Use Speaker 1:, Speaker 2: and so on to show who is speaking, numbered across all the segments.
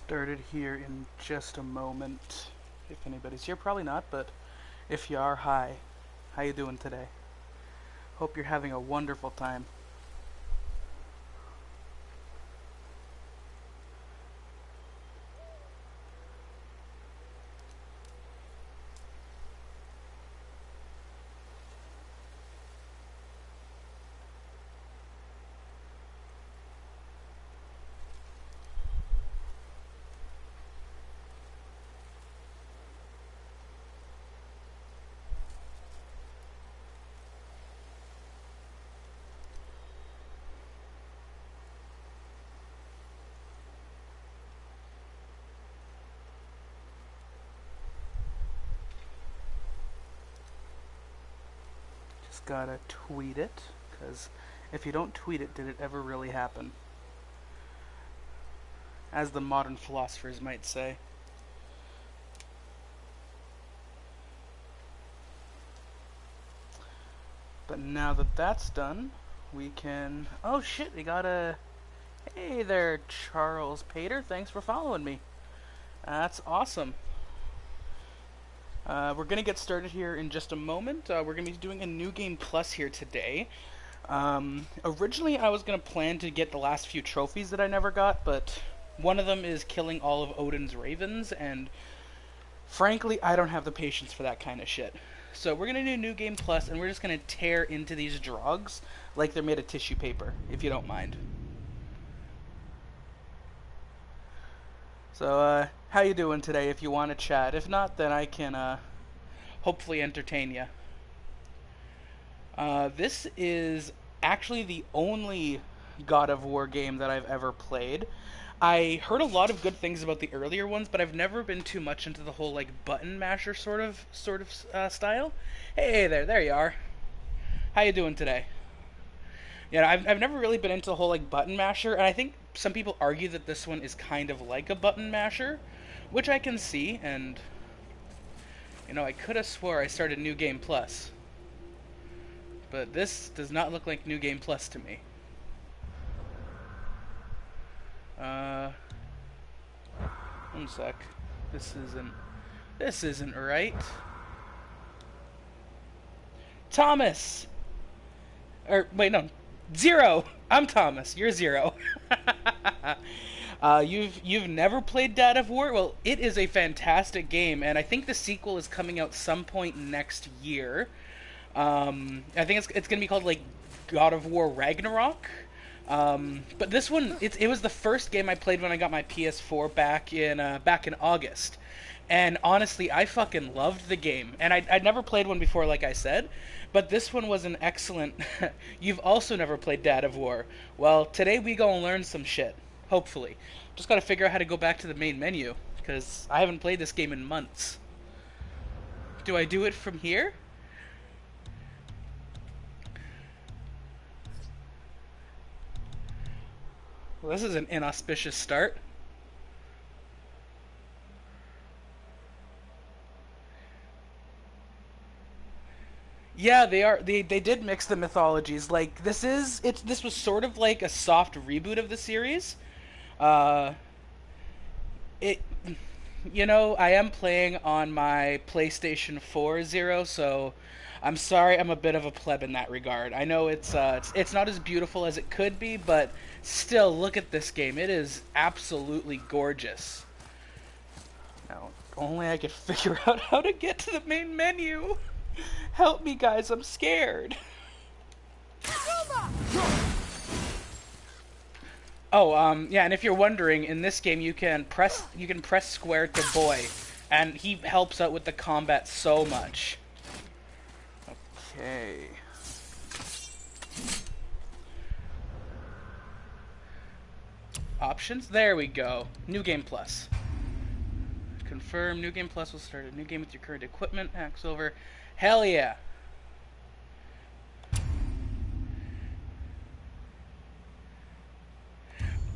Speaker 1: started here in just a moment. If anybody's here, probably not, but if you are, hi. How you doing today? Hope you're having a wonderful time. Just gotta tweet it, because if you don't tweet it, did it ever really happen? As the modern philosophers might say. But now that that's done, we can... Oh shit, we got a... Hey there, Charles Pater. Thanks for following me. That's awesome. We're going to get started here in just a moment. We're going to be doing a New Game Plus here today. Originally, I was going to plan to get the last few trophies that I never got, but one of them is killing all of Odin's ravens, and frankly, I don't have the patience for that kind of shit. So we're going to do New Game Plus, and we're just going to tear into these drogs like they're made of tissue paper, if you don't mind. So, how you doing today if you want to chat? If not, then I can, hopefully entertain you. This is actually the only God of War game that I've ever played. I heard a lot of good things about the earlier ones, but I've never been too much into the whole, like, button masher sort of style. Hey there you are. How you doing today? Yeah, I've never really been into the whole like button masher, and I think some people argue that this one is kind of like a button masher, which I can see. And I could have swore I started New Game Plus, but this does not look like New Game Plus to me. One sec. This isn't right. Thomas. Or wait, no. Zero. I'm Thomas. You're Zero. You've never played Dad of War? Well, it is a fantastic game, and I think the sequel is coming out some point next year. I think it's gonna be called like God of War Ragnarok. But this one, it was the first game I played when I got my PS4 back in August. And honestly, I fucking loved the game. And I'd never played one before, like I said. But this one was an excellent... You've also never played Dad of War. Well, today we gonna learn some shit. Hopefully. Just gotta figure out how to go back to the main menu. Because I haven't played this game in months. Do I do it from here? Well, this is an inauspicious start. Yeah, they are. They did mix the mythologies. Like this was sort of like a soft reboot of the series. Uh, it, I am playing on my PlayStation 4 Zero, so I'm sorry, I'm a bit of a pleb in that regard. I know it's not as beautiful as it could be, but still, look at this game. It is absolutely gorgeous. Now, only I could figure out how to get to the main menu. Help me, guys, I'm scared. Oh, yeah, and if you're wondering, in this game you can press square to boy, and he helps out with the combat so much. Okay. Options? There we go. New Game Plus. Confirm. New Game Plus will start a new game with your current equipment. Hacks over. Hell yeah.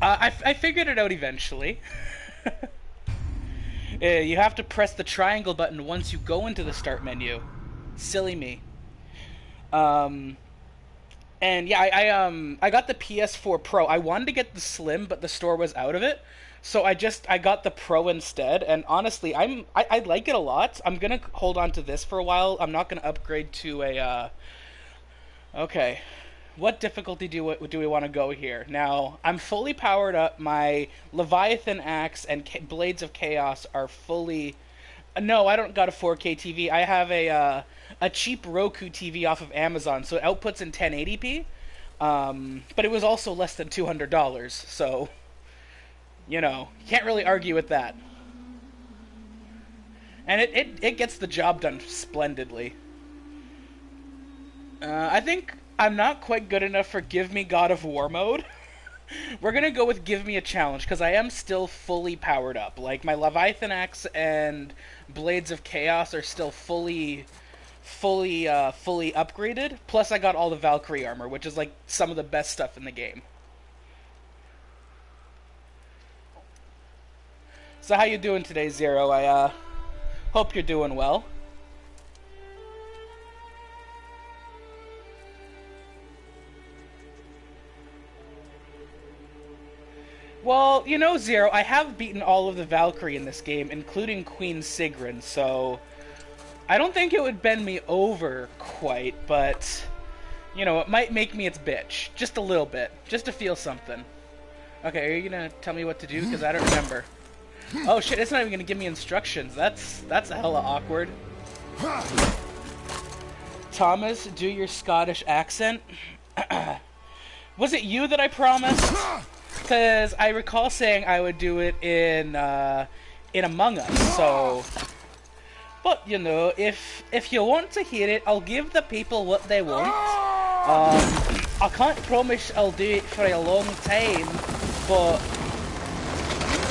Speaker 1: I figured it out eventually. You have to press the triangle button once you go into the start menu. Silly me. Um, and yeah, I got the PS4 Pro. I wanted to get the Slim, but the store was out of it. So I got the Pro instead, and honestly, I like it a lot. I'm gonna hold on to this for a while. I'm not gonna upgrade to a. Okay, what difficulty do we want to go here? Now I'm fully powered up. My Leviathan axe and Blades of Chaos are fully. No, I don't got a 4K TV. I have a cheap Roku TV off of Amazon, so it outputs in 1080p. But it was also less than $200, so you can't really argue with that. And it gets the job done splendidly. I think I'm not quite good enough for Give Me God of War mode. We're gonna go with Give Me a Challenge, because I am still fully powered up. Like, my Leviathan Axe and Blades of Chaos are still fully upgraded. Plus, I got all the Valkyrie armor, which is, like, some of the best stuff in the game. So how you doing today, Zero? I hope you're doing well. Well, Zero, I have beaten all of the Valkyrie in this game, including Queen Sigrun, so I don't think it would bend me over quite, but, it might make me its bitch. Just a little bit. Just to feel something. Okay, are you gonna tell me what to do? Because I don't remember. Oh shit, it's not even gonna give me instructions. That's a hella awkward. Thomas, do your Scottish accent. Was it you that I promised? Because I recall saying I would do it in Among Us, so... But, if you want to hear it, I'll give the people what they want. I can't promise I'll do it for a long time, but...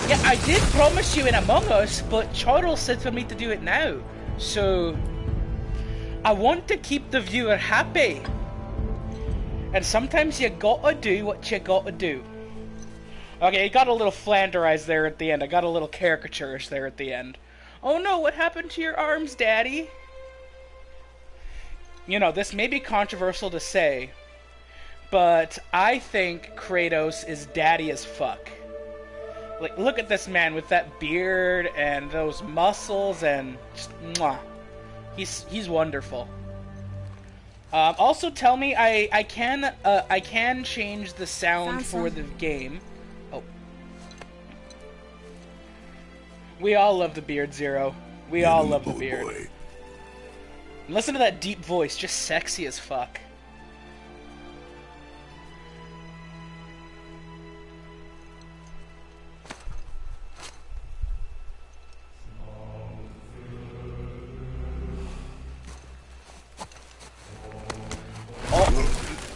Speaker 1: Yeah, I did promise you in Among Us, but Charles said for me to do it now. So... I want to keep the viewer happy. And sometimes you gotta do what you gotta do. Okay, you got a little Flanderized there at the end. I got a little caricaturish there at the end. Oh no, what happened to your arms, Daddy? This may be controversial to say, but I think Kratos is daddy as fuck. Like, look at this man with that beard and those muscles and just mwah. He's wonderful. Also, tell me I can change the sound for the game. Oh, we all love the beard, Zero. We all love the beard. Boy. Listen to that deep voice, just sexy as fuck.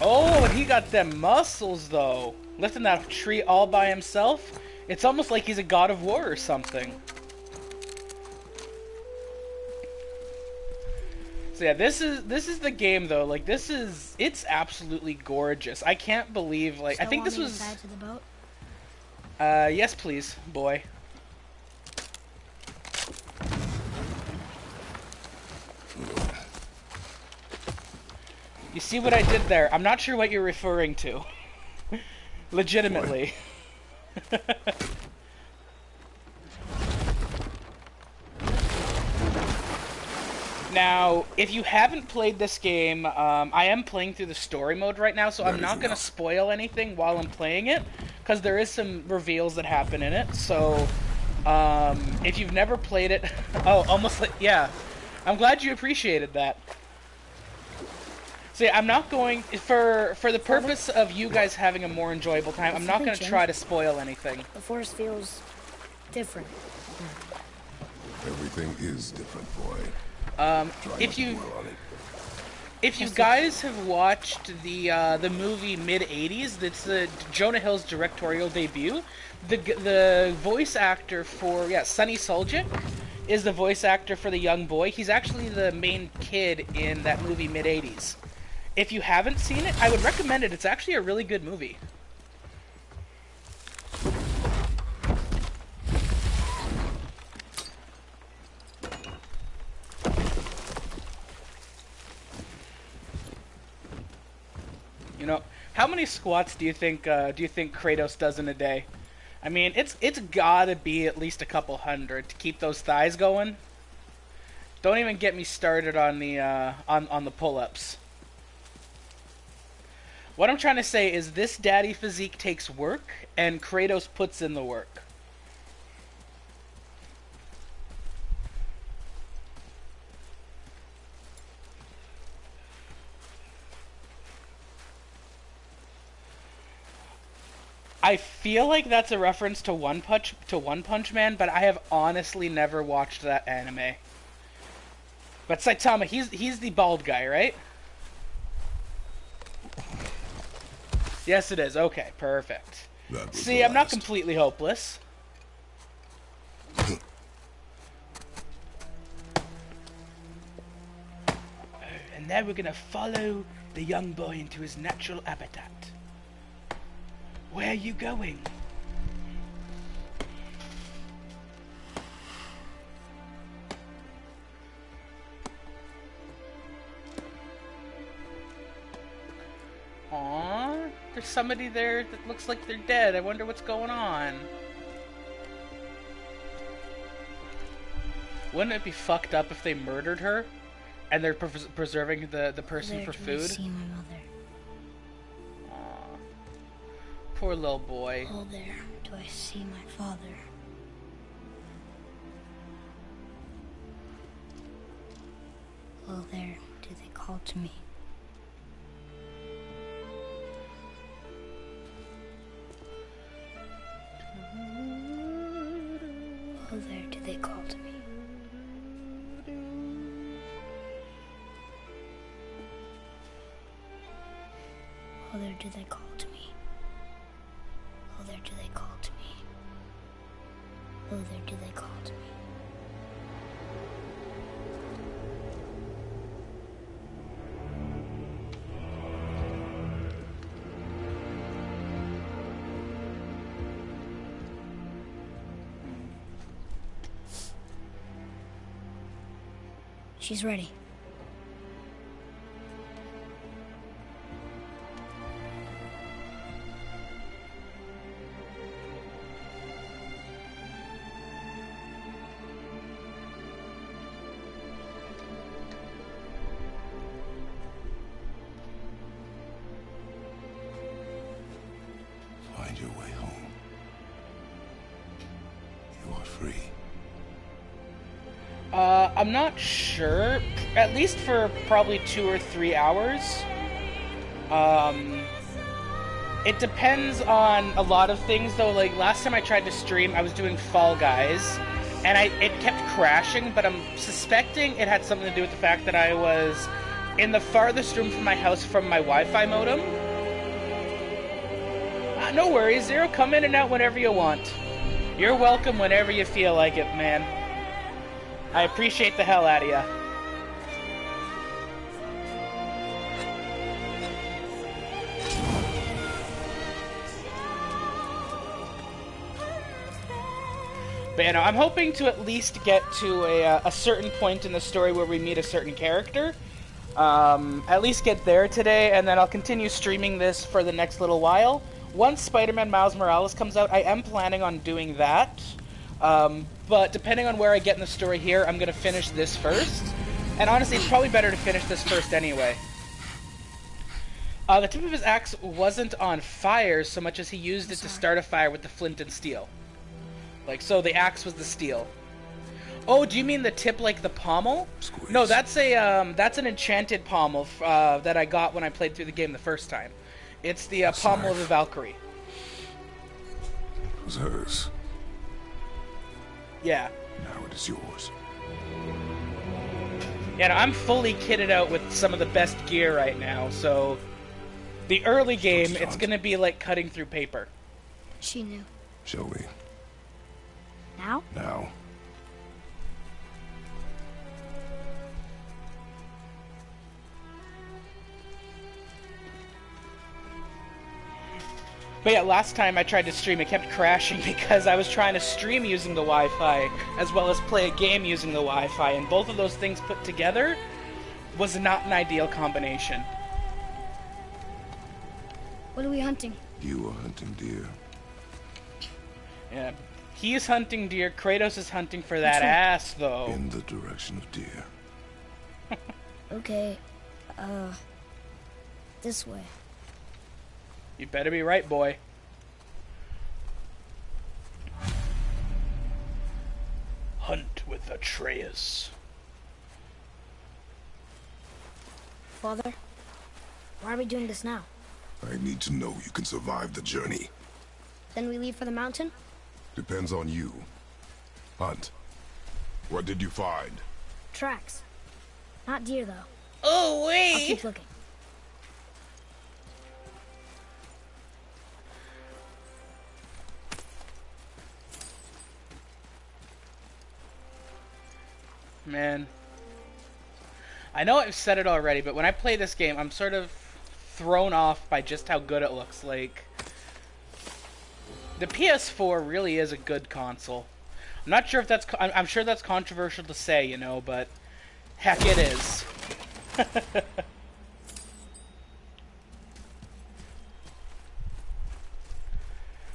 Speaker 1: Oh, he got them muscles, though. Lifting that tree all by himself. It's almost like he's a god of war or something. So yeah, this is the game, though. Like, it's absolutely gorgeous. I can't believe, like, I think this was...
Speaker 2: Inside to the boat?
Speaker 1: Yes, please, boy. You see what I did there? I'm not sure what you're referring to. Legitimately. Now, if you haven't played this game, I am playing through the story mode right now, so I'm not going to spoil anything while I'm playing it, because there is some reveals that happen in it, so if you've never played it... Oh, almost like... Yeah. I'm glad you appreciated that. So yeah, I'm not going... For the purpose of you guys having a more enjoyable time, I'm not going to try to spoil anything.
Speaker 2: The forest feels different.
Speaker 3: Everything is different, boy.
Speaker 1: If you guys have watched the movie Mid-80s, that's Jonah Hill's directorial debut, the voice actor for Sonny Suljic is the voice actor for the young boy. He's actually the main kid in that movie Mid-80s. If you haven't seen it, I would recommend it. It's actually a really good movie. How many squats do you think Kratos does in a day? I mean, it's gotta be at least a couple hundred to keep those thighs going. Don't even get me started on the on the pull-ups. What I'm trying to say is this daddy physique takes work, and Kratos puts in the work. I feel like that's a reference to One Punch Man, but I have honestly never watched that anime. But Saitama, he's the bald guy, right? Yes, it is. Okay, perfect. See, I'm not completely hopeless. And now we're gonna follow the young boy into his natural habitat. Where are you going? Aww, there's somebody there that looks like they're dead. I wonder what's going on. Wouldn't it be fucked up if they murdered her and they're preserving the person for food?
Speaker 2: See my mother.
Speaker 1: Poor little boy.
Speaker 2: Oh, there do I see my father. Oh, there do they call to me. Oh, there do they call to me. Oh, there do they call to me. Oh, there do they call to me. Oh, there do they call to me. She's ready.
Speaker 3: Find your way home. You are free.
Speaker 1: I'm not sure. At least for probably 2 or 3 hours. It depends on a lot of things, though. Like, last time I tried to stream, I was doing Fall Guys, and it kept crashing, but I'm suspecting it had something to do with the fact that I was in the farthest room from my house from my Wi-Fi modem. No worries, Zero. Come in and out whenever you want. You're welcome whenever you feel like it, man. I appreciate the hell out of ya. But, you know, I'm hoping to at least get to a certain point in the story where we meet a certain character. At least get there today, and then I'll continue streaming this for the next little while. Once Spider-Man Miles Morales comes out, I am planning on doing that. But depending on where I get in the story here, I'm going to finish this first. And honestly, it's probably better to finish this first anyway. The tip of his axe wasn't on fire so much as he used it to start a fire with the flint and steel. Like, so the axe was the steel. Oh, do you mean the tip like the pommel?
Speaker 3: Squeeze.
Speaker 1: No, that's an enchanted pommel that I got when I played through the game the first time. It's the pommel of the Valkyrie.
Speaker 3: It was hers.
Speaker 1: Yeah.
Speaker 3: Now it is yours.
Speaker 1: Yeah, no, I'm fully kitted out with some of the best gear right now, so the early game, it's gonna be like cutting through paper.
Speaker 2: She knew.
Speaker 3: Shall we?
Speaker 2: Now?
Speaker 3: Now.
Speaker 1: But yeah, last time I tried to stream, it kept crashing because I was trying to stream using the Wi-Fi as well as play a game using the Wi-Fi, and both of those things put together was not an ideal combination.
Speaker 2: What are we hunting?
Speaker 3: You are hunting deer.
Speaker 1: Yeah. He's hunting deer. Kratos is hunting for that ass, though.
Speaker 3: In the direction of deer.
Speaker 2: Okay, this way.
Speaker 1: You better be right, boy. Hunt with Atreus.
Speaker 2: Father, why are we doing this now?
Speaker 3: I need to know you can survive the journey.
Speaker 2: Then we leave for the mountain?
Speaker 3: Depends on you. Hunt. What did you find?
Speaker 2: Tracks. Not deer, though.
Speaker 1: Oh,
Speaker 2: I'll
Speaker 1: wait!
Speaker 2: keep looking.
Speaker 1: Man. I know I've said it already, but when I play this game, I'm sort of thrown off by just how good it looks. Like, the PS4 really is a good console. I'm not sure if that's... I'm sure that's controversial to say, you know, but heck, it is.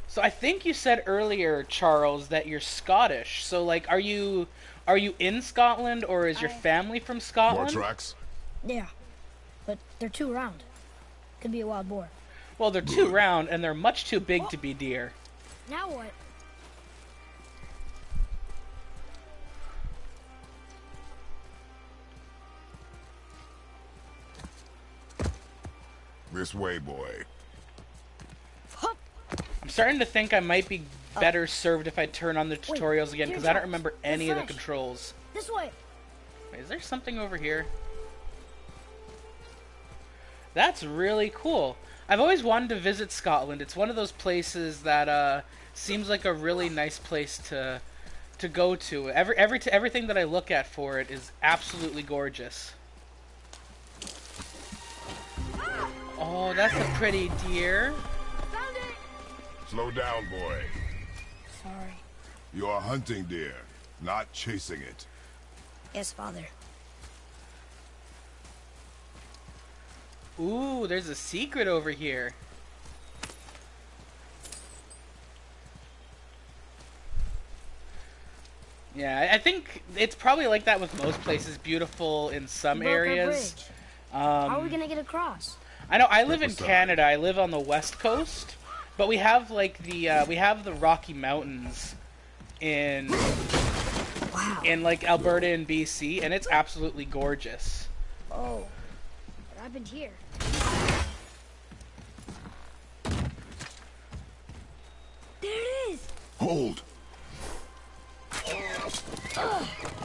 Speaker 1: So I think you said earlier, Charles, that you're Scottish. So, like, are you in Scotland, or is your family from
Speaker 3: More
Speaker 1: Scotland?
Speaker 3: tracks?
Speaker 2: Yeah, but they're too round. Could be a wild boar.
Speaker 1: Well, they're too round, and they're much too big to be deer.
Speaker 2: Now what?
Speaker 3: This way, boy.
Speaker 1: I'm starting to think I might be better served if I turn on the tutorials again, because I don't remember any of the
Speaker 2: Refresh.
Speaker 1: controls.
Speaker 2: This way.
Speaker 1: Wait, is there something over here? That's really cool. I've always wanted to visit Scotland. It's one of those places that seems like a really nice place to go to. Everything that I look at for it is absolutely gorgeous. Oh, that's a pretty deer.
Speaker 2: Found it.
Speaker 3: Slow down, boy.
Speaker 2: Sorry.
Speaker 3: You are hunting deer, not chasing it.
Speaker 2: Yes, Father.
Speaker 1: Ooh, there's a secret over here. Yeah, I think it's probably like that with most places. Beautiful in some
Speaker 2: We broke our
Speaker 1: areas.
Speaker 2: bridge. How are we gonna get across?
Speaker 1: I know. I live in
Speaker 3: Step aside.
Speaker 1: Canada. I live on the west coast, but we have like the Rocky Mountains in
Speaker 2: Wow.
Speaker 1: like Alberta and BC, and it's absolutely gorgeous.
Speaker 2: Oh, what happened here? There it is.
Speaker 3: Hold!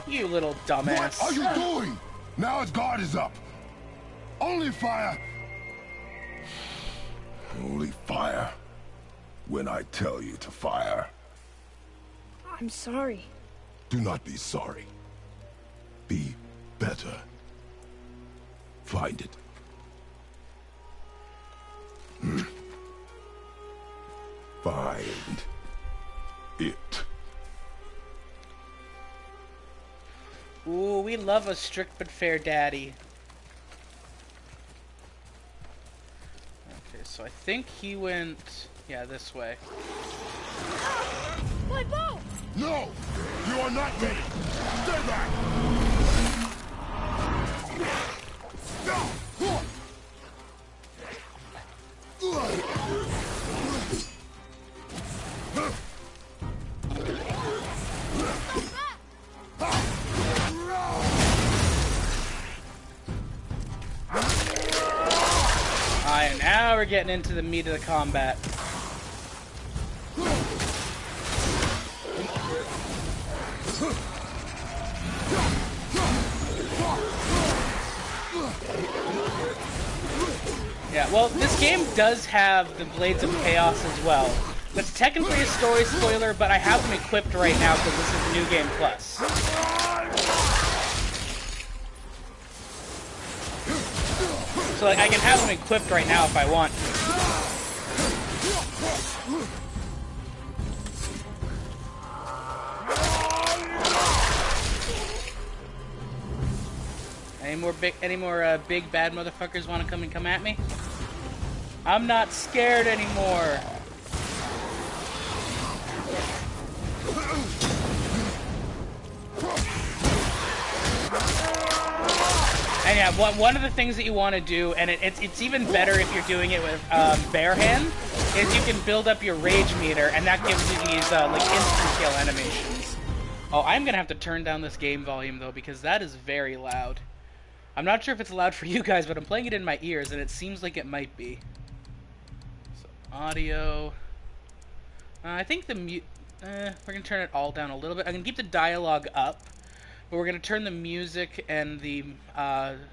Speaker 1: You little
Speaker 3: What
Speaker 1: dumbass.
Speaker 3: are you doing? Now its guard is up. Only fire. Only fire. When I tell you to fire.
Speaker 2: I'm sorry.
Speaker 3: Do not be sorry. Be better. Find it. Find it.
Speaker 1: Ooh, we love a strict but fair daddy. Okay, so I think he went, yeah, this way.
Speaker 2: My bow!
Speaker 3: No! You are not ready! Stay back!
Speaker 1: Alright, now we're getting into the meat of the combat. Yeah, well, this game does have the Blades of Chaos as well. That's technically a story spoiler, but I have them equipped right now because this is New Game Plus. So, like, I can have them equipped right now if I want to. Any more big bad motherfuckers want to come at me? I'm not scared anymore. And yeah, one of the things that you want to do, and it's even better if you're doing it with bare hand, is you can build up your rage meter, and that gives you these like instant kill animations. Oh, I'm gonna have to turn down this game volume though, because that is very loud. I'm not sure if it's loud for you guys, but I'm playing it in my ears, and it seems like it might be. So, audio. I think the we're gonna turn it all down a little bit. I'm gonna keep the dialogue up, but we're gonna turn the music and the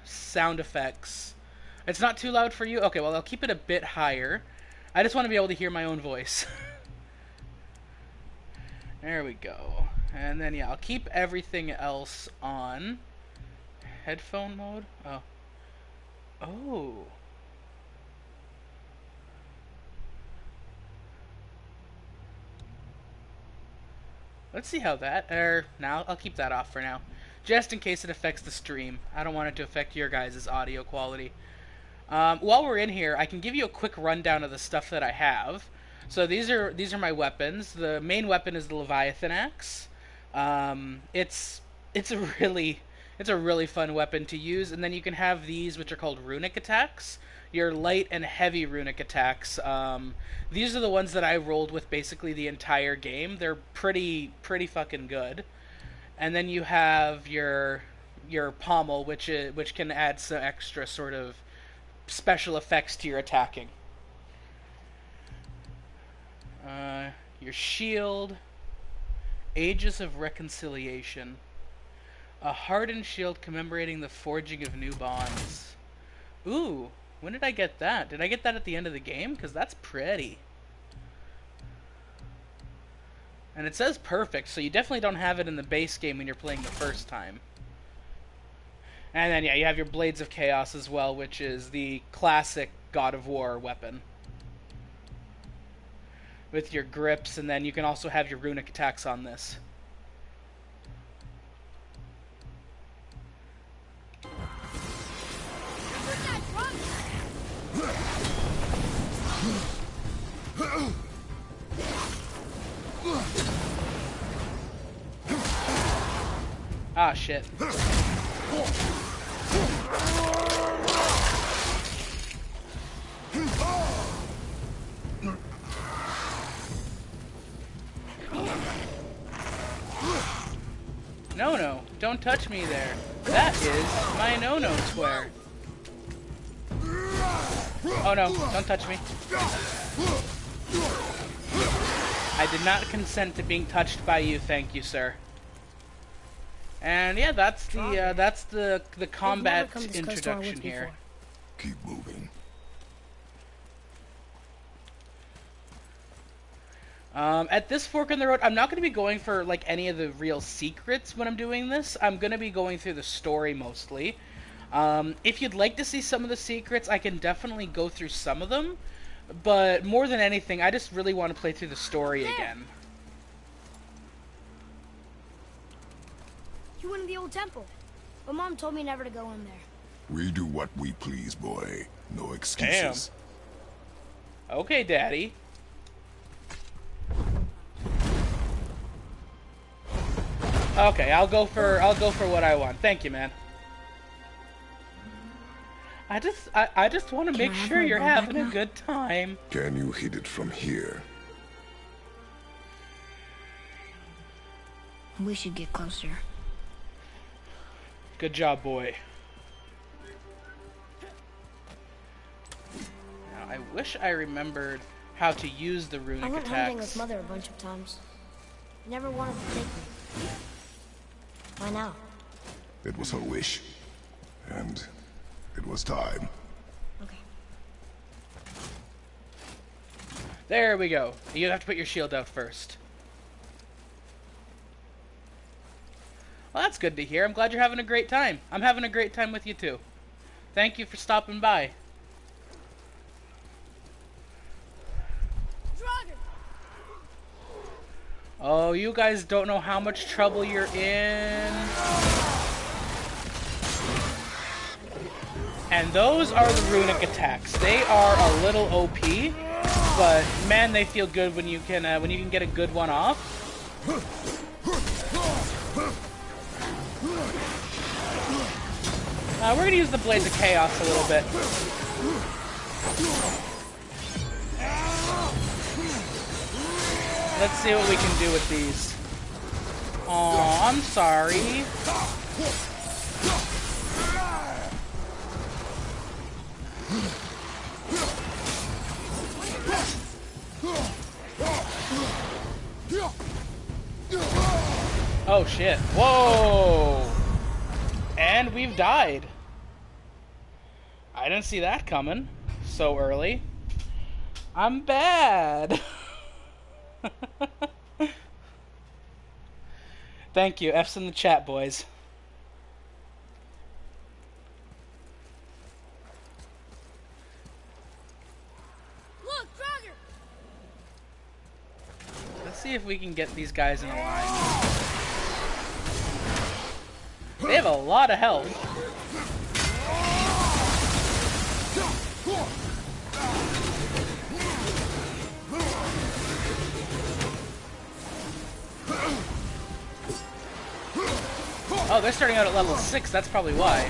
Speaker 1: sound effects. It's not too loud for you? Okay, well, I'll keep it a bit higher. I just want to be able to hear my own voice. There we go. And then, yeah, I'll keep everything else on. Headphone mode? Oh. Oh. Let's see how that... now, I'll keep that off for now. Just in case it affects the stream. I don't want it to affect your guys' audio quality. While we're in here, I can give you a quick rundown of the stuff that I have. So these are my weapons. The main weapon is the Leviathan Axe. It's a really fun weapon to use, and then you can have these, which are called runic attacks. Your light and heavy runic attacks. These are the ones that I rolled with basically the entire game. They're pretty fucking good. And then you have your pommel, which can add some extra sort of special effects to your attacking. Your shield, Ages of Reconciliation. A hardened shield commemorating the forging of new bonds. Ooh, when did I get that? Did I get that at the end of the game? Because that's pretty. And it says perfect, so you definitely don't have it in the base game when you're playing the first time. And then, yeah, you have your Blades of Chaos as well, which is the classic God of War weapon. With your grips, and then you can also have your runic attacks on this. Ah, shit. No, don't touch me there. That is my no-no square. Oh no, don't touch me. I did not consent to being touched by you, thank you, sir. And yeah, that's the combat introduction here.
Speaker 3: Keep moving.
Speaker 1: At this fork in the road, I'm not going to be going for like any of the real secrets when I'm doing this. I'm going to be going through the story mostly. If you'd like to see some of the secrets, I can definitely go through some of them. But more than anything, I just really want to play through the story again.
Speaker 2: You went to the old temple, but Mom told me never to go in there.
Speaker 3: We do what we please, boy. No excuses.
Speaker 1: Damn. Okay, Daddy. Okay, I'll go for what I want. Thank you, man. I just want to make sure you're having a good time.
Speaker 3: Can you hit it from here?
Speaker 2: We should get closer.
Speaker 1: Good job, boy. Now, I wish I remembered how to use the runic attacks.
Speaker 2: I went hunting with Mother a bunch of times. Never wanted to take me. Why now?
Speaker 3: It was her wish. And it was time.
Speaker 2: Okay.
Speaker 1: There we go. You have to put your shield out first. Well, that's good to hear. I'm glad you're having a great time. I'm having a great time with you, too. Thank you for stopping by.
Speaker 2: Draugr!
Speaker 1: Oh, you guys don't know how much trouble you're in. And those are the runic attacks. They are a little OP, but man, they feel good when you can get a good one off. We're gonna use the Blades of Chaos a little bit. Let's see what we can do with these. Aw, I'm sorry. Oh shit. Whoa! And we've died. I didn't see that coming so early. I'm bad. Thank you. F's in the chat, boys.
Speaker 2: Look, Draugr!
Speaker 1: Let's see if we can get these guys in a line. They have a lot of health. Oh, they're starting out at level 6, that's probably why.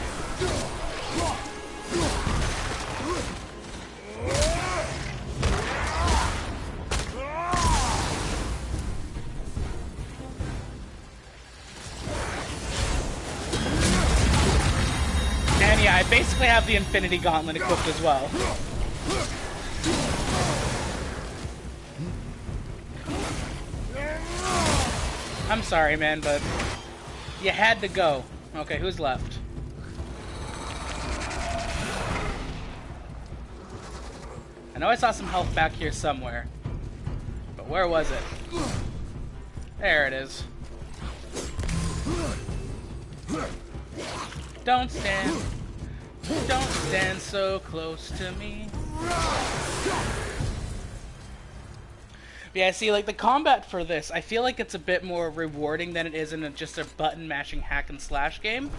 Speaker 1: And yeah, I basically have the Infinity Gauntlet equipped as well. I'm sorry, man, but you had to go. Okay, who's left? I know I saw some health back here somewhere. But where was it? There it is. Don't stand so close to me. Yeah, see, like, the combat for this, I feel like it's a bit more rewarding than it is in just a button-mashing hack-and-slash game.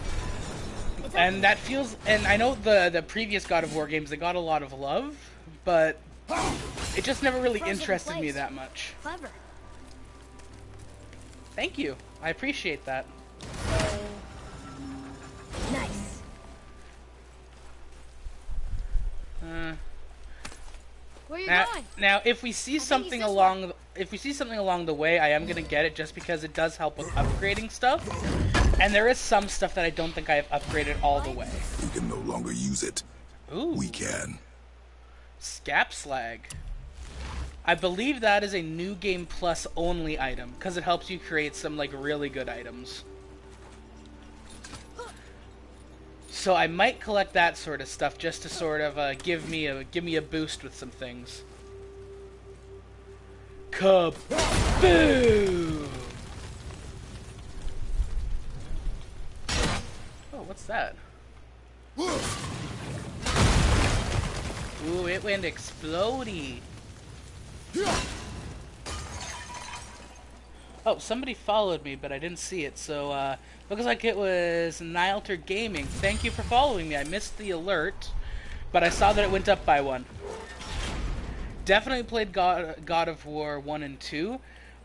Speaker 1: And that feels... And I know the previous God of War games, they got a lot of love, but it just never really interested me that much.
Speaker 2: Clever.
Speaker 1: Thank you. I appreciate that.
Speaker 2: Nice. Where are you going?
Speaker 1: Now, if we see something along the way, I am gonna get it just because it does help with upgrading stuff. And there is some stuff that I don't think I have upgraded all the way.
Speaker 3: You can no longer use it.
Speaker 1: Ooh.
Speaker 3: We can.
Speaker 1: Scap Slag. I believe that is a New Game Plus only item because it helps you create some like really good items. So I might collect that sort of stuff just to sort of give me a boost with some things. Kaboom! Oh, what's that? Ooh, it went explodey. Oh, somebody followed me, but I didn't see it, so, looks like it was Nialter Gaming. Thank you for following me. I missed the alert, but I saw that it went up by 1. Definitely played God of War 1 and 2.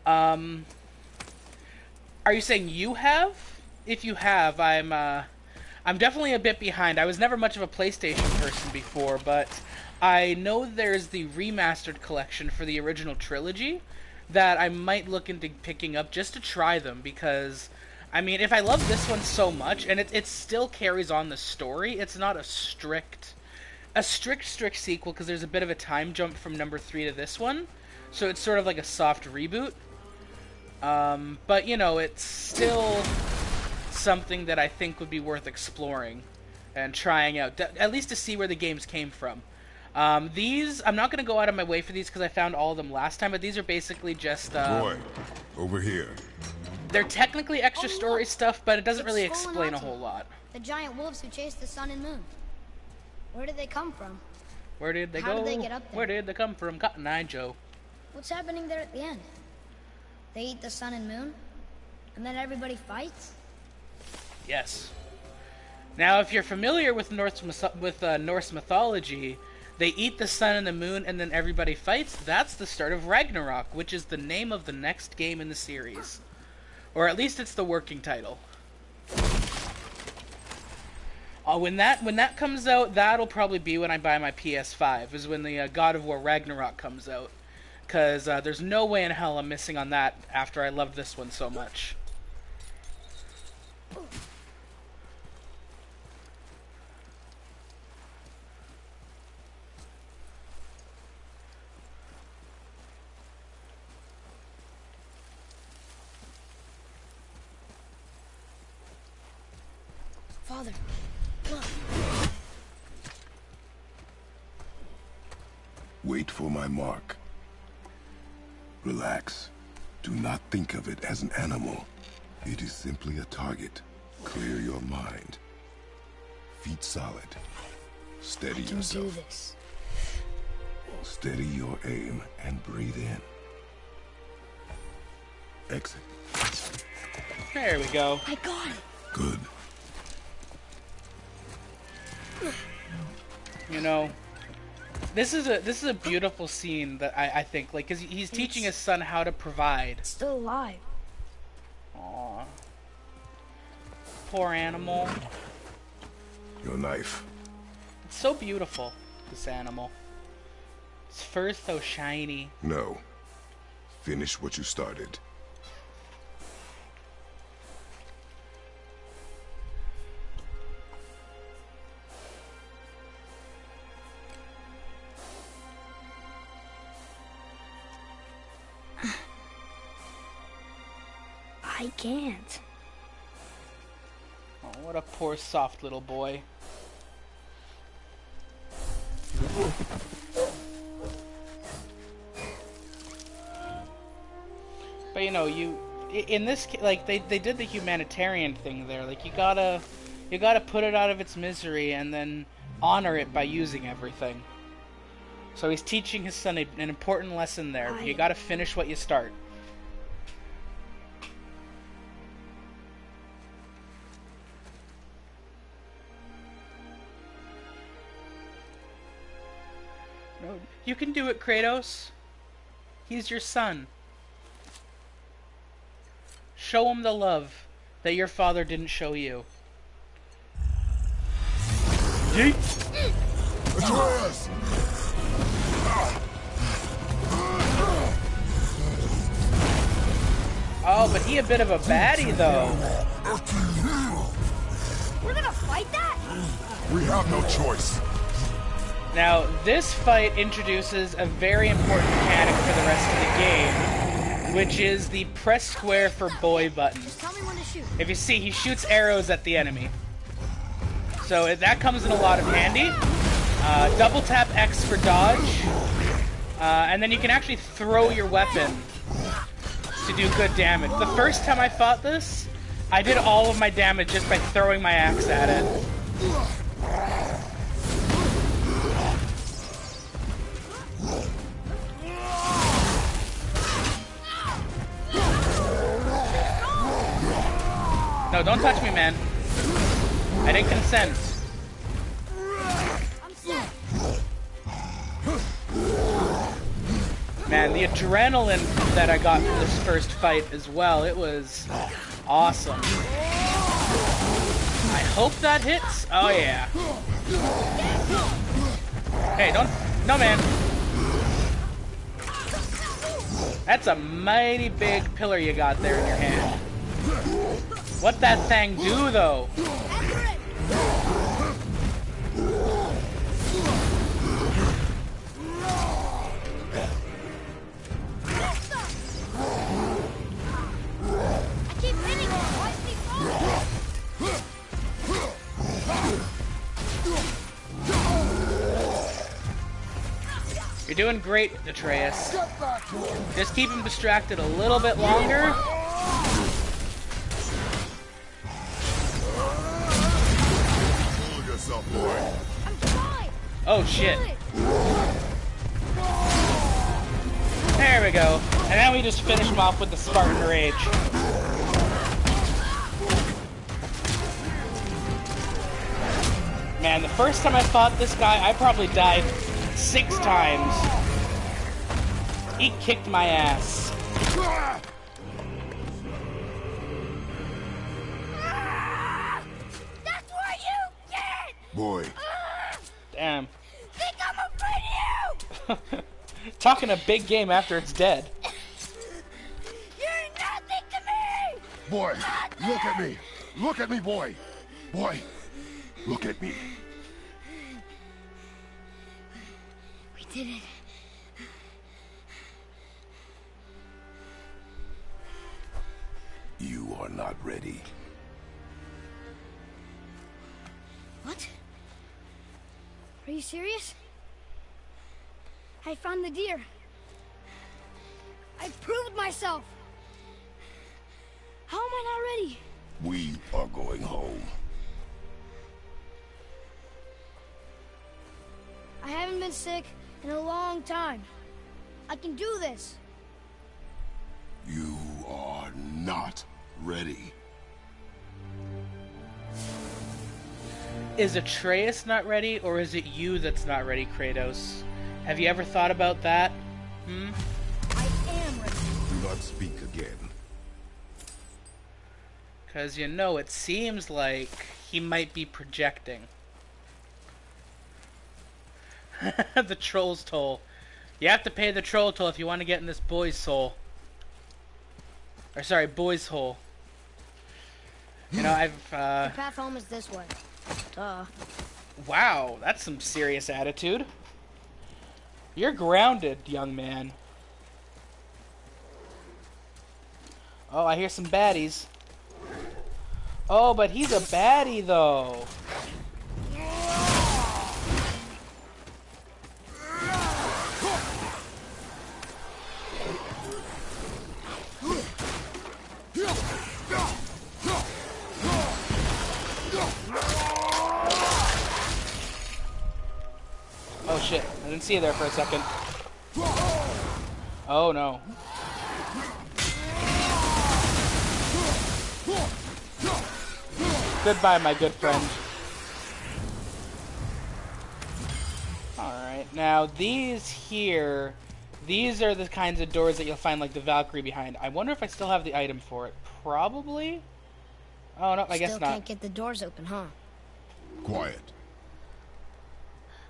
Speaker 1: Are you saying you have? If you have, I'm definitely a bit behind. I was never much of a PlayStation person before, but I know there's the remastered collection for the original trilogy that I might look into picking up just to try them, because, I mean, if I love this one so much, and it still carries on the story, it's not a strict sequel, because there's a bit of a time jump from number 3 to this one, so it's sort of like a soft reboot, but, you know, it's still something that I think would be worth exploring and trying out, at least to see where the games came from. These, I'm not going to go out of my way for these because I found all of them last time, but these are basically just,
Speaker 3: Boy, over here.
Speaker 1: They're technically extra story stuff, but it doesn't really explain a whole lot.
Speaker 2: The giant wolves who chase the sun and moon. Where did they come from?
Speaker 1: Where did they go?
Speaker 2: How did they get up there?
Speaker 1: Where did they come from? Cotton Eye Joe.
Speaker 2: What's happening there at the end? They eat the sun and moon? And then everybody fights?
Speaker 1: Yes. Now, if you're familiar with Norse mythology, they eat the sun and the moon and then everybody fights. That's the start of Ragnarok, which is the name of the next game in the series. Or at least it's the working title. When that comes out, that'll probably be when I buy my PS5. Is when the God of War Ragnarok comes out, because there's no way in hell I'm missing on that after I loved this one so much.
Speaker 2: Father, look.
Speaker 3: Wait for my mark. Relax. Do not think of it as an animal. It is simply a target. Clear your mind. Feet solid. Steady
Speaker 2: I can
Speaker 3: yourself.
Speaker 2: do this.
Speaker 3: Steady your aim and breathe in. Exit.
Speaker 1: There we go.
Speaker 2: I got it.
Speaker 3: Good.
Speaker 1: You know, this is a beautiful scene that I think, like, because he's teaching his son how to provide.
Speaker 2: It's still alive.
Speaker 1: Aww. Poor animal.
Speaker 3: Your knife.
Speaker 1: It's so beautiful, this animal. Its fur's so shiny.
Speaker 3: No. Finish what you started.
Speaker 2: I can't.
Speaker 1: Oh, what a poor, soft little boy. But you know, in this, like, they did the humanitarian thing there. Like, you gotta put it out of its misery and then honor it by using everything. So he's teaching his son an important lesson there. You gotta finish what you start. No, you can do it, Kratos. He's your son. Show him the love that your father didn't show you. Yeet!
Speaker 3: Atreus!
Speaker 1: Oh, but he a bit of a baddie, though.
Speaker 2: We're gonna fight that?
Speaker 3: We have no choice.
Speaker 1: Now, this fight introduces a very important mechanic for the rest of the game, which is the press square for boy button.
Speaker 2: Just tell me when to shoot.
Speaker 1: If you see, he shoots arrows at the enemy. So that comes in a lot of handy. Double tap X for dodge. And then you can actually throw your weapon to do good damage. The first time I fought this, I did all of my damage just by throwing my axe at it. No, don't touch me, man. I didn't consent.
Speaker 2: I'm set.
Speaker 1: Man, the adrenaline that I got from this first fight as well, it was awesome. I hope that hits. Oh, yeah. Hey, don't... No, man. That's a mighty big pillar you got there in your hand. What that thing do, though?
Speaker 2: I keep hitting it. Why is he falling?
Speaker 1: You're doing great, Atreus. Just keep him distracted a little bit longer.
Speaker 3: Pull yourself, boy.
Speaker 2: I'm fine.
Speaker 1: Oh, shit.
Speaker 2: Good.
Speaker 1: There we go. And then we just finish him off with the Spartan Rage. Man, the first time I fought this guy, I probably died 6 times. He kicked my ass.
Speaker 2: That's where you get.
Speaker 3: boy.
Speaker 1: Damn.
Speaker 2: Think I'm afraid of you!
Speaker 1: Talking a big game after it's dead.
Speaker 2: You're nothing to me!
Speaker 3: Boy, look at me. Look at me, boy. Boy, look at me.
Speaker 2: We did it.
Speaker 3: You are not ready.
Speaker 2: What? Are you serious? I found the deer. I proved myself. How am I not ready?
Speaker 3: We are going home.
Speaker 2: I haven't been sick in a long time. I can do this.
Speaker 3: You are not ready.
Speaker 1: Is Atreus not ready, or is it you that's not ready, Kratos? Have you ever thought about that?
Speaker 2: I am ready.
Speaker 3: Do not speak again.
Speaker 1: Because, you know, it seems like he might be projecting. The troll's toll. You have to pay the troll toll if you want to get in this boy's soul. Or, sorry, boy's hole. You know,
Speaker 2: The path home is this way. Duh.
Speaker 1: Wow, that's some serious attitude. You're grounded, young man. Oh, I hear some baddies. Oh, but he's a baddie, though. Oh shit, I didn't see you there for a second. Oh no. Goodbye, my good friend. Alright, now these here, these are the kinds of doors that you'll find like the Valkyrie behind. I wonder if I still have the item for it. Probably? Oh no, I guess
Speaker 2: Still
Speaker 1: not.
Speaker 2: can't get the doors open, huh?
Speaker 3: Quiet.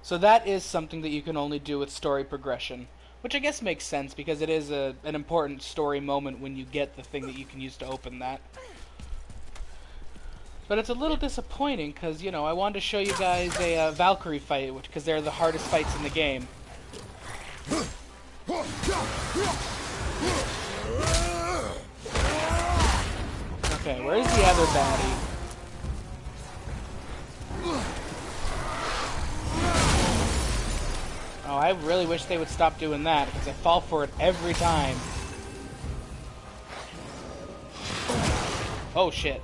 Speaker 1: So that is something that you can only do with story progression, which I guess makes sense because it is an important story moment when you get the thing that you can use to open that. But it's a little disappointing because, you know, I wanted to show you guys a Valkyrie fight, because they're the hardest fights in the game. Okay, where's the other baddie? Oh, I really wish they would stop doing that, because I fall for it every time. Oh, shit.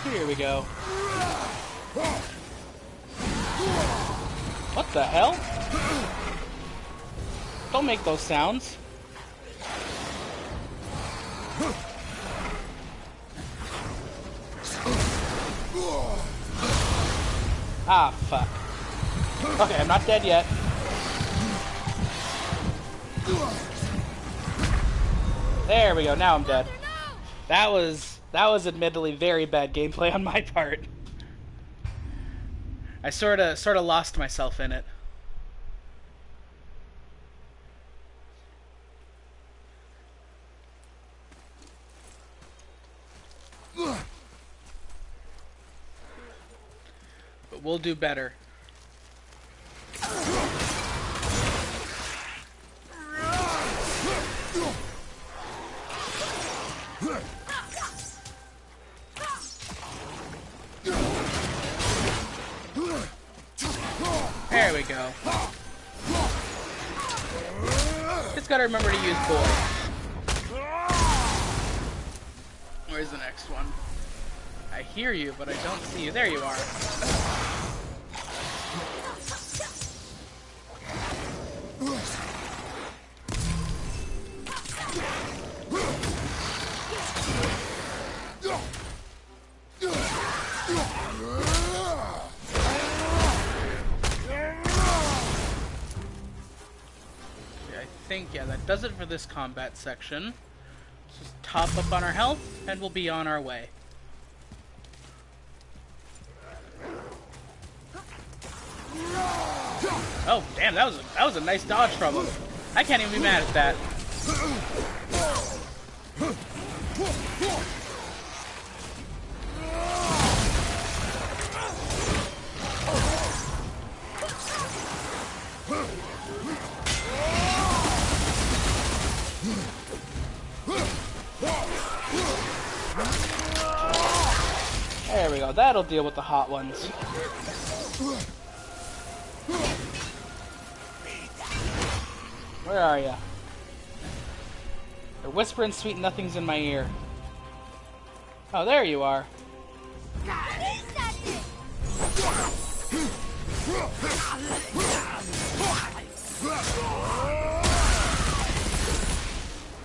Speaker 1: Here we go. What the hell? Don't make those sounds. Ah, fuck. Okay, I'm not dead yet. There we go, now I'm dead. That was admittedly very bad gameplay on my part. I sorta lost myself in it. But we'll do better. There we go. Just gotta remember to use boy. Where's the next one? I hear you, but I don't see you. There you are. think, yeah, that does it for this combat section. Let's just top up on our health, and we'll be on our way. Oh, damn, that was a nice dodge from him. I can't even be mad at that. There we go, that'll deal with the hot ones. Where are ya? They're whispering sweet nothings in my ear. Oh, there you are.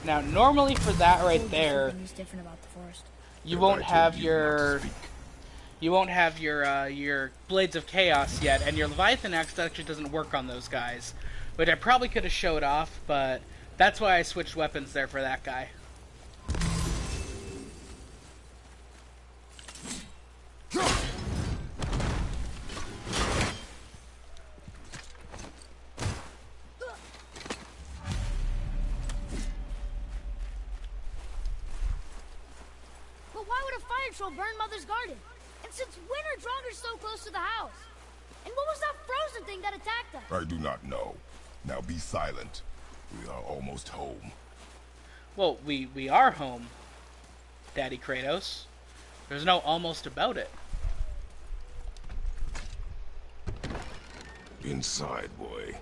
Speaker 1: Now, normally for that right there, you won't have your your Blades of Chaos yet, and your Leviathan Axe actually doesn't work on those guys, which I probably could have showed off, but that's why I switched weapons there for that guy.
Speaker 2: Burn Mother's garden. And since when are Draugr so close to the house? And what was that frozen thing that attacked us?
Speaker 3: I do not know. Now be silent. We are almost home.
Speaker 1: Well, we are home, Daddy Kratos. There's no almost about it.
Speaker 3: Inside, boy.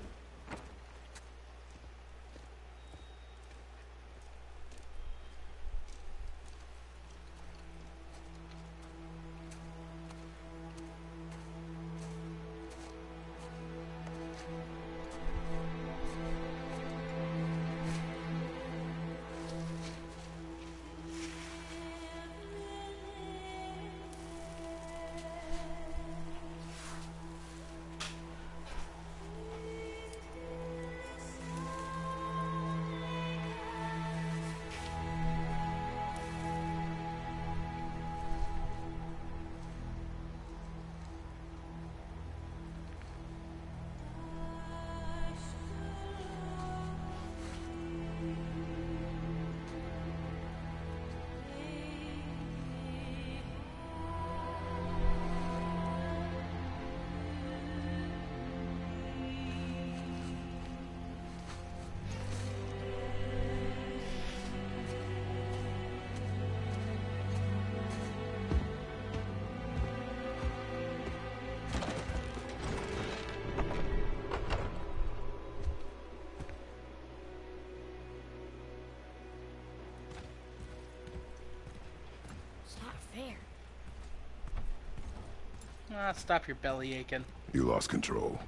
Speaker 1: Ah, stop your belly aching.
Speaker 3: You lost control.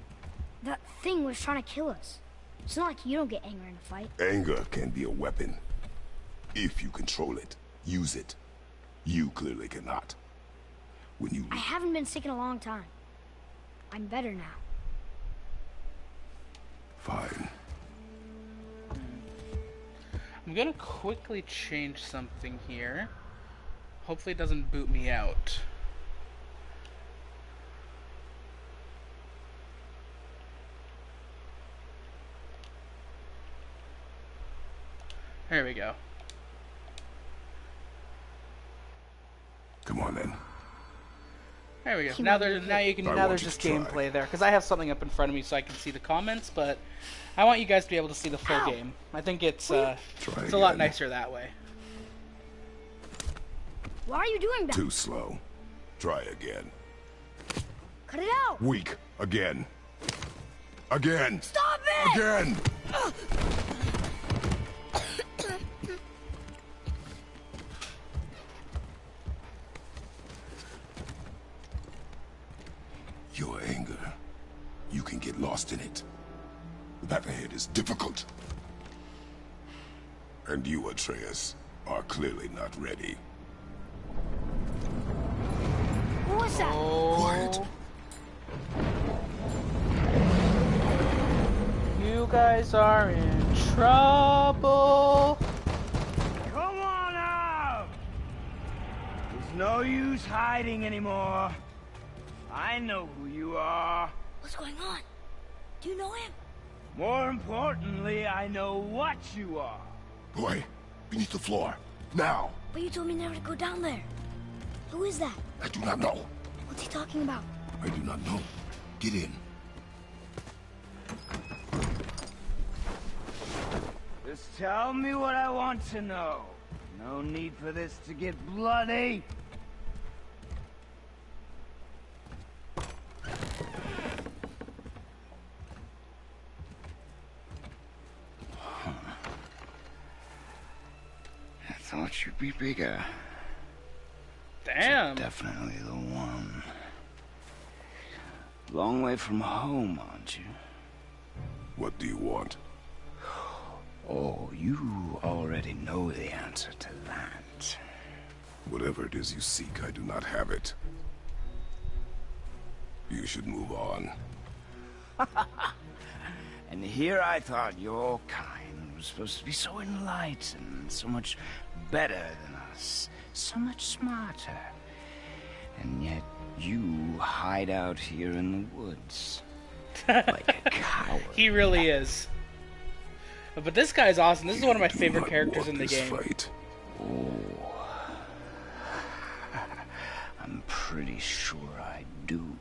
Speaker 2: That thing was trying to kill us. It's not like you don't get angry in a fight.
Speaker 3: Anger can be a weapon. If you control it, use it. You clearly cannot. When you...
Speaker 2: I haven't been sick in a long time. I'm better now.
Speaker 3: Fine.
Speaker 1: I'm gonna quickly change something here. Hopefully it doesn't boot me out. There we go.
Speaker 3: Come on then.
Speaker 1: There we go. Now there's just gameplay there, because I have something up in front of me so I can see the comments, but I want you guys to be able to see the full game. I think it's a lot nicer that way.
Speaker 2: Why are you doing that?
Speaker 3: Too slow. Try again.
Speaker 2: Cut it out.
Speaker 3: Weak. Again. Again.
Speaker 2: Stop it!
Speaker 3: Again. Your anger, you can get lost in it. The path ahead is difficult. And you, Atreus, are clearly not ready.
Speaker 2: What was that?
Speaker 3: Quiet.
Speaker 1: You guys are in trouble.
Speaker 4: Come on out! There's no use hiding anymore. I know who you are.
Speaker 2: What's going on? Do you know him?
Speaker 4: More importantly, I know what you are.
Speaker 3: Boy, beneath the floor. Now.
Speaker 2: But you told me never to go down there. Who is that?
Speaker 3: I do not know.
Speaker 2: What's he talking about?
Speaker 3: I do not know. Get in.
Speaker 4: Just tell me what I want to know. No need for this to get bloody. I thought you'd be bigger.
Speaker 1: Damn.
Speaker 4: Definitely the one. Long way from home, aren't you?
Speaker 3: What do you want?
Speaker 4: Oh, you already know the answer to that.
Speaker 3: Whatever it is you seek, I do not have it. You should move on.
Speaker 4: And here I thought your kind was supposed to be so enlightened, so much better than us, so much smarter. And yet you hide out here in the woods. Like a coward.
Speaker 1: He really is. But this guy's awesome. This is one of my favorite characters in the game.
Speaker 3: Fight.
Speaker 4: Oh. I'm pretty sure I do.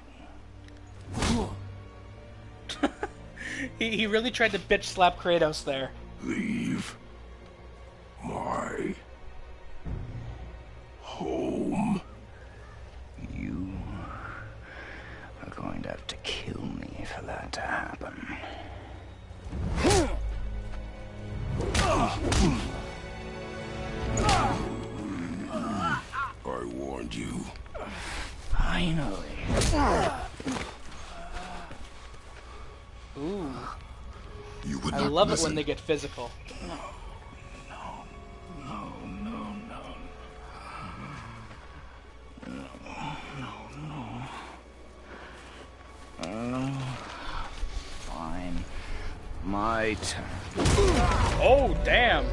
Speaker 1: He really tried to bitch slap Kratos there.
Speaker 3: Leave my home.
Speaker 4: You are going to have to kill me for that to happen.
Speaker 3: I warned you.
Speaker 4: Finally.
Speaker 1: Ooh.
Speaker 3: You would
Speaker 1: I
Speaker 3: not
Speaker 1: love
Speaker 3: listen.
Speaker 1: it when they get physical.
Speaker 4: No. Fine. My turn.
Speaker 1: Oh, damn.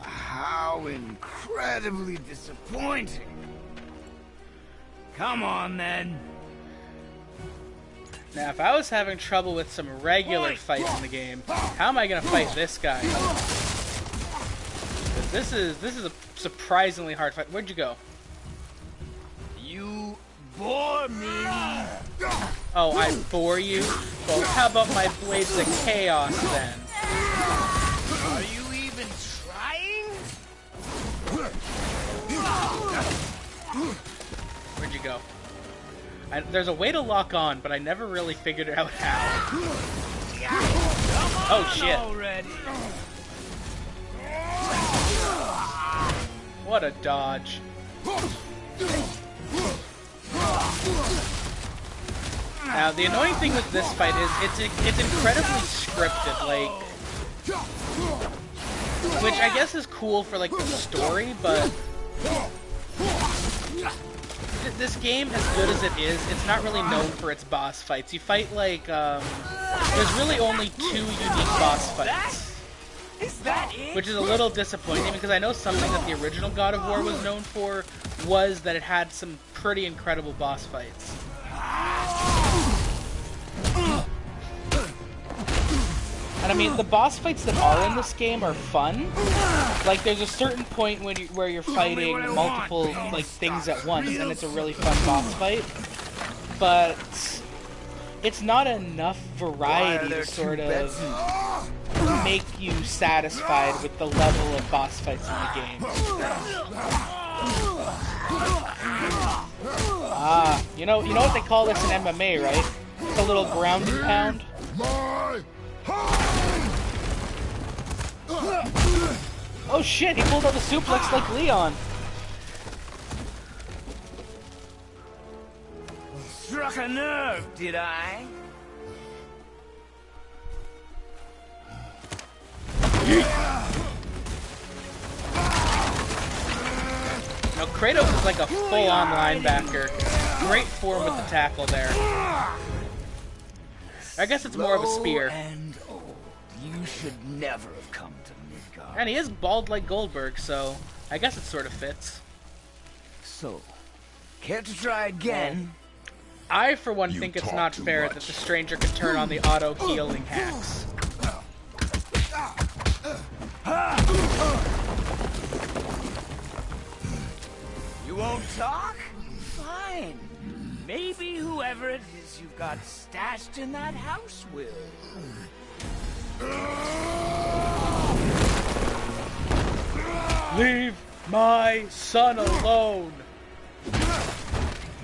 Speaker 4: How incredibly disappointing. Come on, then.
Speaker 1: Now, if I was having trouble with some regular fights in the game, how am I gonna fight this guy? 'Cause this is a surprisingly hard fight. Where'd you go?
Speaker 4: You bore me.
Speaker 1: Oh, I bore you? Well, how about my Blades of Chaos then?
Speaker 4: Are you even trying?
Speaker 1: Where'd you go? There's a way to lock on, but I never really figured out how. Oh shit.
Speaker 4: Already.
Speaker 1: What a dodge. Now, the annoying thing with this fight is it's incredibly scripted, like, which I guess is cool for like the story, but this game, as good as it is, it's not really known for its boss fights. You fight like there's really only 2 unique boss fights.
Speaker 4: Is that it?
Speaker 1: Which is a little disappointing because I know something that the original God of War was known for was that it had some pretty incredible boss fights. And I mean, the boss fights that are in this game are fun. Like, there's a certain point where you're fighting multiple like things at once, and it's a really fun boss fight. But it's not enough variety to sort of make you satisfied with the level of boss fights in the game. Ah, you know what they call this in MMA, right? It's a little ground and pound. Oh shit, he pulled out the suplex like Leon.
Speaker 4: Struck a nerve, did I?
Speaker 1: Now, Kratos is like a full-on linebacker. Great form with the tackle there. I guess it's more of a spear.
Speaker 4: And old. You should never have come to Midgard.
Speaker 1: And he is bald like Goldberg, so I guess it sort of fits.
Speaker 4: So, care to try again?
Speaker 1: I, for one,
Speaker 3: You
Speaker 1: think it's
Speaker 3: talk
Speaker 1: not
Speaker 3: too
Speaker 1: fair
Speaker 3: much.
Speaker 1: that the stranger can turn on the auto-healing hacks.
Speaker 4: You won't talk? Fine. Maybe whoever it is you've got stashed in that house will.
Speaker 1: Leave my son alone!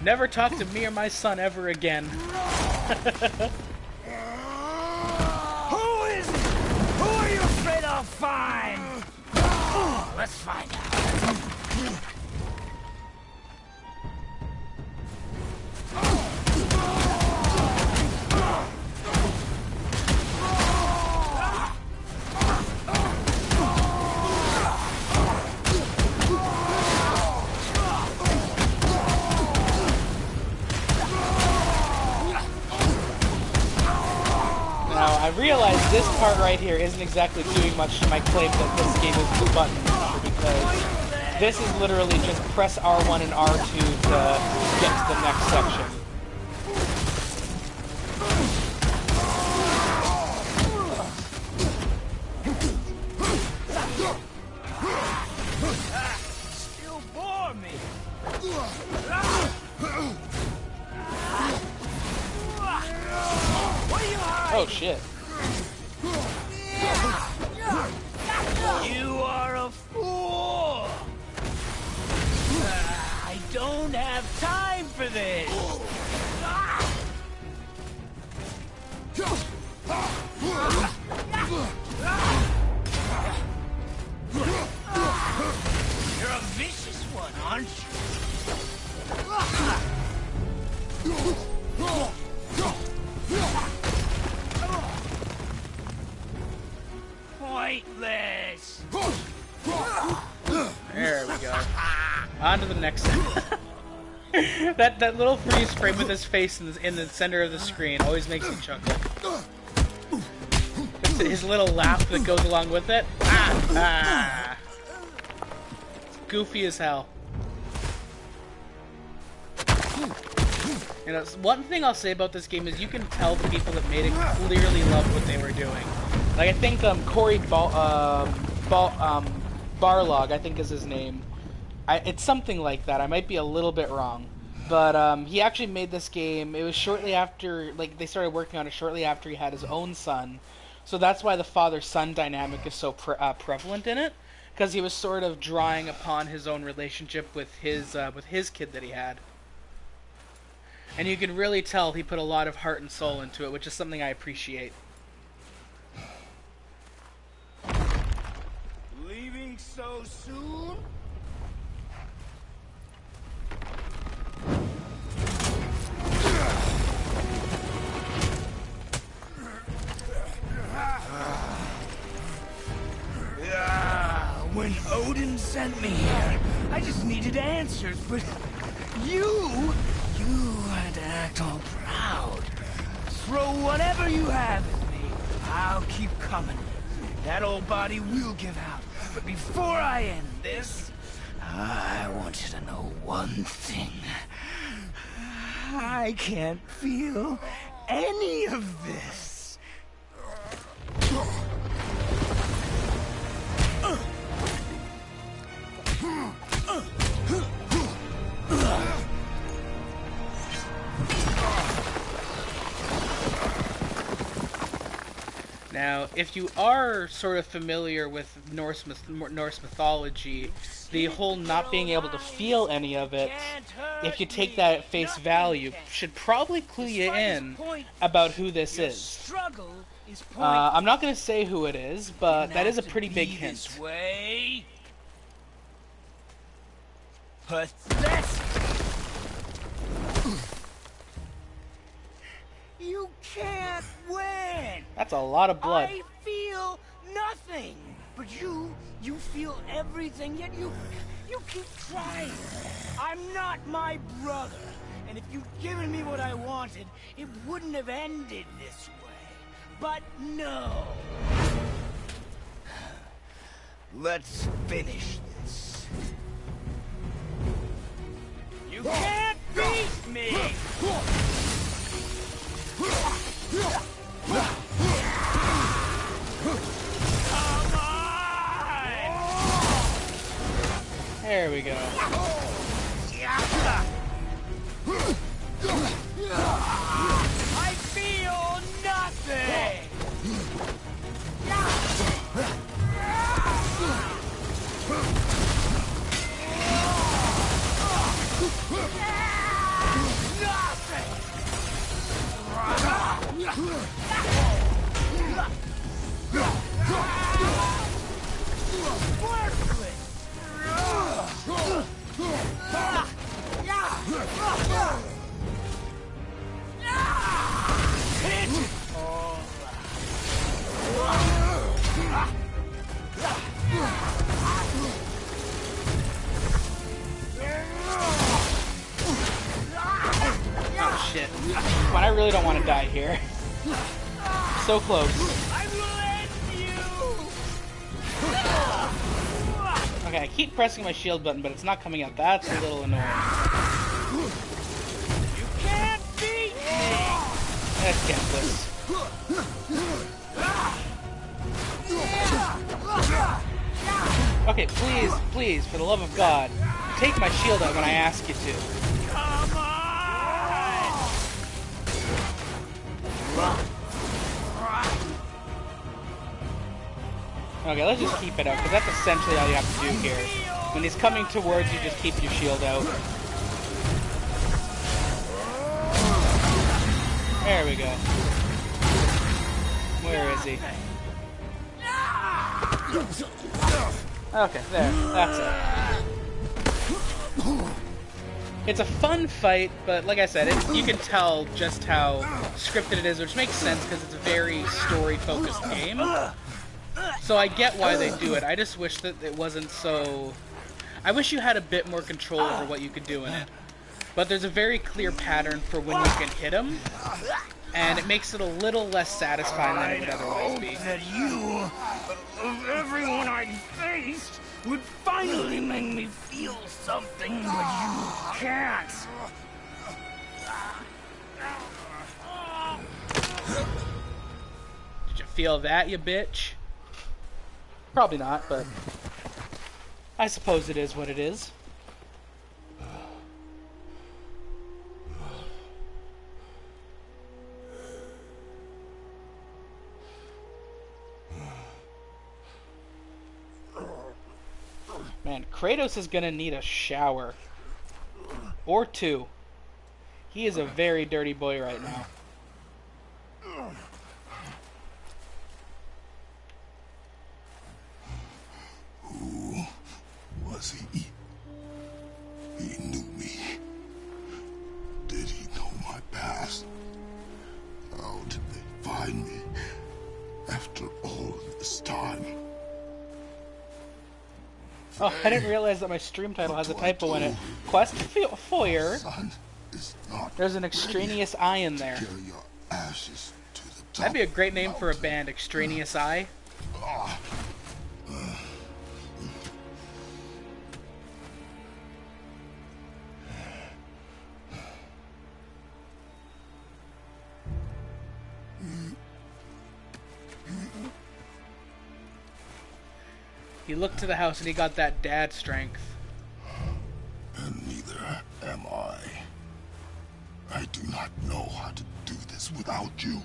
Speaker 1: Never talk to me or my son ever again.
Speaker 4: Who is it? Who are you afraid I'll find? Oh, let's find out.
Speaker 1: Now, I realize this part right here isn't exactly doing much to my claim that this game is the button masher, because this is literally just press R1 and R2 to get to the next section.
Speaker 4: Still bore me. What are you hiding?
Speaker 1: Oh shit.
Speaker 4: You are a fool! I don't have time for this! You're a vicious one, aren't you? Pointless!
Speaker 1: There we go. On to the next that little freeze frame with his face in the center of the screen always makes me chuckle. It's his little laugh that goes along with it. Ah. It's goofy as hell. You know, one thing I'll say about this game is you can tell the people that made it clearly loved what they were doing. Like, I think Corey Barlog, I think is his name. It's something like that. I might be a little bit wrong. But he actually made this game. It was shortly after, like, they started working on it shortly after he had his own son. So that's why the father-son dynamic is so prevalent in it. Because he was sort of drawing upon his own relationship with his kid that he had. And you can really tell he put a lot of heart and soul into it, which is something I appreciate.
Speaker 4: Leaving so soon? When Odin sent me here, I just needed answers, but you had to act all proud. Throw whatever you have at me. I'll keep coming. That old body will give out. But before I end this, I want you to know one thing. I can't feel any of this.
Speaker 1: Now, if you are sort of familiar with Norse mythology, the whole not being able to feel any of it, if you take that at face value, should probably clue you in about who this is. I'm not going to say who it is, but that is a pretty big hint.
Speaker 4: Pathetic. You can't win.
Speaker 1: That's a lot of blood.
Speaker 4: I feel nothing But you feel everything, yet you keep trying. I'm not my brother. And if you'd given me what I wanted, it wouldn't have ended this way. But no. Let's finish this. You can't beat me! Come on!
Speaker 1: There we go.
Speaker 4: I feel nothing!
Speaker 1: Oh shit. But I really don't want to die here. So close.
Speaker 4: I will end you!
Speaker 1: Okay, I keep pressing my shield button, but it's not coming out. That's a little annoying.
Speaker 4: You can't beat me!
Speaker 1: Let's get this. Okay, please, please, for the love of God, take my shield out when I ask you to.
Speaker 4: Come on!
Speaker 1: Okay, let's just keep it out, because that's essentially all you have to do here. When he's coming towards you, just keep your shield out. There we go. Where is he? Okay, there. That's it. It's a fun fight, but like I said, you can tell just how scripted it is, which makes sense because it's a very story-focused game. So I get why they do it. I just wish that it wasn't so... I wish you had a bit more control over what you could do in it. But there's a very clear pattern for when you can hit him, and it makes it a little less satisfying than it would otherwise be.
Speaker 4: That you, of everyone I faced, would finally make me feel something, but you can't.
Speaker 1: Did you feel that, you bitch? Probably not, but I suppose it is what it is. Man, Kratos is gonna need a shower. Or two. He is a very dirty boy right now.
Speaker 3: Who was he? He knew me. Did he know my past? How did they find me after all this time?
Speaker 1: Oh, I didn't realize that my stream title has a typo in it. Quest Foyer.
Speaker 3: Son is not
Speaker 1: There's an extraneous eye in there.
Speaker 3: carry your ashes to the top.
Speaker 1: That'd be a great name for a band, Extraneous Eye. He looked to the house and he got that dad strength.
Speaker 3: And neither am I. I do not know how to do this without you.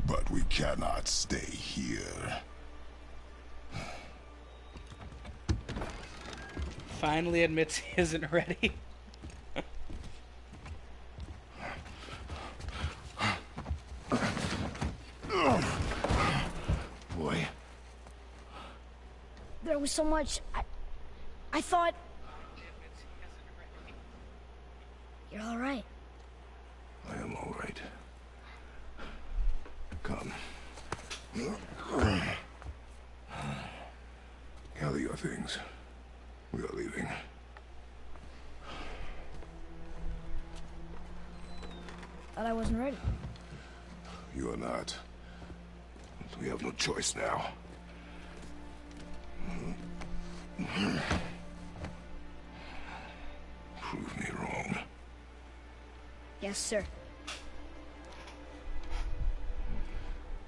Speaker 3: But we cannot stay here.
Speaker 1: Finally admits he isn't ready.
Speaker 3: Boy.
Speaker 2: There was so much. I thought. You're all right.
Speaker 3: I am all right. Come. Gather your things. We are leaving.
Speaker 2: Thought I wasn't ready.
Speaker 3: You are not. We have no choice now. Prove me wrong.
Speaker 2: Yes, sir.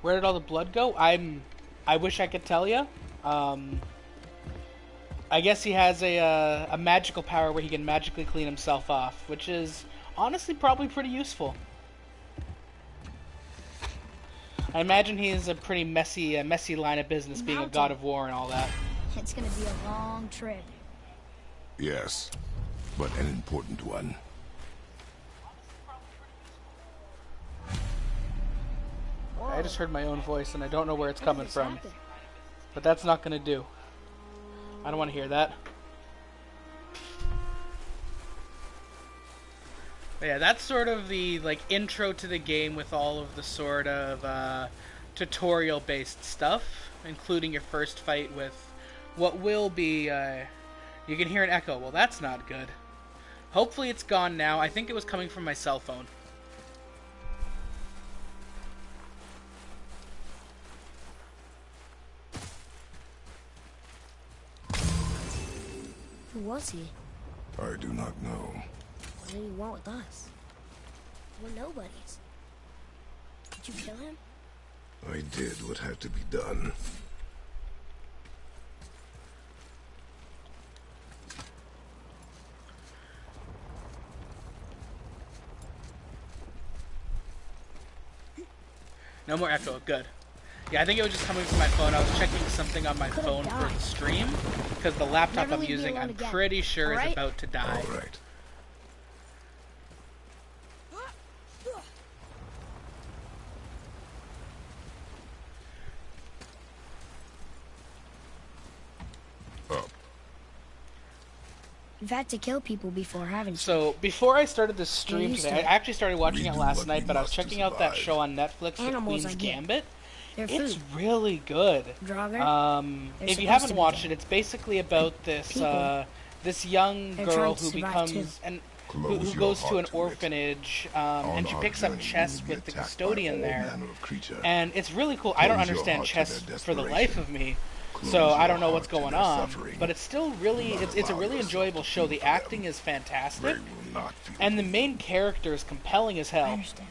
Speaker 1: Where did all the blood go? I wish I could tell you. I guess he has a magical power where he can magically clean himself off, which is honestly probably pretty useful. I imagine he is a pretty messy line of business, being a god of war and all that.
Speaker 2: It's gonna be a long trip.
Speaker 3: Yes, but an important one.
Speaker 2: Whoa.
Speaker 1: I just heard my own voice and I don't know where it's
Speaker 2: How did
Speaker 1: coming
Speaker 2: this
Speaker 1: from.
Speaker 2: happen?
Speaker 1: But that's not gonna do. I don't want to hear that. But yeah, that's sort of the intro to the game with all of the sort of tutorial-based stuff, including your first fight with what will be. You can hear an echo. Well, that's not good. Hopefully, it's gone now. I think it was coming from my cell phone.
Speaker 2: Who was he?
Speaker 3: I do not know.
Speaker 2: What did he want with us? We're nobodies. Did you kill him?
Speaker 3: I did what had to be done.
Speaker 1: No more echo. Good. Yeah, I think it was just coming from my phone. I was checking something on my
Speaker 2: Could've
Speaker 1: phone for
Speaker 2: died.
Speaker 1: the stream, because the laptop
Speaker 2: Never
Speaker 1: I'm
Speaker 2: leave me
Speaker 1: using,
Speaker 2: alone
Speaker 1: I'm
Speaker 2: again.
Speaker 1: pretty sure is
Speaker 2: Alright?
Speaker 1: about to die.
Speaker 3: All right. Up.
Speaker 2: You've had to kill people before, haven't you?
Speaker 1: So, before I started this stream
Speaker 2: used
Speaker 1: today, I
Speaker 2: to.
Speaker 1: actually started watching it
Speaker 3: We do
Speaker 1: last
Speaker 3: what
Speaker 1: night,
Speaker 3: we
Speaker 1: but I was
Speaker 3: must to
Speaker 1: checking out that
Speaker 3: survive.
Speaker 1: show on Netflix, The
Speaker 2: Animals,
Speaker 1: Queen's
Speaker 2: I get.
Speaker 1: Gambit.
Speaker 2: They're
Speaker 1: It's
Speaker 2: food.
Speaker 1: really good.
Speaker 2: Draugr? They're
Speaker 1: If you
Speaker 2: supposed
Speaker 1: haven't
Speaker 2: to be
Speaker 1: watched
Speaker 2: dead.
Speaker 1: it, it's basically about this
Speaker 2: People.
Speaker 1: this young
Speaker 2: They're
Speaker 1: girl
Speaker 2: trying to
Speaker 1: who
Speaker 2: survive,
Speaker 1: becomes
Speaker 2: too.
Speaker 1: who
Speaker 3: Close your
Speaker 1: goes to
Speaker 3: heart
Speaker 1: an
Speaker 3: to it.
Speaker 1: orphanage,
Speaker 3: On
Speaker 1: and she
Speaker 3: our
Speaker 1: picks up
Speaker 3: journey,
Speaker 1: chess
Speaker 3: we will be
Speaker 1: with the
Speaker 3: attacked by
Speaker 1: custodian
Speaker 3: all
Speaker 1: there.
Speaker 3: manner of creature.
Speaker 1: And it's really cool. I don't
Speaker 3: Close your
Speaker 1: understand
Speaker 3: heart to
Speaker 1: chess
Speaker 3: their
Speaker 1: for the life
Speaker 3: desperation.
Speaker 1: of me,
Speaker 3: Close
Speaker 1: so I
Speaker 3: your
Speaker 1: don't know what's
Speaker 3: heart to
Speaker 1: going
Speaker 3: their
Speaker 1: on.
Speaker 3: suffering.
Speaker 1: But it's still really
Speaker 3: Do not
Speaker 1: it's a
Speaker 3: allow
Speaker 1: really
Speaker 3: yourself
Speaker 1: enjoyable
Speaker 3: to
Speaker 1: show.
Speaker 3: feel
Speaker 1: The
Speaker 3: for them.
Speaker 1: acting is fantastic,
Speaker 3: They will not feel
Speaker 1: and the main character is compelling as
Speaker 2: I
Speaker 1: hell.
Speaker 2: understand.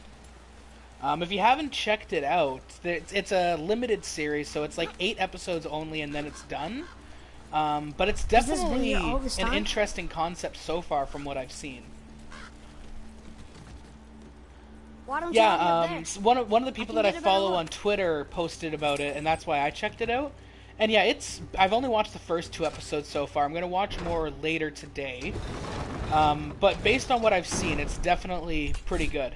Speaker 1: If you haven't checked it out, it's a limited series, so it's like 8 episodes only, and then it's done. But it's
Speaker 2: this been
Speaker 1: definitely
Speaker 2: here all this
Speaker 1: an
Speaker 2: time?
Speaker 1: interesting concept so far from what I've seen.
Speaker 2: Why don't you have it
Speaker 1: Yeah,
Speaker 2: up there?
Speaker 1: one of the people
Speaker 2: can
Speaker 1: that I
Speaker 2: get a better
Speaker 1: follow
Speaker 2: look.
Speaker 1: on Twitter posted about it, and that's why I checked it out. And yeah, I've only watched the first 2 episodes so far. I'm gonna watch more later today. But based on what I've seen, it's definitely pretty good.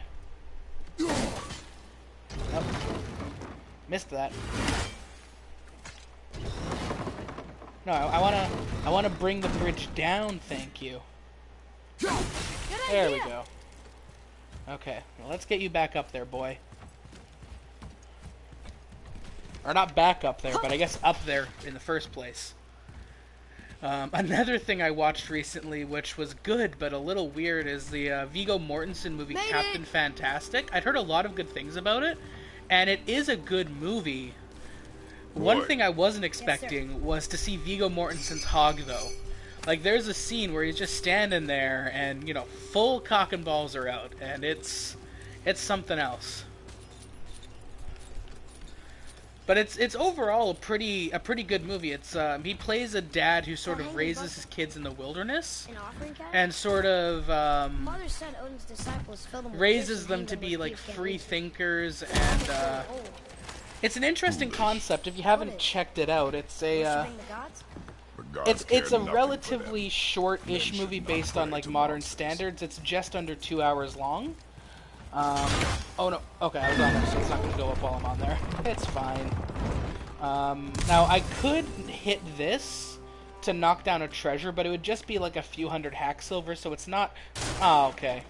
Speaker 1: Oh, missed that. No, I wanna bring the bridge down. Thank you. There we go. Okay, well, let's get you back up there, boy. Or not back up there, but I guess up there in the first place. Another thing I watched recently, which was good but a little weird, is the Viggo Mortensen movie
Speaker 2: Made
Speaker 1: Captain
Speaker 2: it!
Speaker 1: Fantastic. I'd heard a lot of good things about it, and it is a good movie. One
Speaker 3: Right.
Speaker 1: thing I wasn't expecting was to see Viggo Mortensen's hog, though. Like, there's a scene where he's just standing there, and, you know, full cock and balls are out, and it's something else. But it's overall a pretty good movie. It's he plays a dad who sort of
Speaker 2: hanging
Speaker 1: raises
Speaker 2: bucket.
Speaker 1: his kids in the wilderness,
Speaker 2: An offering cat?
Speaker 1: and sort of
Speaker 2: Mother said Odin's disciples filled them with
Speaker 1: raises
Speaker 2: gifts and
Speaker 1: them
Speaker 2: hanged
Speaker 1: to be
Speaker 2: with
Speaker 1: like
Speaker 2: thieves can't
Speaker 1: free
Speaker 2: reach them.
Speaker 1: thinkers, and
Speaker 2: Oh,
Speaker 1: it's an interesting concept. If you haven't checked it out, it's a
Speaker 2: worshiping the gods?
Speaker 3: The gods
Speaker 1: it's
Speaker 3: care
Speaker 1: a
Speaker 3: nothing for
Speaker 1: relatively
Speaker 3: them.
Speaker 1: short-ish
Speaker 3: Men
Speaker 1: movie
Speaker 3: should not
Speaker 1: based on
Speaker 3: pray
Speaker 1: like
Speaker 3: to
Speaker 1: modern
Speaker 3: monsters.
Speaker 1: standards. It's just under 2 hours long. Oh no, okay, I was on there, so it's not gonna go up while I'm on there. It's fine. Now I could hit this to knock down a treasure, but it would just be like a few hundred hack silver, so it's not. Oh, okay.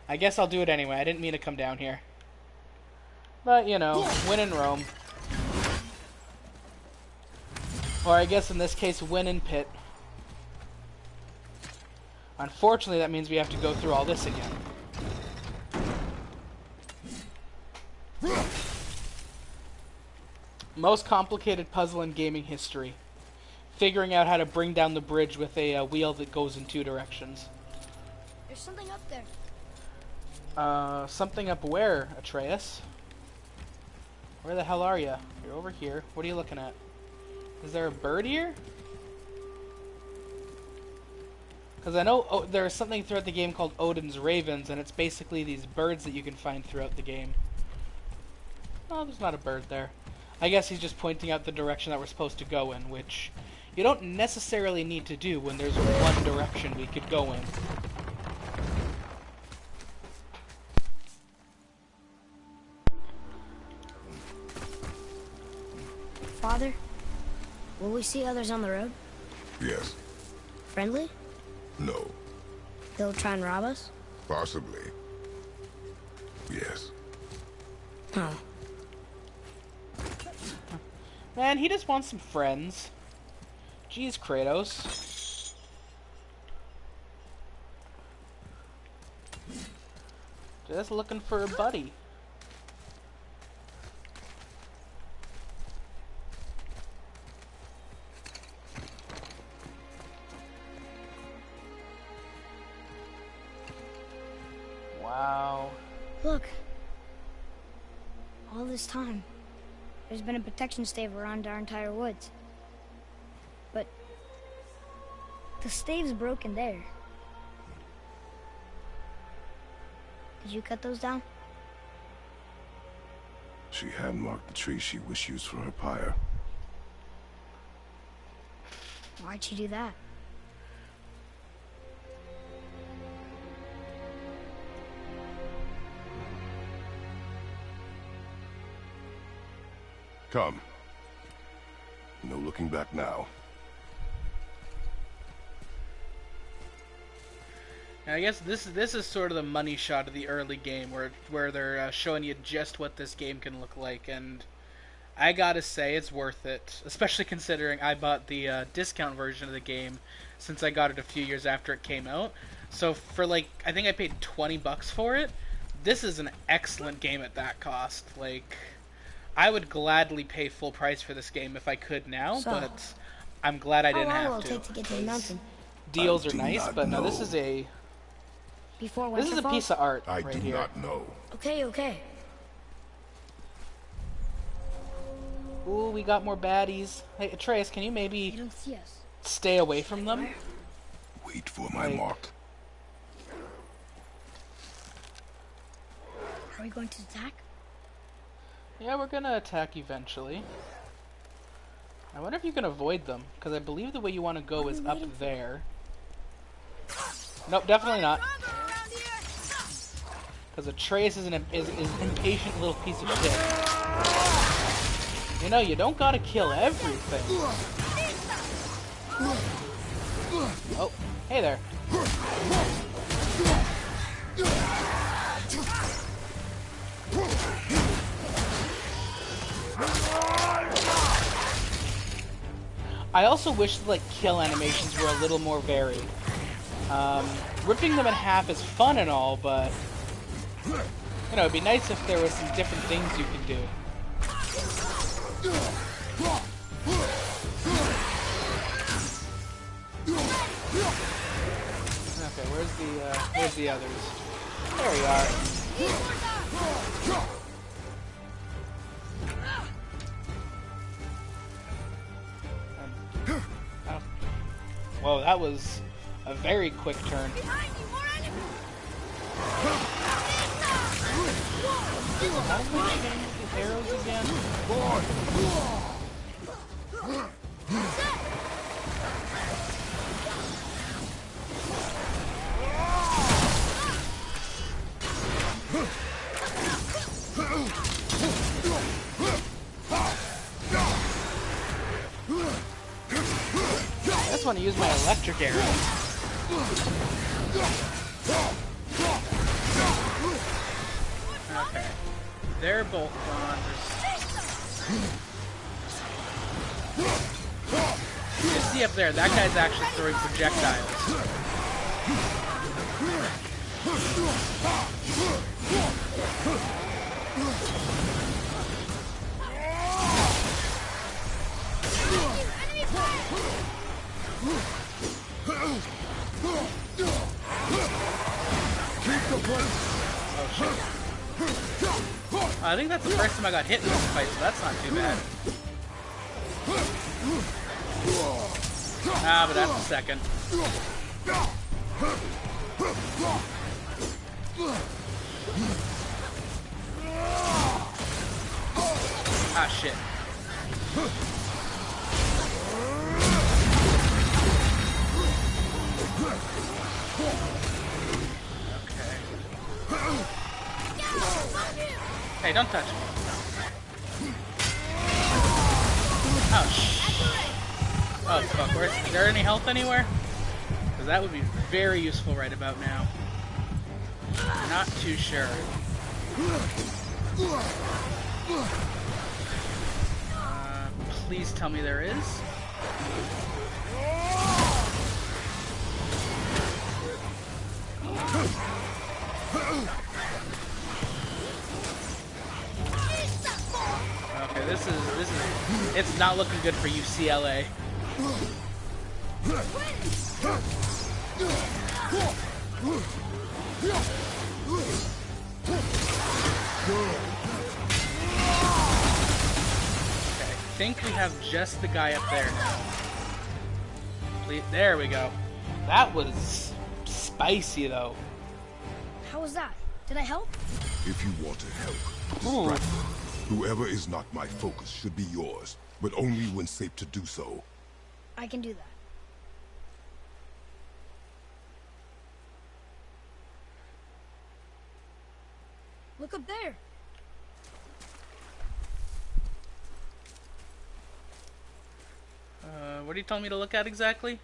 Speaker 1: I guess I'll do it anyway. I didn't mean to come down here. But, you know, win in Rome. Or I guess in this case, win in Pit. Unfortunately, that means we have to go through all this again. Most complicated puzzle in gaming history. Figuring out how to bring down the bridge with a wheel that goes in 2 directions.
Speaker 2: There's something up there.
Speaker 1: Something up where, Atreus? Where the hell are you? You're over here. What are you looking at? Is there a bird here? Because I know there's something throughout the game called Odin's Ravens, and it's basically these birds that you can find throughout the game. Oh, there's not a bird there. I guess he's just pointing out the direction that we're supposed to go in, which you don't necessarily need to do when there's one direction we could go in.
Speaker 2: Father, will we see others on the road?
Speaker 3: Yes.
Speaker 2: Friendly?
Speaker 3: No.
Speaker 2: They'll try and rob us?
Speaker 3: Possibly. Yes.
Speaker 2: Oh.
Speaker 1: Man, he just wants some friends. Jeez, Kratos. Just looking for a buddy. Wow.
Speaker 2: Look. All this time, there's been a protection stave around our entire woods. But the stave's broken there. Did you cut those down?
Speaker 3: She had marked the tree she wished used for her pyre.
Speaker 2: Why'd she do that?
Speaker 3: Come. No looking back now.
Speaker 1: I guess this is sort of the money shot of the early game, where they're showing you just what this game can look like, and I gotta say it's worth it, especially considering I bought the discount version of the game since I got it a few years after it came out. So for like, I think I paid $20 for it. This is an excellent game at that cost. Like, I would gladly pay full price for this game if I could now,
Speaker 2: So,
Speaker 1: but I'm glad I didn't
Speaker 2: How long
Speaker 1: have
Speaker 2: will it
Speaker 1: to.
Speaker 2: take to get to the mountain?
Speaker 1: Deals
Speaker 3: I
Speaker 1: are
Speaker 3: do
Speaker 1: nice,
Speaker 3: not
Speaker 1: but no,
Speaker 3: know.
Speaker 1: this is a
Speaker 2: Before
Speaker 1: this is a
Speaker 2: Winterfall?
Speaker 1: piece of art
Speaker 3: I
Speaker 1: right
Speaker 3: do
Speaker 1: here.
Speaker 3: not know.
Speaker 2: Okay, okay.
Speaker 1: Ooh, we got more baddies. Hey, Atreus, can you
Speaker 2: They
Speaker 1: maybe
Speaker 2: don't see us.
Speaker 1: stay away from them?
Speaker 3: Wait for my
Speaker 1: Like-
Speaker 3: mark.
Speaker 2: Are we going to attack?
Speaker 1: Yeah, we're gonna attack eventually. I wonder if you can avoid them, because I believe the way you want to go is up there. Nope, definitely not. Because Atreus is an impatient little piece of shit. You know, you don't gotta kill everything. Oh, hey there. I also wish the, like, kill animations were a little more varied. Ripping them in half is fun and all, but you know, it'd be nice if there was some different things you could do. Okay, where's the others? There we are. Whoa, that was a very quick turn. How do we change the arrows again? I just want to use my electric arrows. Okay. They're both gone. You see up there, that guy's actually throwing projectiles. Oh shit. I think that's the first time I got hit in this fight, so that's not too bad. Ah, but that's the second. Ah, shit. Hey, don't touch me. Oh, oh, fuck. Is there any health anywhere? Because that would be very useful right about now. Not too sure. Please tell me there is. Okay, this is it's not looking good for UCLA. Okay, I think we have just the guy up there now. Please, there we go. That was spicy though.
Speaker 2: How was that? Did I help?
Speaker 3: If you want to help, distract them. Whoever is not my focus should be yours, but only when safe to do so.
Speaker 2: I can do that. Look up there.
Speaker 1: What are you telling me to look at exactly?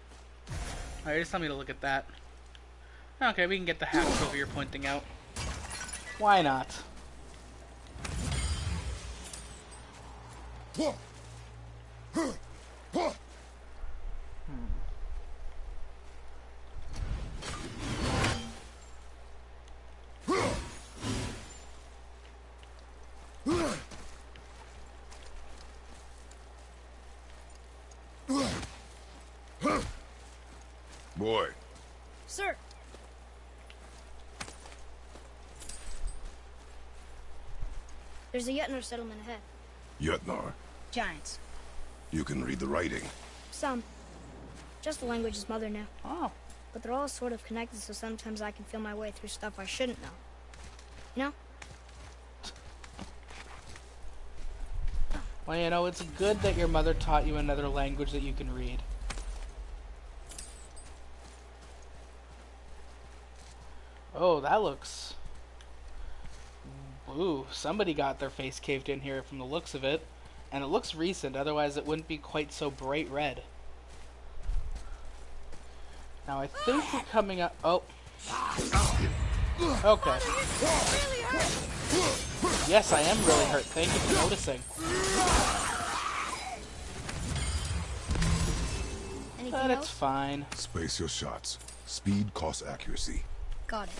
Speaker 1: Alright, just tell me to look at that. Okay, we can get the hacks over you're pointing out. Why not?
Speaker 3: Boy.
Speaker 2: Sir. There's a Yetnar settlement ahead.
Speaker 3: Yetnar.
Speaker 2: Giants.
Speaker 3: You can read the writing.
Speaker 2: Some. Just the language his mother knew.
Speaker 1: Oh.
Speaker 2: But they're all sort of connected, so sometimes I can feel my way through stuff I shouldn't know. You know?
Speaker 1: Well, you know, it's good that your mother taught you another language that you can read. Oh, that looks... Ooh, somebody got their face caved in here from the looks of it. And it looks recent, otherwise it wouldn't be quite so bright red. Now I think we're coming up... Oh. Okay. Yes, I am really hurt. Thank you for noticing. But it's fine.
Speaker 3: Space your shots. Speed costs accuracy.
Speaker 2: Got it.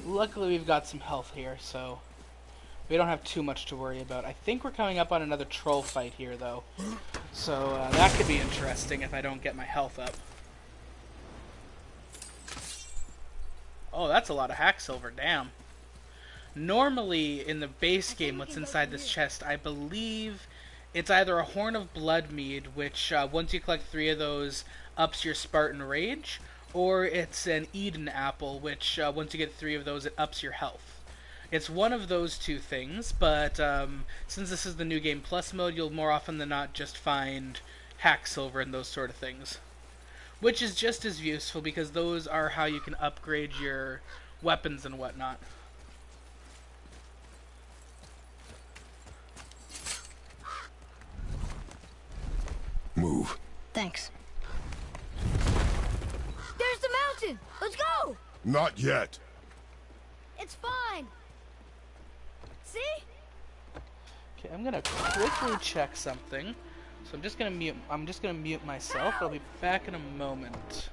Speaker 1: Luckily we've got some health here, so we don't have too much to worry about. I think we're coming up on another troll fight here, though. So that could be interesting if I don't get my health up. Oh, that's a lot of hack silver, damn. Normally, in the base game, what's inside this chest, I believe it's either a Horn of Bloodmead, which once you collect 3 of those, ups your Spartan Rage, or it's an Eden Apple, which once you get 3 of those, it ups your health. It's one of those two things, but since this is the New Game Plus mode, you'll more often than not just find hack silver and those sort of things. Which is just as useful, because those are how you can upgrade your weapons and whatnot.
Speaker 3: Move.
Speaker 2: Thanks. There's mountain! Let's go!
Speaker 3: Not yet.
Speaker 2: It's fine! See?
Speaker 1: Okay, I'm gonna quickly check something. So I'm just gonna mute myself. I'll be back in a moment.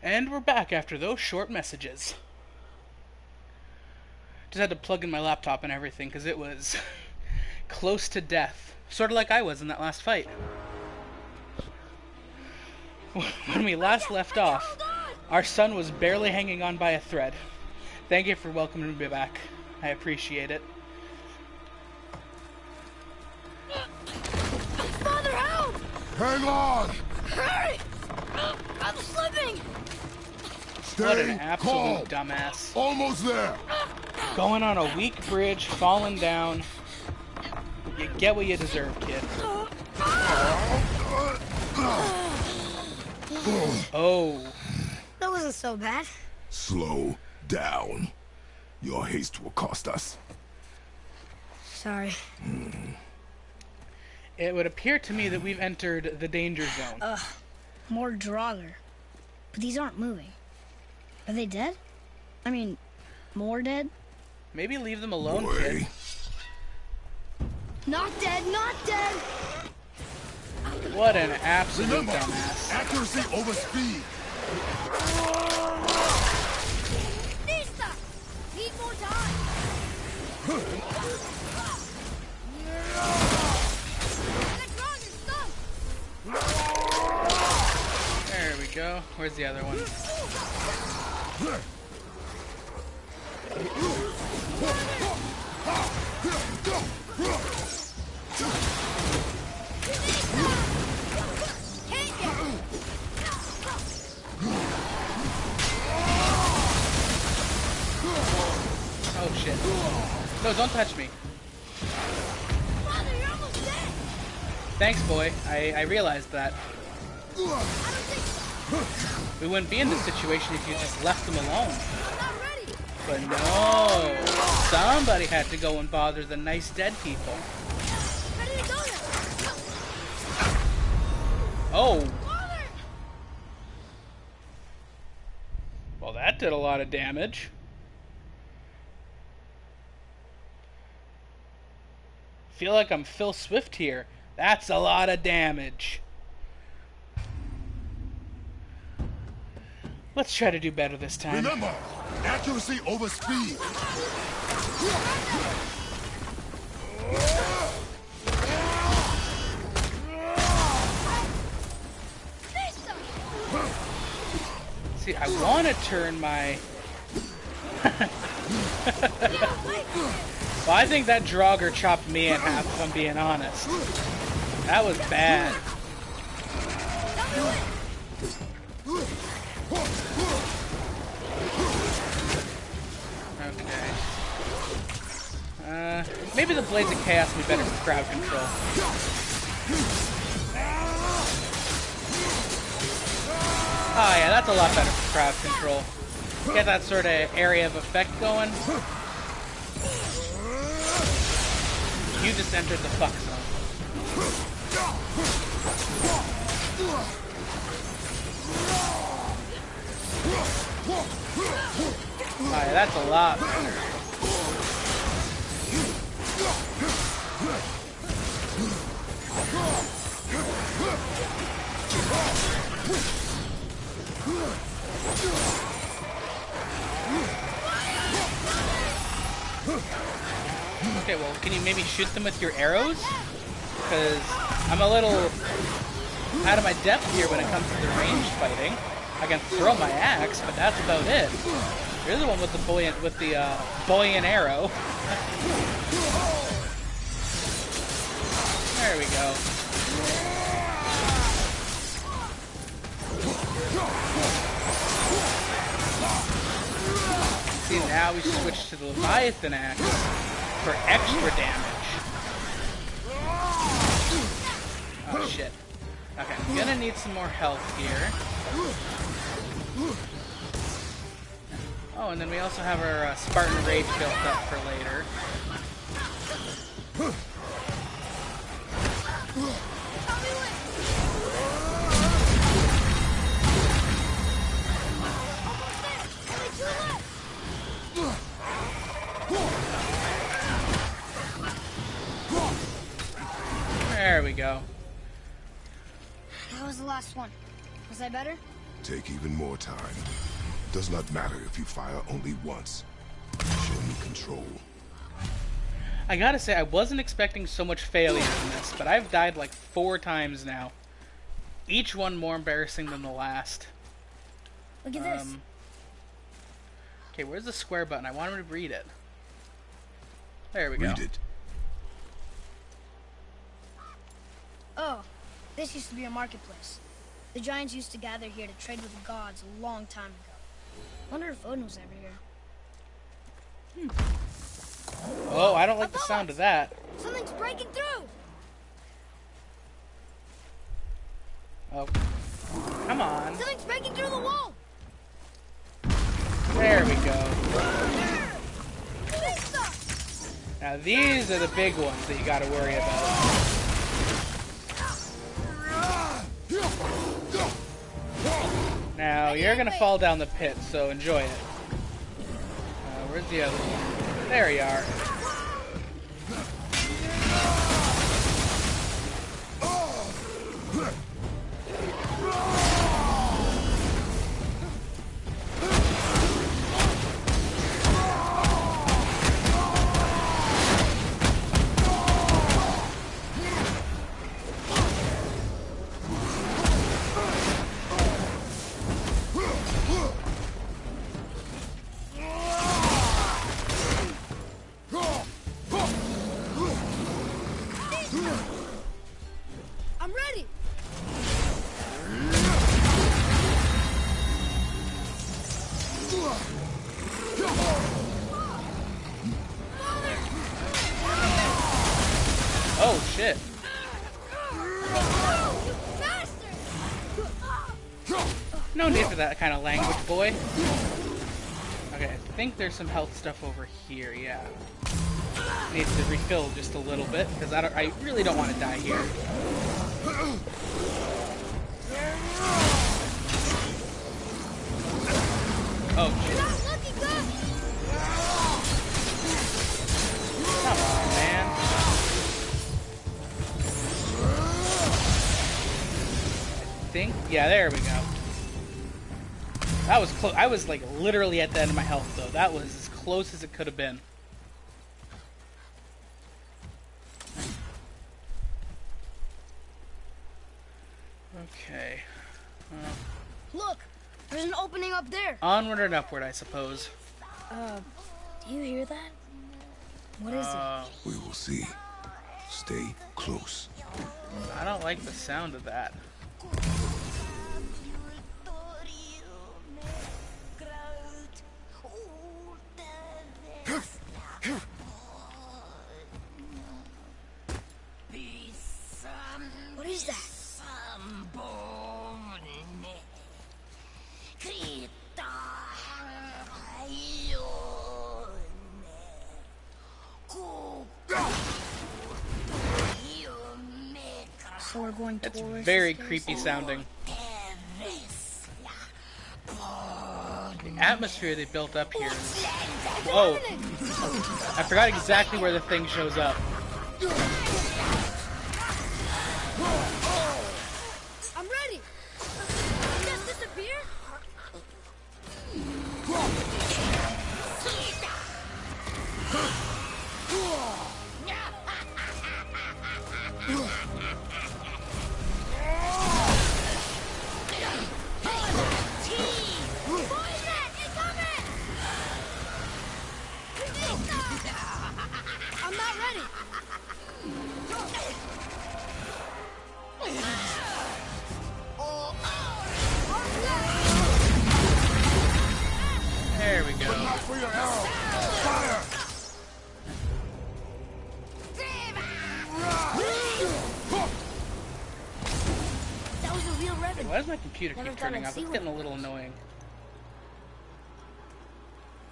Speaker 1: And we're back after those short messages. Just had to plug in my laptop and everything because it was close to death. Sort of like I was in that last fight. When we last left off, our son was barely hanging on by a thread. Thank you for welcoming me back. I appreciate it.
Speaker 2: Father, help!
Speaker 3: Hang on!
Speaker 2: Hurry! I'm slipping!
Speaker 1: What an
Speaker 3: Stay
Speaker 1: absolute
Speaker 3: calm.
Speaker 1: dumbass.
Speaker 3: Almost there.
Speaker 1: Going on a weak bridge, falling down. You get what you deserve, kid. Oh.
Speaker 2: That wasn't so bad.
Speaker 3: Slow down. Your haste will cost us.
Speaker 2: Sorry.
Speaker 1: It would appear to me that we've entered the danger zone.
Speaker 2: More Draugr. But these aren't moving. Are they dead? I mean, more dead?
Speaker 1: Maybe leave them alone,
Speaker 3: Boy.
Speaker 1: kid.
Speaker 2: Not dead, not dead!
Speaker 1: What an absolute
Speaker 3: Remember,
Speaker 1: dumbass.
Speaker 3: accuracy over speed.
Speaker 2: Nista! Need more time! The Draugr is stuck!
Speaker 1: There we go. Where's the other one? Oh shit. No, don't touch me.
Speaker 2: Father, you're almost dead!
Speaker 1: Thanks, boy. I realized that.
Speaker 2: I don't think so.
Speaker 1: We wouldn't be in this situation if you just left them alone.
Speaker 2: I'm not ready!
Speaker 1: But no. Somebody had to go and bother the nice dead people.
Speaker 2: Ready to go now!
Speaker 1: Oh.
Speaker 2: Father!
Speaker 1: did a lot of damage. Feel like I'm Phil Swift here. That's a lot of damage. Let's try to do better this time.
Speaker 3: Remember, accuracy over speed.
Speaker 1: See, I want to turn my... Well, I think that Draugr chopped me in half, if I'm being honest. That was bad. Okay. Maybe the Blades of Chaos would be better for crowd control. Oh yeah, that's a lot better for crowd control. Get that sort of area of effect going. You just entered the fuck zone. Oh yeah, that's a lot better. Okay, well, can you maybe shoot them with your arrows? Because I'm a little out of my depth here when it comes to the ranged fighting. I can throw my axe, but that's about it. You're the one with the boy and arrow. There we go. See, now we switch to the Leviathan axe for extra damage. Oh shit. Okay, I'm gonna need some more health here. Oh, and then we also have our Spartan Rage built up for later. There we go.
Speaker 2: That was the last one. Was I better?
Speaker 3: Take even more time. Does not matter if you fire only once. Show me control.
Speaker 1: I gotta say, I wasn't expecting so much failure in this, but I've died like 4 times now. Each one more embarrassing than the last.
Speaker 2: Look at this.
Speaker 1: Okay, where's the square button? I want him to read it. There we go.
Speaker 3: Read it.
Speaker 2: Oh, this used to be a marketplace. The giants used to gather here to trade with the gods a long time ago. Wonder if Odin was ever here.
Speaker 1: Oh, I don't like the sound of that.
Speaker 2: Something's breaking through!
Speaker 1: Oh. Come on.
Speaker 2: Something's breaking through the wall!
Speaker 1: There we go. Now these are the big ones that you gotta worry about. Now you're gonna fall down the pit, so enjoy it. Where's the other one? There you are.
Speaker 2: I'm ready!
Speaker 1: Oh shit. No need for that kind of language, boy. Okay, I think there's some health stuff over here, yeah. Needs to refill just a little bit, because I really don't want to die here. Oh shit. think. Yeah, there we go. That was close. I was like literally at the end of my health though. That was as close as it could have been. Okay.
Speaker 2: Look, there's an opening up there.
Speaker 1: Onward and upward, I suppose.
Speaker 2: Do you hear that? What is it?
Speaker 3: We will see. Stay close.
Speaker 1: I don't like the sound of that.
Speaker 2: What is that? So we're going
Speaker 1: It's
Speaker 2: towards
Speaker 1: very
Speaker 2: this
Speaker 1: creepy
Speaker 2: place?
Speaker 1: sounding. The atmosphere they built up here. Whoa! I forgot exactly where the thing shows up.
Speaker 2: I'm ready. Just disappear? I'm not ready.
Speaker 1: There we go.
Speaker 3: For your arrow! Fire!
Speaker 2: That was a real revenue.
Speaker 1: Why does my computer
Speaker 2: Never
Speaker 1: keep
Speaker 2: thought
Speaker 1: turning
Speaker 2: I'd
Speaker 1: off?
Speaker 2: see
Speaker 1: It's
Speaker 2: one.
Speaker 1: getting a little annoying.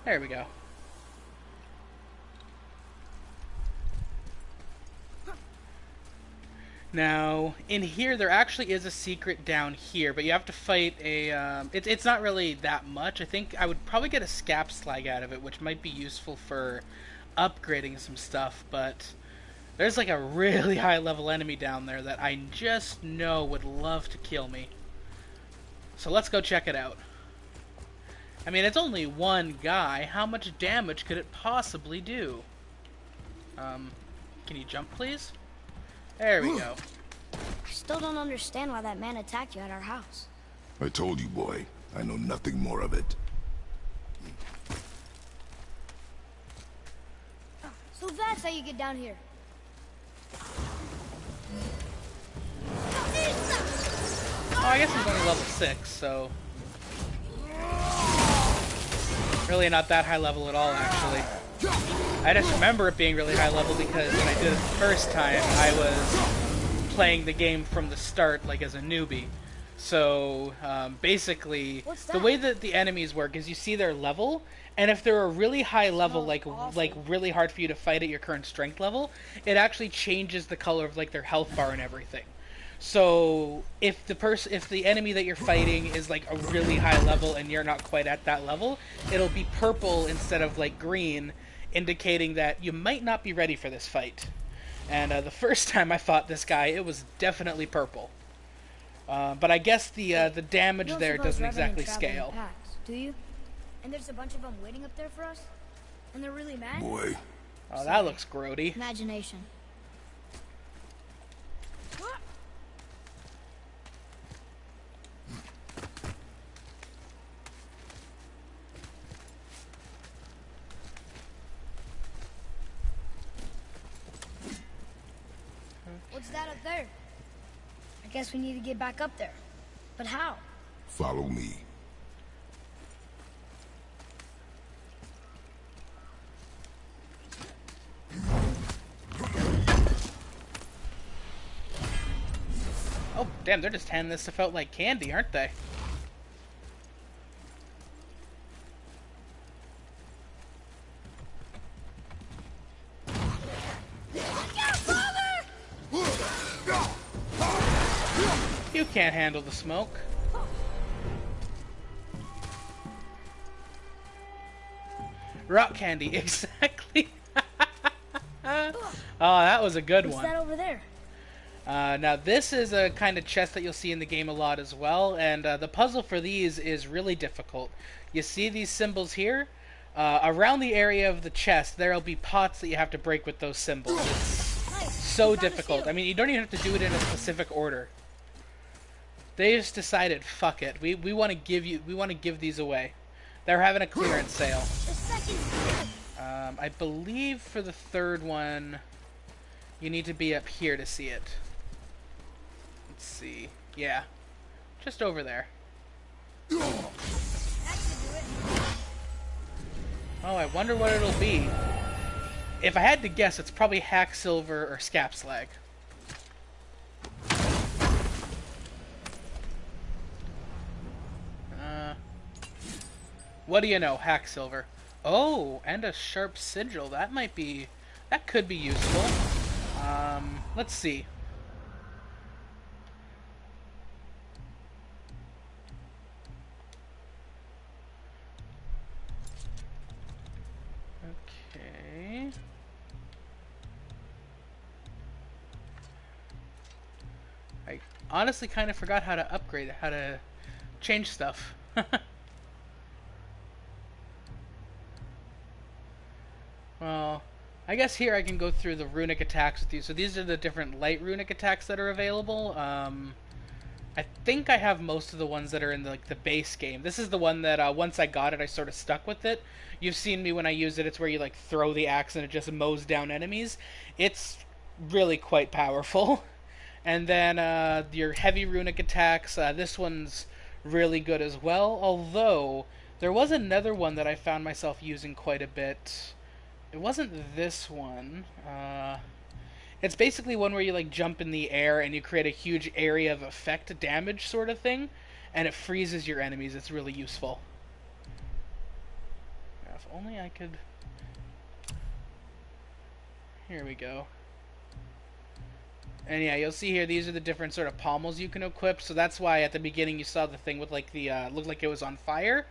Speaker 1: There we go. Now, in here, there actually is a secret down here, but you have to fight a, it's not really that much. I think I would probably get a scap slag out of it, which might be useful for upgrading some stuff, but there's like a really high level enemy down there that I just know would love to kill me. So let's go check it out. I mean, it's only one guy. How much damage could it possibly do? Can you jump, please? There we go.
Speaker 2: I still don't understand why that man attacked you at our house.
Speaker 3: I told you, boy. I know nothing more of it.
Speaker 2: So that's how you get down here.
Speaker 1: Oh, I guess I'm only level 6, so... Really not that high level at all, actually. I just remember it being really high level because when I did it the first time, I was playing the game from the start, like as a newbie. So, basically,
Speaker 2: What's
Speaker 1: the
Speaker 2: that?
Speaker 1: way that the enemies work is you see their level, and if they're a really high level, like really hard for you to fight at your current strength level, it actually changes the color of like their health bar and everything. So if the enemy that you're fighting is like a really high level and you're not quite at that level, it'll be purple instead of like green, indicating that you might not be ready for this fight. And the first time I fought this guy, it was definitely purple. But I guess the damage
Speaker 2: You don't
Speaker 1: there
Speaker 2: suppose
Speaker 1: doesn't
Speaker 2: Revenant
Speaker 1: exactly
Speaker 2: travel in
Speaker 1: scale.
Speaker 2: packs, do you? And there's a bunch of them waiting up there for us? And they're really mad?
Speaker 3: Boy,
Speaker 1: Oh, that looks grody.
Speaker 2: Imagination. What's that up there? I guess we need to get back up there. But how?
Speaker 3: follow me.
Speaker 1: Oh, damn, they're just handing this stuff out like candy, aren't they? You can't handle the smoke. Rock candy, exactly. Oh, that was a good
Speaker 2: What's
Speaker 1: one.
Speaker 2: that over there?
Speaker 1: Now this is a kind of chest that you'll see in the game a lot as well, and the puzzle for these is really difficult. You see these symbols here? Around the area of the chest, there'll be pots that you have to break with those symbols. It's so difficult. I mean, you don't even have to do it in a specific order. They just decided, fuck it. We want to give these away. They're having a clearance sale. I believe for the third one, you need to be up here to see it. Let's see. Yeah. Just over there. Oh, I wonder what it'll be. If I had to guess, it's probably Hacksilver or Scapslag. What do you know? Hacksilver. Oh, and a sharp sigil. That could be useful. Let's see. Okay. I honestly kind of forgot how to upgrade it, how to change stuff. Well, I guess here I can go through the runic attacks with you. So these are the different light runic attacks that are available. I think I have most of the ones that are in the base game. This is the one that once I got it, I sort of stuck with it. You've seen me when I use it. It's where you like throw the axe and it just mows down enemies. It's really quite powerful. And then your heavy runic attacks. This one's really good as well. Although there was another one that I found myself using quite a bit. It wasn't this one. It's basically one where you like jump in the air and you create a huge area of effect damage sort of thing, and it freezes your enemies. It's really useful. Now, if only I could... Here we go. And yeah, you'll see here, these are the different sort of pommels you can equip. So that's why at the beginning you saw the thing with like the, looked like it was on fire.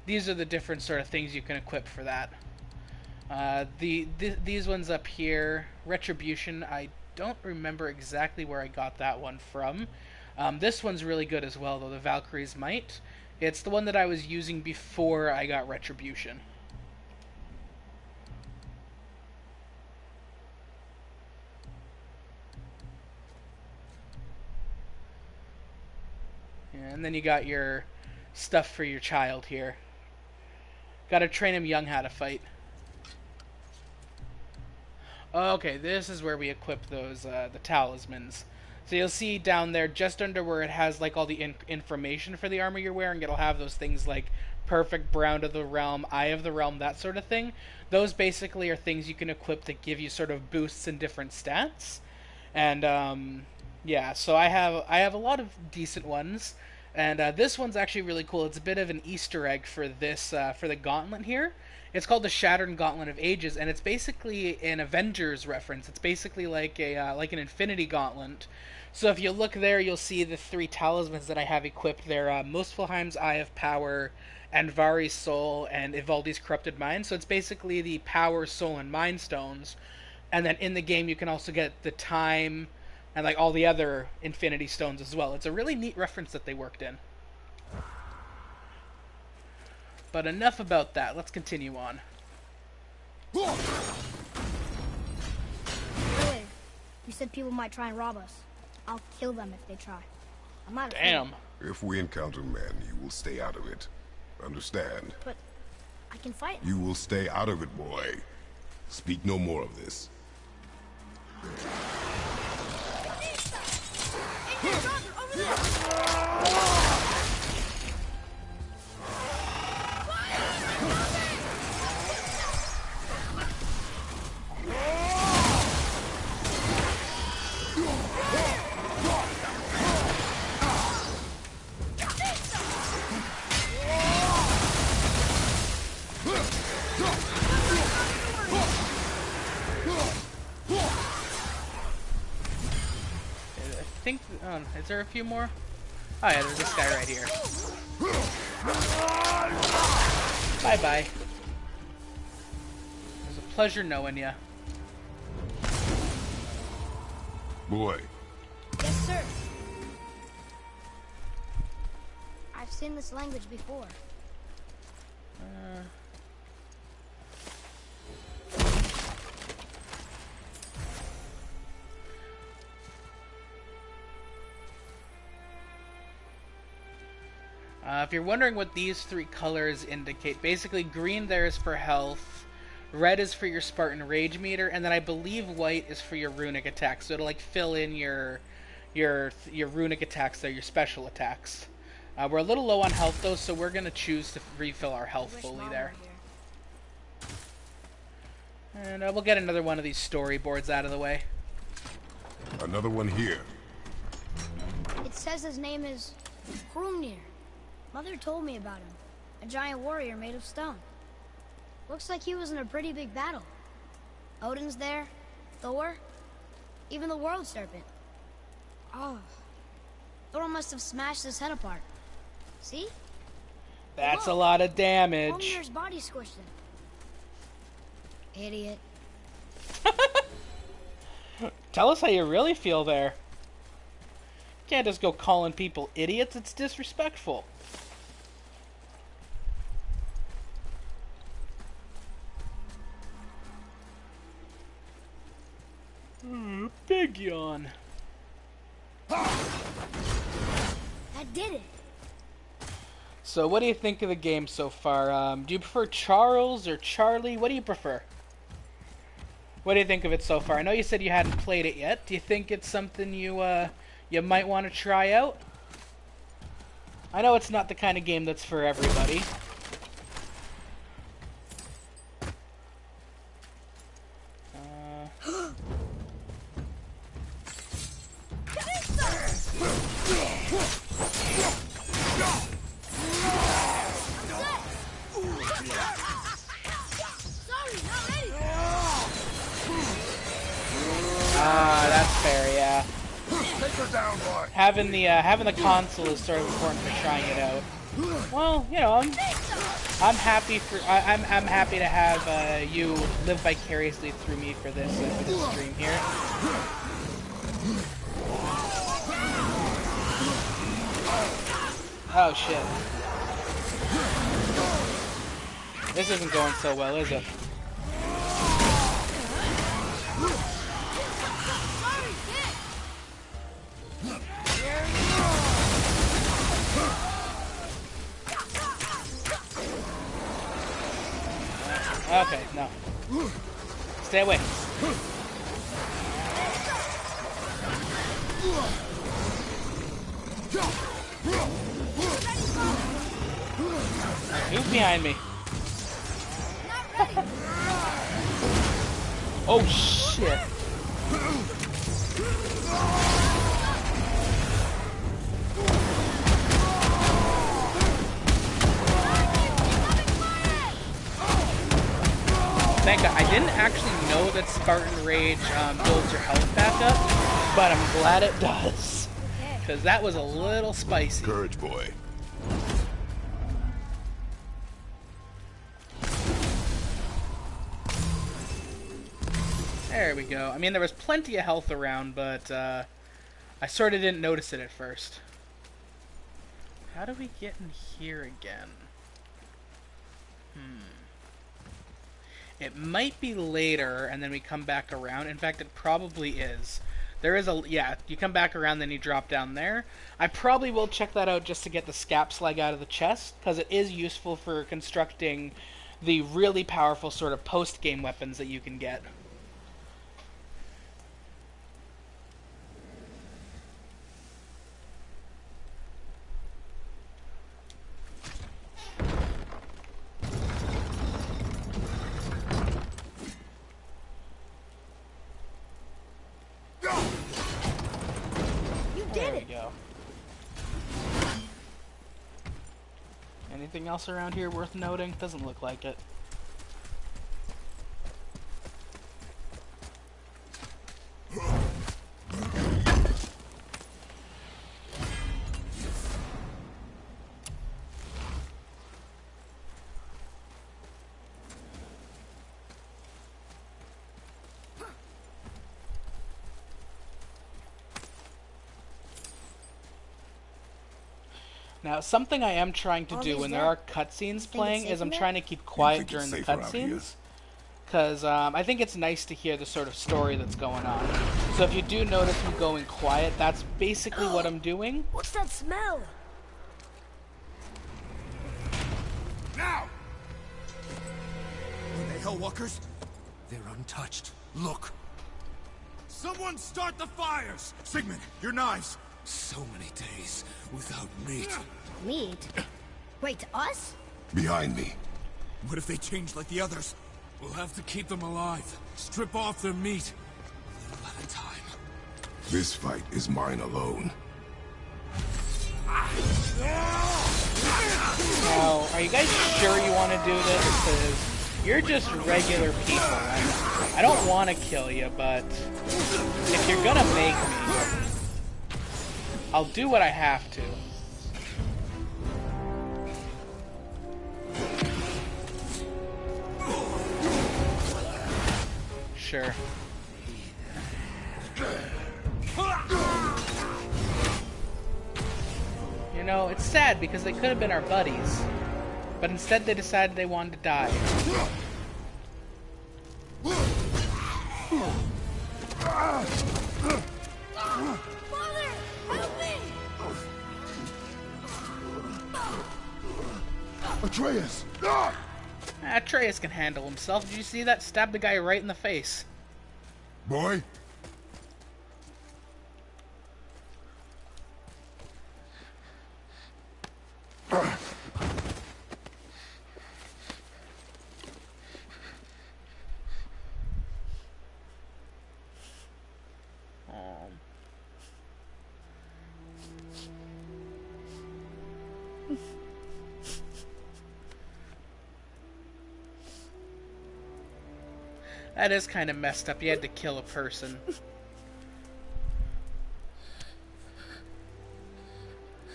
Speaker 1: These are the different sort of things you can equip for that. These ones up here, Retribution, I don't remember exactly where I got that one from. This one's really good as well, though, the Valkyrie's Might. It's the one that I was using before I got Retribution. Yeah, and then you got your stuff for your child here. Gotta train him young how to fight. Okay, this is where we equip those, the talismans. So you'll see down there, just under where it has, like, all the information for the armor you're wearing, it'll have those things like Perfect, Brown of the Realm, Eye of the Realm, that sort of thing. Those basically are things you can equip that give you sort of boosts in different stats. And, yeah, so I have a lot of decent ones. And this one's actually really cool. It's a bit of an Easter egg for this, for the gauntlet here. It's called the Shattered Gauntlet of Ages, and it's basically an Avengers reference. It's basically like a like an Infinity Gauntlet. So if you look there, you'll see the 3 talismans that I have equipped. They're Muspelheim's Eye of Power, Andvari's Soul, and Ivaldi's Corrupted Mind. So it's basically the Power, Soul, and Mind Stones. And then in the game, you can also get the Time and like all the other Infinity Stones as well. It's a really neat reference that they worked in. But enough about that. Let's continue on.
Speaker 2: Wait, you said people might try and rob us. I'll kill them if they try. I'm not afraid.
Speaker 1: Damn.
Speaker 3: If we encounter men, you will stay out of it. Understand?
Speaker 2: But I can fight.
Speaker 3: You will stay out of it, boy. Speak no more of this.
Speaker 1: Is there a few more? Oh yeah, there's this guy right here. Bye-bye. It was a pleasure knowing ya.
Speaker 3: Boy,
Speaker 2: I've seen this language before.
Speaker 1: If you're wondering what these three colors indicate, basically green there is for health, red is for your Spartan Rage meter, and then I believe white is for your runic attacks. So it'll like fill in your runic attacks there, your special attacks. We're a little low on health though, so we're gonna choose to refill our health fully there. And we'll get another one of these storyboards out of the way.
Speaker 3: Another one here.
Speaker 2: It says his name is Hrungnir. Mother told me about him. A giant warrior made of stone. Looks like he was in a pretty big battle. Odin's there, Thor, even the World Serpent. Oh, Thor must have smashed his head apart. See?
Speaker 1: That's a lot of damage.
Speaker 2: Hrungnir's body squished him. Idiot.
Speaker 1: Tell us how you really feel there. Can't just go calling people idiots, it's disrespectful. Big yawn.
Speaker 2: That did it.
Speaker 1: So what do you think of the game so far? Do you prefer Charles or Charlie? What do you prefer? What do you think of it so far? I know you said you hadn't played it yet. Do you think it's something you might want to try out? I know it's not the kind of game that's for everybody. That's fair, yeah.
Speaker 3: Take her down, boy.
Speaker 1: Having the console is sort of important for trying it out. Well, you know, I'm happy to have you live vicariously through me for this stream here. Oh shit. This isn't going so well, is it? Okay, no. Stay away. Who's behind me? Oh shit. Thank God. I didn't actually know that Spartan Rage builds your health back up, but I'm glad it does. Because that was a little spicy.
Speaker 3: Courage, boy.
Speaker 1: There we go. I mean, there was plenty of health around, but I sort of didn't notice it at first. How do we get in here again? It might be later, and then we come back around. In fact, it probably is. There is a... Yeah, you come back around, then you drop down there. I probably will check that out just to get the scap slag out of the chest, because it is useful for constructing the really powerful sort of post-game weapons that you can get. There we go. Anything else around here worth noting? Doesn't look like it. Now, something I am trying to
Speaker 2: All
Speaker 1: do
Speaker 2: these
Speaker 1: when there
Speaker 2: there.
Speaker 1: are cutscenes
Speaker 2: it's
Speaker 1: playing
Speaker 2: safe
Speaker 1: is I'm
Speaker 2: in there?
Speaker 1: trying to keep
Speaker 3: You
Speaker 1: quiet
Speaker 3: think
Speaker 1: during
Speaker 3: it's
Speaker 1: the
Speaker 3: safer out here?
Speaker 1: cutscenes. Because I think it's nice to hear the sort of story that's going on. So if you do notice me going quiet, that's basically what I'm doing.
Speaker 2: What's that smell?
Speaker 5: Now! Are they Hellwalkers? They're untouched. Look. Someone start the fires! Sigmund, your knives! So many days without meat.
Speaker 2: Meat? Wait, us?
Speaker 3: Behind me.
Speaker 5: What if they change like the others? We'll have to keep them alive. Strip off their meat. A little at a time.
Speaker 3: This fight is mine alone.
Speaker 1: Now, are you guys sure you want to do this? Because you're just regular people. I don't want to kill you, but if you're gonna make me, I'll do what I have to. Sure. You know, it's sad because they could have been our buddies, but instead they decided they wanted to die.
Speaker 2: Mother, help me!
Speaker 3: Atreus!
Speaker 1: Atreus can handle himself. Did you see that? Stabbed the guy right in the face.
Speaker 3: Boy?
Speaker 1: That is kind of messed up. You had to kill a person.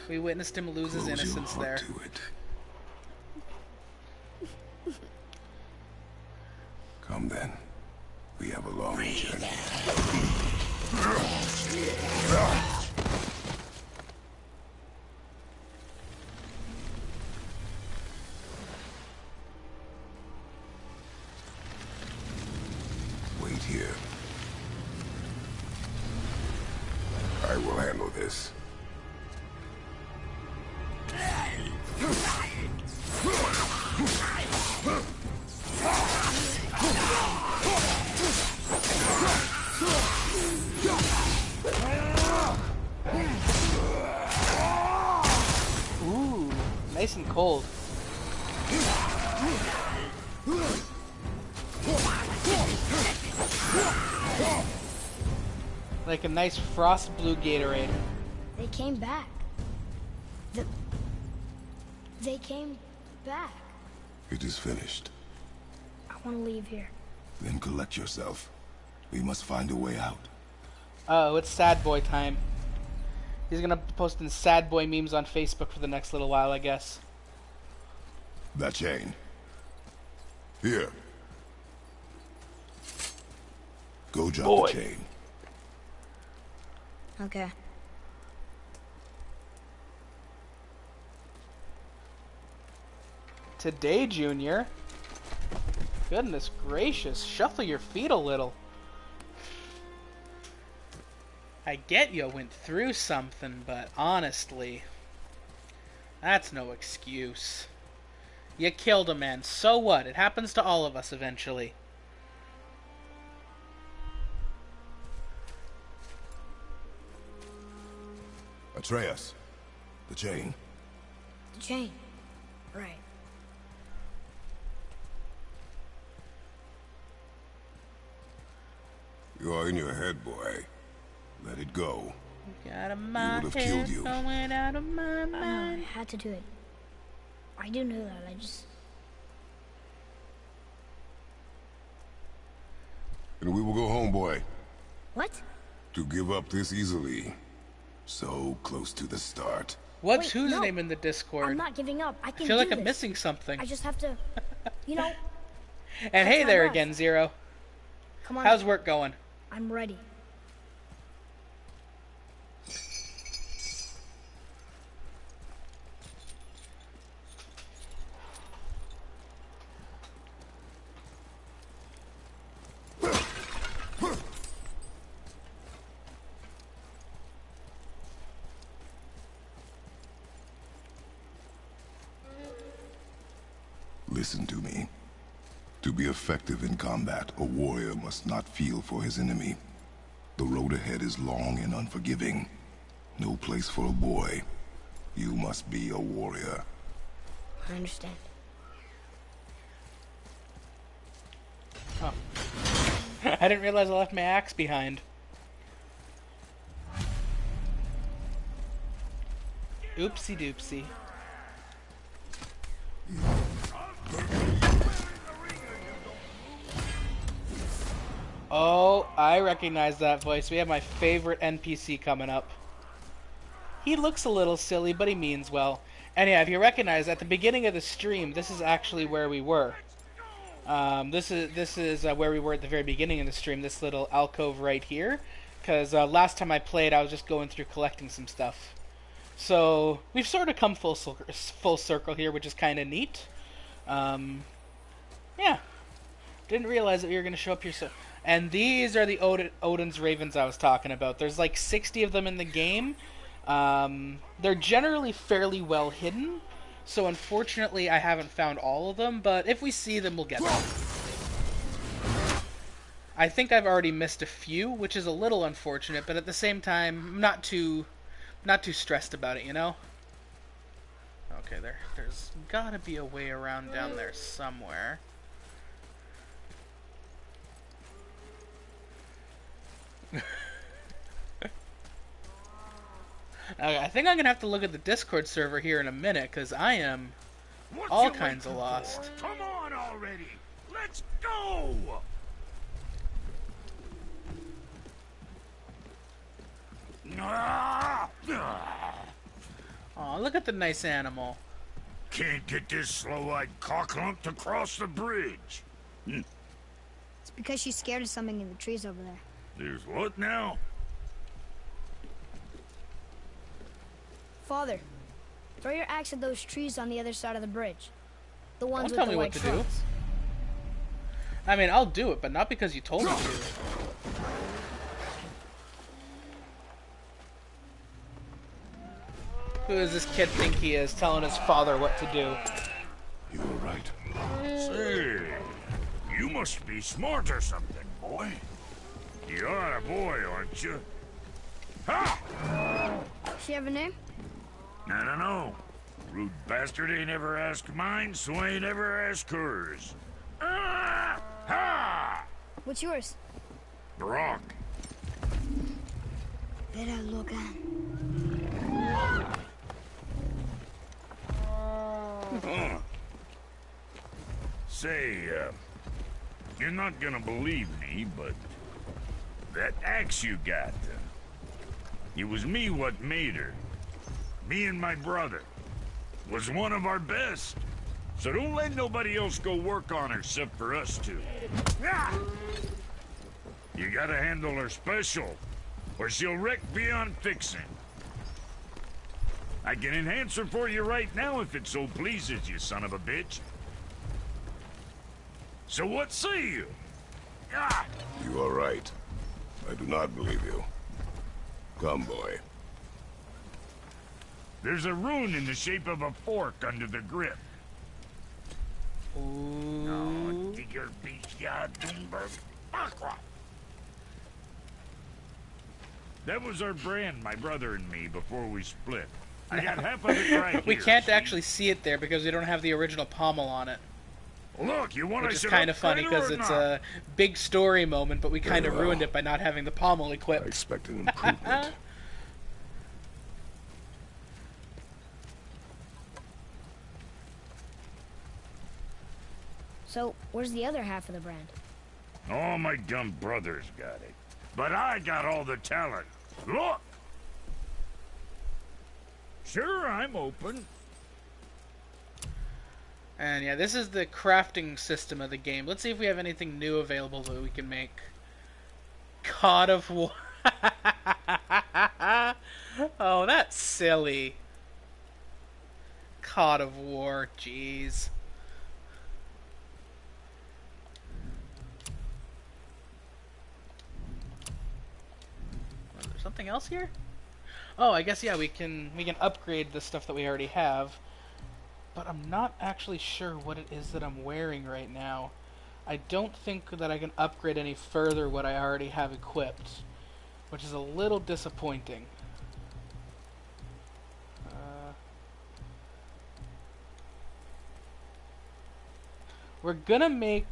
Speaker 1: We witnessed him lose his
Speaker 3: Close your
Speaker 1: innocence
Speaker 3: heart
Speaker 1: there.
Speaker 3: to it. Come then. We have a long journey. Wait here. I will handle this.
Speaker 1: Ooh, nice and cold. Like a nice frost blue Gatorade.
Speaker 2: They came back. They came back.
Speaker 3: It is finished.
Speaker 2: I want to leave here.
Speaker 3: Then collect yourself. We must find a way out.
Speaker 1: Oh, it's sad boy time. He's gonna be posting sad boy memes on Facebook for the next little while, I guess.
Speaker 3: That chain. Here. Go drop
Speaker 1: Boy.
Speaker 3: the chain.
Speaker 2: Okay.
Speaker 1: Today, Junior. Goodness gracious, shuffle your feet a little. I get you went through something, but honestly, that's no excuse. You killed a man, so what? It happens to all of us eventually.
Speaker 3: Atreus. The chain.
Speaker 2: The chain. Right.
Speaker 3: You are in your head, boy. Let it go.
Speaker 1: Out of my
Speaker 3: would've
Speaker 1: head,
Speaker 3: killed you.
Speaker 1: going out of my
Speaker 2: I know, I
Speaker 1: mind.
Speaker 2: had to do it. I do know that, I just...
Speaker 3: And we will go home, boy.
Speaker 2: What?
Speaker 3: To give up this easily. So close to the start.
Speaker 1: What's
Speaker 2: Wait,
Speaker 1: whose
Speaker 2: no.
Speaker 1: name in the Discord?
Speaker 2: I'm not giving up. I
Speaker 1: I
Speaker 2: can
Speaker 1: feel like
Speaker 2: do
Speaker 1: I'm
Speaker 2: this.
Speaker 1: missing something.
Speaker 2: I just have to, you know,
Speaker 1: And hey
Speaker 2: my
Speaker 1: there
Speaker 2: breath.
Speaker 1: again, Zero.
Speaker 2: come on.
Speaker 1: How's work going?
Speaker 2: I'm ready.
Speaker 3: Listen to me. To be effective in combat, a warrior must not feel for his enemy. The road ahead is long and unforgiving. No place for a boy. You must be a warrior.
Speaker 2: I understand.
Speaker 1: Oh. I didn't realize I left my axe behind. Oopsie doopsie. Oh, I recognize that voice. We have my favorite NPC coming up. He looks a little silly, but he means well. And yeah, if you recognize, at the beginning of the stream, this is actually where we were. This is where we were at the very beginning of the stream, this little alcove right here. Because last time I played, I was just going through collecting some stuff. So, we've sort of come full circle here, which is kind of neat. Yeah. Didn't realize that we were going to show up here so... And these are the Odin's Ravens I was talking about. There's like 60 of them in the game. They're generally fairly well hidden. So unfortunately I haven't found all of them. But if we see them, we'll get them. I think I've already missed a few, which is a little unfortunate. But at the same time, I'm not too stressed about it, you know? Okay, there's gotta be a way around down there somewhere. Okay, I think I'm gonna have to look at the Discord server here in a minute, because I am all kinds of lost.
Speaker 5: Come on already! Let's go!
Speaker 1: Aw, look at the nice animal.
Speaker 5: Can't get this slow-eyed cocklump to cross the bridge.
Speaker 2: It's because she's scared of something in the trees over there.
Speaker 5: There's what now?
Speaker 2: Father, throw your axe at those trees on the other side of the bridge. The ones
Speaker 1: Don't tell
Speaker 2: with the
Speaker 1: me
Speaker 2: white
Speaker 1: what to do.
Speaker 2: trunks.
Speaker 1: I mean, I'll do it, but not because you told me to. Who does this kid think he is, telling his father what to do?
Speaker 3: You were right.
Speaker 5: Say, you must be smart or something, boy. You are a boy, aren't you? Ha!
Speaker 2: She have a name?
Speaker 5: I don't know. Rude bastard ain't ever asked mine, so I ain't ever asked hers. Ah! Ha!
Speaker 2: What's yours?
Speaker 5: Brock.
Speaker 2: Vera Logan.
Speaker 5: Say, you're not gonna believe me, but that axe you got, it was me what made her. Me and my brother. Was one of our best. So don't let nobody else go work on her except for us two. Ah! You gotta handle her special, or she'll wreck beyond fixing. I can enhance her for you right now if it so pleases you, son of a bitch. So what say you? Ah!
Speaker 3: You are right. I do not believe you. Come, boy.
Speaker 5: There's a rune in the shape of a fork under the grip.
Speaker 1: Ooh.
Speaker 5: That was our brand, my brother and me, before we split. I got half of it right
Speaker 1: We
Speaker 5: here,
Speaker 1: can't
Speaker 5: see?
Speaker 1: actually see it there because we don't have the original pommel on it.
Speaker 5: Look, you want
Speaker 1: Which
Speaker 5: to
Speaker 1: is kind of funny because it's a big story moment, but we kind of
Speaker 3: Very well.
Speaker 1: ruined it by not having the pommel
Speaker 3: I
Speaker 1: equipped.
Speaker 3: expect an improvement.
Speaker 2: So, where's the other half of the brand?
Speaker 5: All my dumb brothers got it. But I got all the talent. Look! Sure, I'm open.
Speaker 1: And yeah, this is the crafting system of the game. Let's see if we have anything new available that we can make. God of War. Oh, that's silly. God of War, jeez. Is there something else here? Oh, I guess yeah, we can upgrade the stuff that we already have. but I'm not actually sure what it is that I'm wearing right now. I don't think that I can upgrade any further what I already have equipped, which is a little disappointing. We're gonna make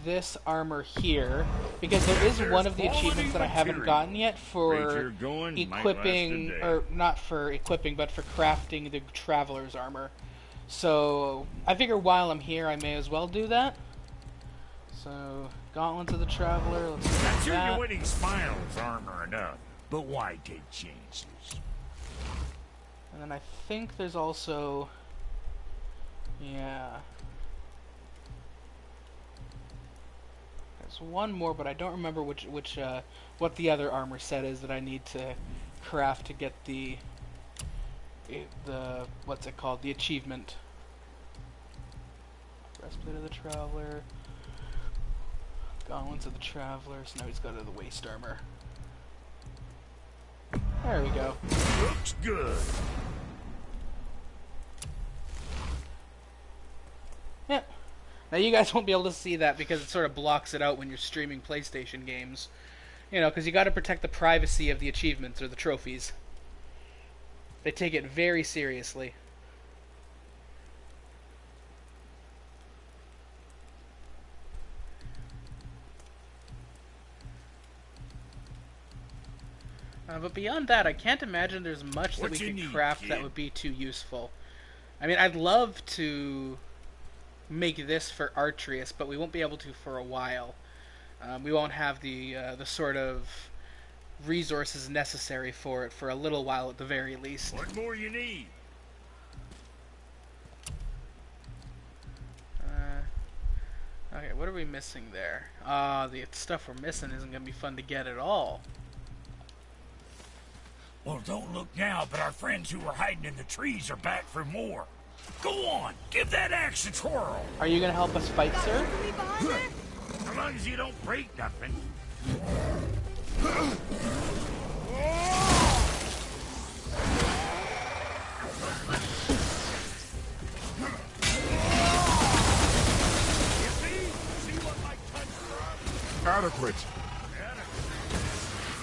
Speaker 1: this armor here, because there is one of the achievements that I haven't gotten yet for equipping, or not for equipping, but for crafting the Traveler's armor. So, I figure while I'm here, I may as well do that. So, Gauntlets of the Traveler, let's do that.
Speaker 5: I'm sure your winning smile's armor enough, but why take chances?
Speaker 1: And then I think there's also... yeah... there's one more, but I don't remember what the other armor set is that I need to craft to get the what's it called? The achievement. Breastplate of the Traveler. Gauntlets of the Traveler. So now he's got the waist armor. There we go.
Speaker 5: Looks good.
Speaker 1: Yep. Now you guys won't be able to see that because it sort of blocks it out when you're streaming PlayStation games. You know, because you got to protect the privacy of the achievements or the trophies. They take it very seriously. But beyond that, I can't imagine there's much that we can craft that would be too useful. I mean, I'd love to make this for Artrius, but we won't be able to for a while. We won't have the sort of resources necessary for it for a little while at the very least.
Speaker 5: What more you need?
Speaker 1: Okay, what are we missing there? The stuff we're missing isn't going to be fun to get at all.
Speaker 5: Well, don't look now, but our friends who were hiding in the trees are back for more. Go on, give that axe a twirl.
Speaker 1: Are you going to help us fight, sir?
Speaker 5: As long as you don't break nothing.
Speaker 3: Adequate.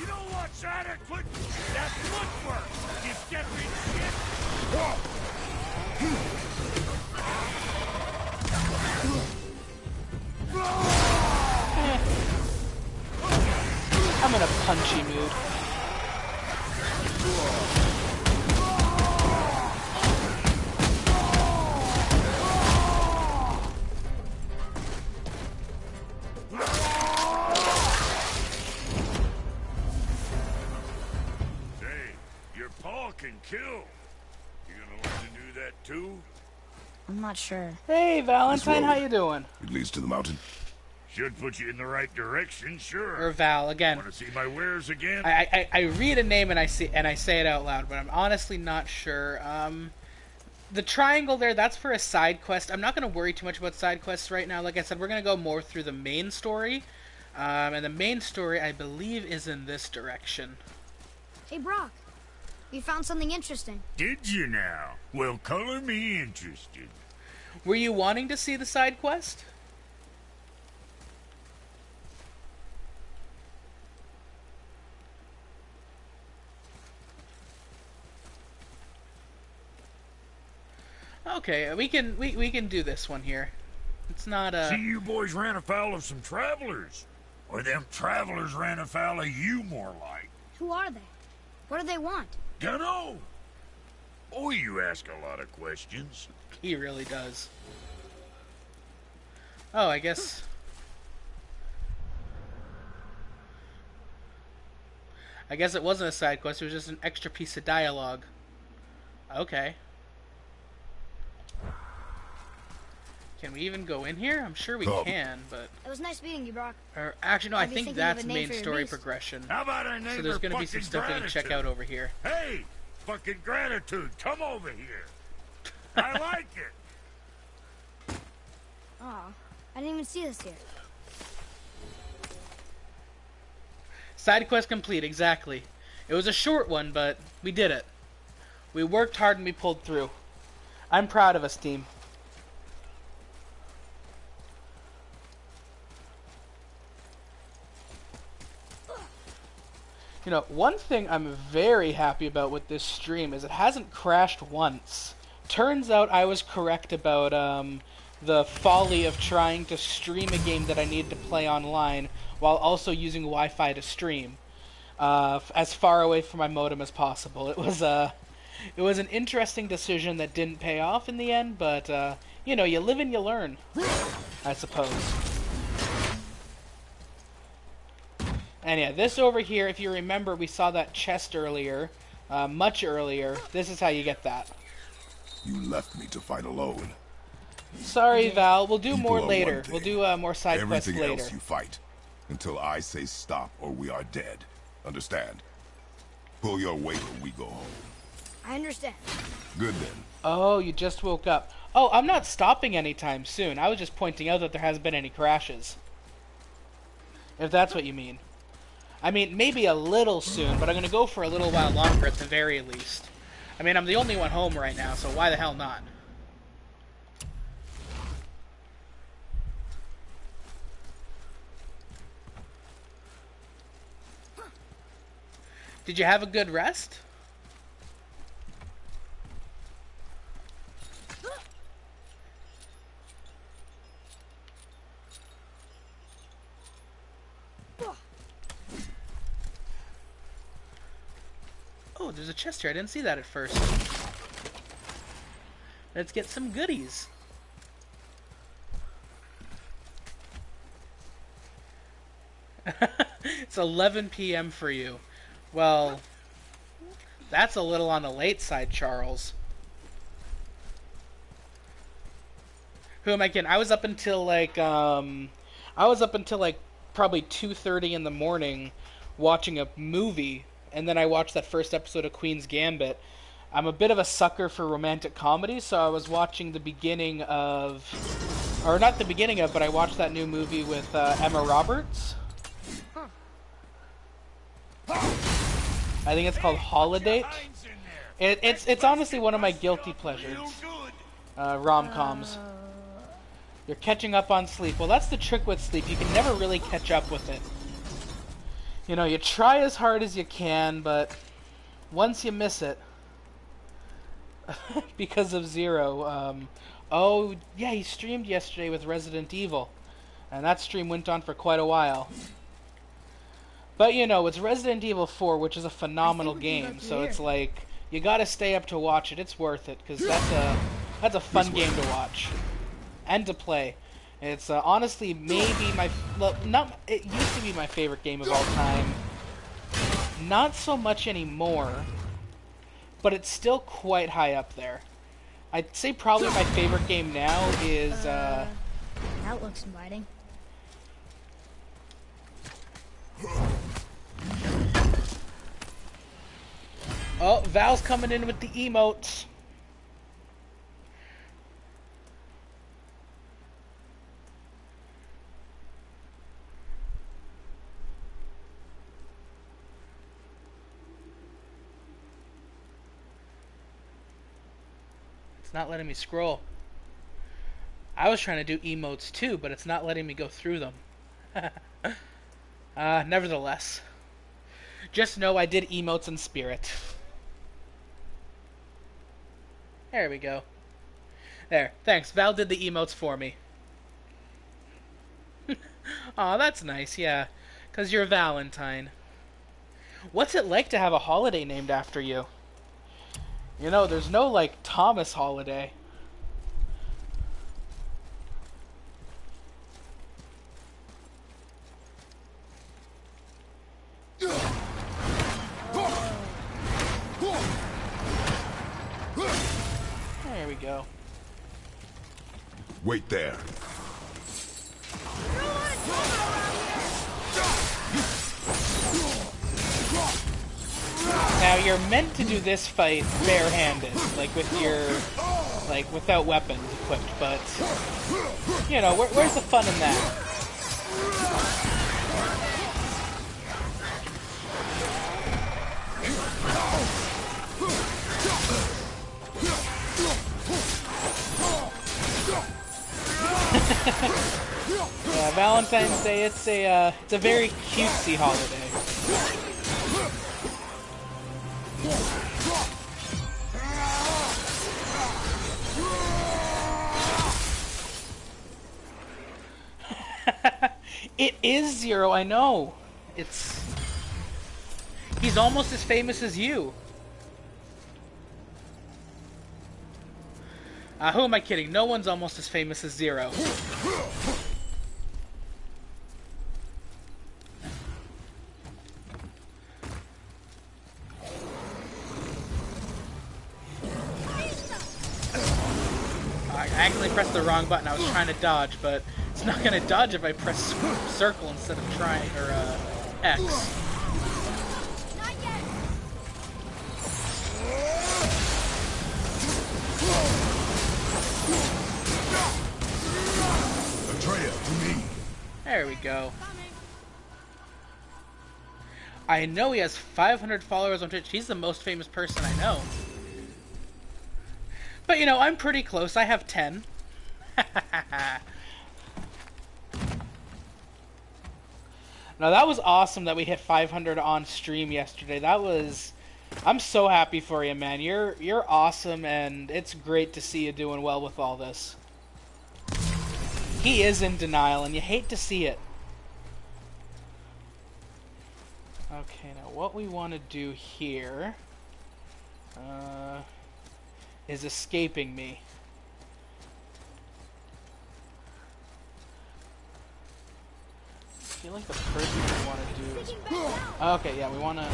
Speaker 5: You know what's adequate? That footwork. You stepping shit.
Speaker 1: I'm in a punchy mood.
Speaker 5: Can kill. You gonna learn to do that too?
Speaker 2: I'm not sure.
Speaker 1: Hey, Valentine, how you doing?
Speaker 3: It leads to the mountain.
Speaker 5: Should put you in the right direction, sure.
Speaker 1: Or Val, again.
Speaker 5: Want to see my wares again?
Speaker 1: I read a name and I say it out loud, but I'm honestly not sure. The triangle there, that's for a side quest. I'm not going to worry too much about side quests right now. Like I said, we're going to go more through the main story. And the main story, I believe, is in this direction.
Speaker 2: Hey, Brock. You found something interesting.
Speaker 5: Did you now? Well, color me interested.
Speaker 1: Were you wanting to see the side quest? Okay, we can do this one here. It's not a...
Speaker 5: See, you boys ran afoul of some travelers. Or them travelers ran afoul of you, more like.
Speaker 2: Who are they? What do they want?
Speaker 5: Dunno. Oh, you ask a lot of questions.
Speaker 1: He really does. Oh, I guess... I guess it wasn't a side quest, it was just an extra piece of dialogue. Okay. Can we even go in here? I'm sure we can, but...
Speaker 2: It was nice meeting you, Brock.
Speaker 1: Or, actually, no, I think that's main story progression.
Speaker 5: How about a neighbor?
Speaker 1: So there's gonna be some stuff we can check out over here.
Speaker 5: Hey! Fucking gratitude! Come over here! I like it!
Speaker 2: Aw, I didn't even see this here.
Speaker 1: Side quest complete, exactly. It was a short one, but we did it. We worked hard and we pulled through. I'm proud of us, team. You know, one thing I'm very happy about with this stream is it hasn't crashed once. Turns out I was correct about the folly of trying to stream a game that I needed to play online while also using Wi-Fi to stream as far away from my modem as possible. It was an interesting decision that didn't pay off in the end, but you know, you live and you learn, I suppose. And yeah, this over here, if you remember, we saw that chest earlier, much earlier. This is how you get that.
Speaker 3: You left me to fight alone.
Speaker 1: Sorry, Val. We'll do
Speaker 3: People
Speaker 1: more
Speaker 3: are
Speaker 1: later.
Speaker 3: one thing.
Speaker 1: We'll do more side quests
Speaker 3: Everything
Speaker 1: later.
Speaker 3: else you fight. Until I say stop or we are dead. Understand? Pull your weight or we go home.
Speaker 2: I understand.
Speaker 3: Good then.
Speaker 1: Oh, you just woke up. Oh, I'm not stopping anytime soon. I was just pointing out that there hasn't been any crashes. If that's what you mean. I mean, maybe a little soon, but I'm going to go for a little while longer at the very least. I mean, I'm the only one home right now, so why the hell not? Did you have a good rest? Oh, there's a chest here. I didn't see that at first. Let's get some goodies. It's 11 p.m. for you. Well, that's a little on the late side, Charles. Who am I kidding? I was up until like probably 2:30 in the morning watching a movie, and then I watched that first episode of Queen's Gambit. I'm a bit of a sucker for romantic comedy, so I was watching the beginning of, or not the beginning of, but I watched that new movie with Emma Roberts. I think it's called Holiday. It's honestly one of my guilty pleasures. Rom-coms. You're catching up on sleep. Well, that's the trick with sleep. You can never really catch up with it. You know, you try as hard as you can, but once you miss it, because of Zero. Oh, yeah, he streamed yesterday with Resident Evil, and that stream went on for quite a while. But, you know, it's Resident Evil 4, which is a phenomenal game, so it's like, you gotta stay up to watch it. It's worth it, because that's a fun game to watch. And to play. It's honestly maybe my... it used to be my favorite game of all time. Not so much anymore, but it's still quite high up there. I'd say probably my favorite game now is...
Speaker 2: That looks inviting.
Speaker 1: Oh, Val's coming in with the emotes. It's not letting me scroll. I was trying to do emotes too, but it's not letting me go through them. Nevertheless. Just know I did emotes in spirit. There we go. There. Thanks. Val did the emotes for me. Aw, that's nice, yeah. 'Cause you're Valentine. What's it like to have a holiday named after you? You know, there's no, like, Thomas Holiday. There we go.
Speaker 3: Wait there.
Speaker 1: Now, you're meant to do this fight barehanded, like with your, like, without weapons equipped, but, you know, where's the fun in that? Yeah, Valentine's Day, it's a very cutesy holiday. It is Zero, I know. He's almost as famous as you. Who am I kidding? No one's almost as famous as Zero. I accidentally pressed the wrong button. I was trying to dodge, but it's not going to dodge if I press circle instead of trying, or X.
Speaker 2: Not yet.
Speaker 3: Atreya, to me.
Speaker 1: There we go. I know he has 500 followers on Twitch. He's the most famous person I know. But, you know, I'm pretty close. I have 10. Now, that was awesome that we hit 500 on stream yesterday. I'm so happy for you, man. You're awesome, and it's great to see you doing well with all this. He is in denial, and you hate to see it. Okay, now what we want to do here is escaping me. I feel like the person we want to do is... Okay, yeah, we want to...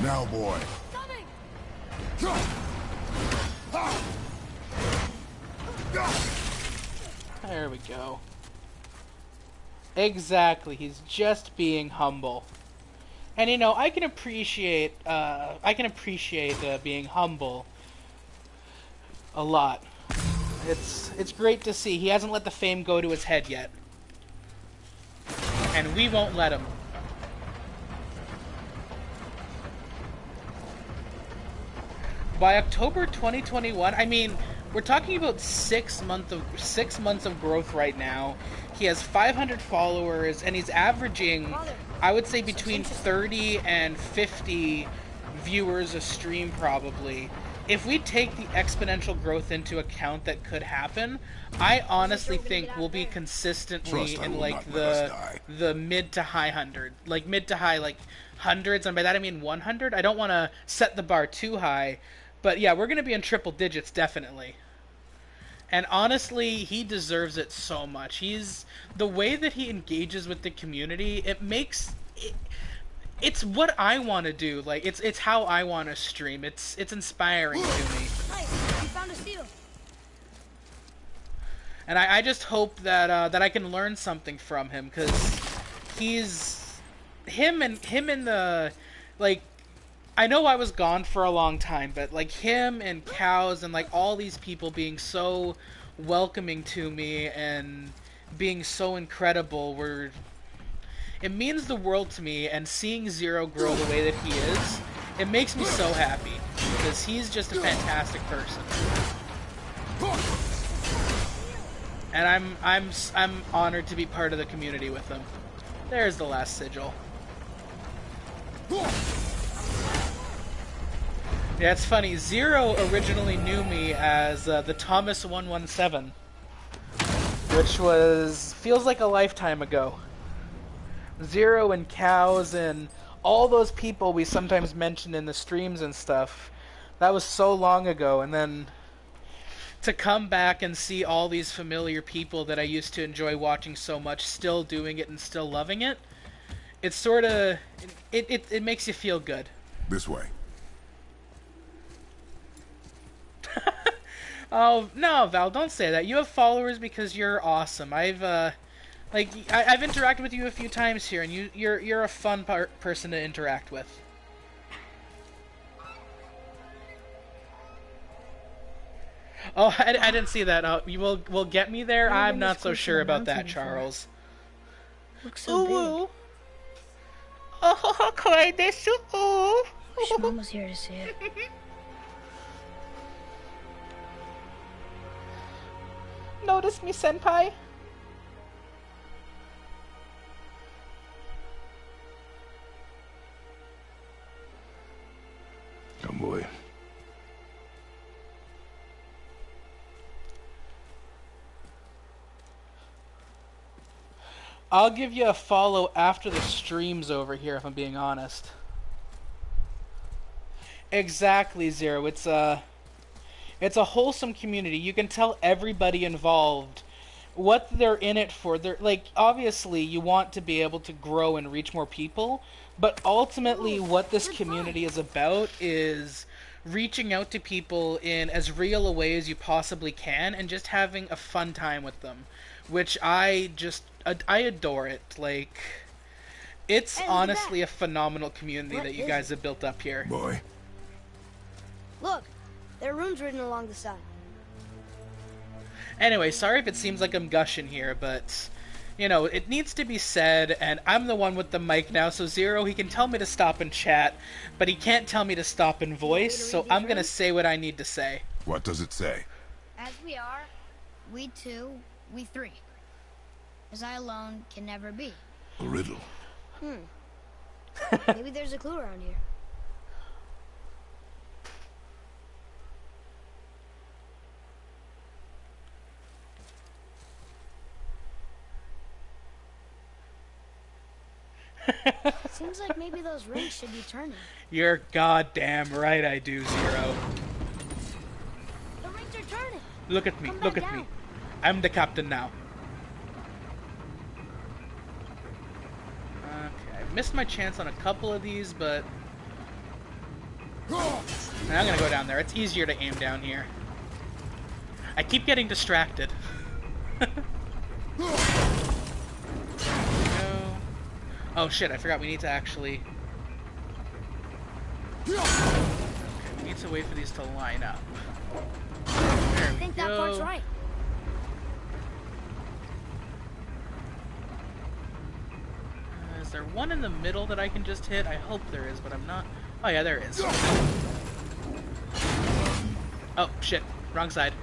Speaker 3: Now, boy.
Speaker 1: There we go. Exactly, he's just being humble. And you know, I can appreciate being humble a lot. It's great to see. He hasn't let the fame go to his head yet. And we won't let him. By October 2021, I mean, we're talking about 6 months of growth right now. He has 500 followers, and he's averaging, I would say, between 30 and 50 viewers a stream, probably. If we take the exponential growth into account that could happen, I honestly think we'll be consistently in like the mid to high hundreds, and by that I mean 100. I don't want to set the bar too high, but yeah, we're going to be in triple digits definitely. And honestly, he deserves it so much. The way that he engages with the community, it's what I want to do. Like, it's how I want to stream. It's inspiring to me.
Speaker 2: Nice, you found a seal.
Speaker 1: And I just hope that I can learn something from him, because him in the, like, I know I was gone for a long time, but like him and Cows and like all these people being so welcoming to me and being so incredible, it means the world to me. And seeing Zero grow the way that he is, it makes me so happy, because he's just a fantastic person. And I'm honored to be part of the community with him. There's the last sigil. Yeah, it's funny. Zero originally knew me as the Thomas 117, which feels like a lifetime ago. Zero and Cows and all those people we sometimes mention in the streams and stuff, that was so long ago. And then to come back and see all these familiar people that I used to enjoy watching so much still doing it and still loving it, it's sort of, it makes you feel good.
Speaker 3: This way.
Speaker 1: Oh no, Val! Don't say that. You have followers because you're awesome. I've interacted with you a few times here, and you're a fun person to interact with. Oh, I didn't see that. You will get me there. I'm not so sure about that, Charles.
Speaker 2: Looks so big.
Speaker 1: Oh,
Speaker 2: Wish Mom was here to see it.
Speaker 1: Notice me, senpai?
Speaker 3: Come, boy.
Speaker 1: I'll give you a follow after the stream's over here, if I'm being honest. Exactly, Zero. It's a wholesome community. You can tell everybody involved what they're in it for. They're like, obviously you want to be able to grow and reach more people, but ultimately what this community is about is reaching out to people in as real a way as you possibly can and just having a fun time with them, which I adore it. Like, it's
Speaker 2: Hey,
Speaker 1: honestly a phenomenal community
Speaker 2: What
Speaker 1: that you
Speaker 2: is
Speaker 1: guys have built up here.
Speaker 3: Boy,
Speaker 2: Look, there are runes written along the side.
Speaker 1: Anyway, sorry if it seems like I'm gushing here, but, you know, it needs to be said, and I'm the one with the mic now, so Zero, he can tell me to stop and chat, but he can't tell me to stop in voice, so I'm gonna say what I need to say.
Speaker 3: what does it say?
Speaker 2: As we are, we two, we three. As I alone can never be.
Speaker 3: A riddle.
Speaker 2: Maybe there's a clue around here. Seems like maybe those rings should be turning.
Speaker 1: You're goddamn right I do, Zero.
Speaker 2: The rings are turning.
Speaker 1: Look at me,
Speaker 2: Come
Speaker 1: look
Speaker 2: back
Speaker 1: at me.
Speaker 2: down.
Speaker 1: I'm the captain now. Okay, I missed my chance on a couple of these, but I'm gonna go down there. It's easier to aim down here. I keep getting distracted. No. Oh shit, I forgot we need to actually... Okay, we need to wait for these to line up. There
Speaker 2: I
Speaker 1: we
Speaker 2: think
Speaker 1: go.
Speaker 2: that part's right.
Speaker 1: Is there one in the middle that I can just hit? I hope there is, but I'm not... Oh yeah, there is. Oh, shit. Wrong side.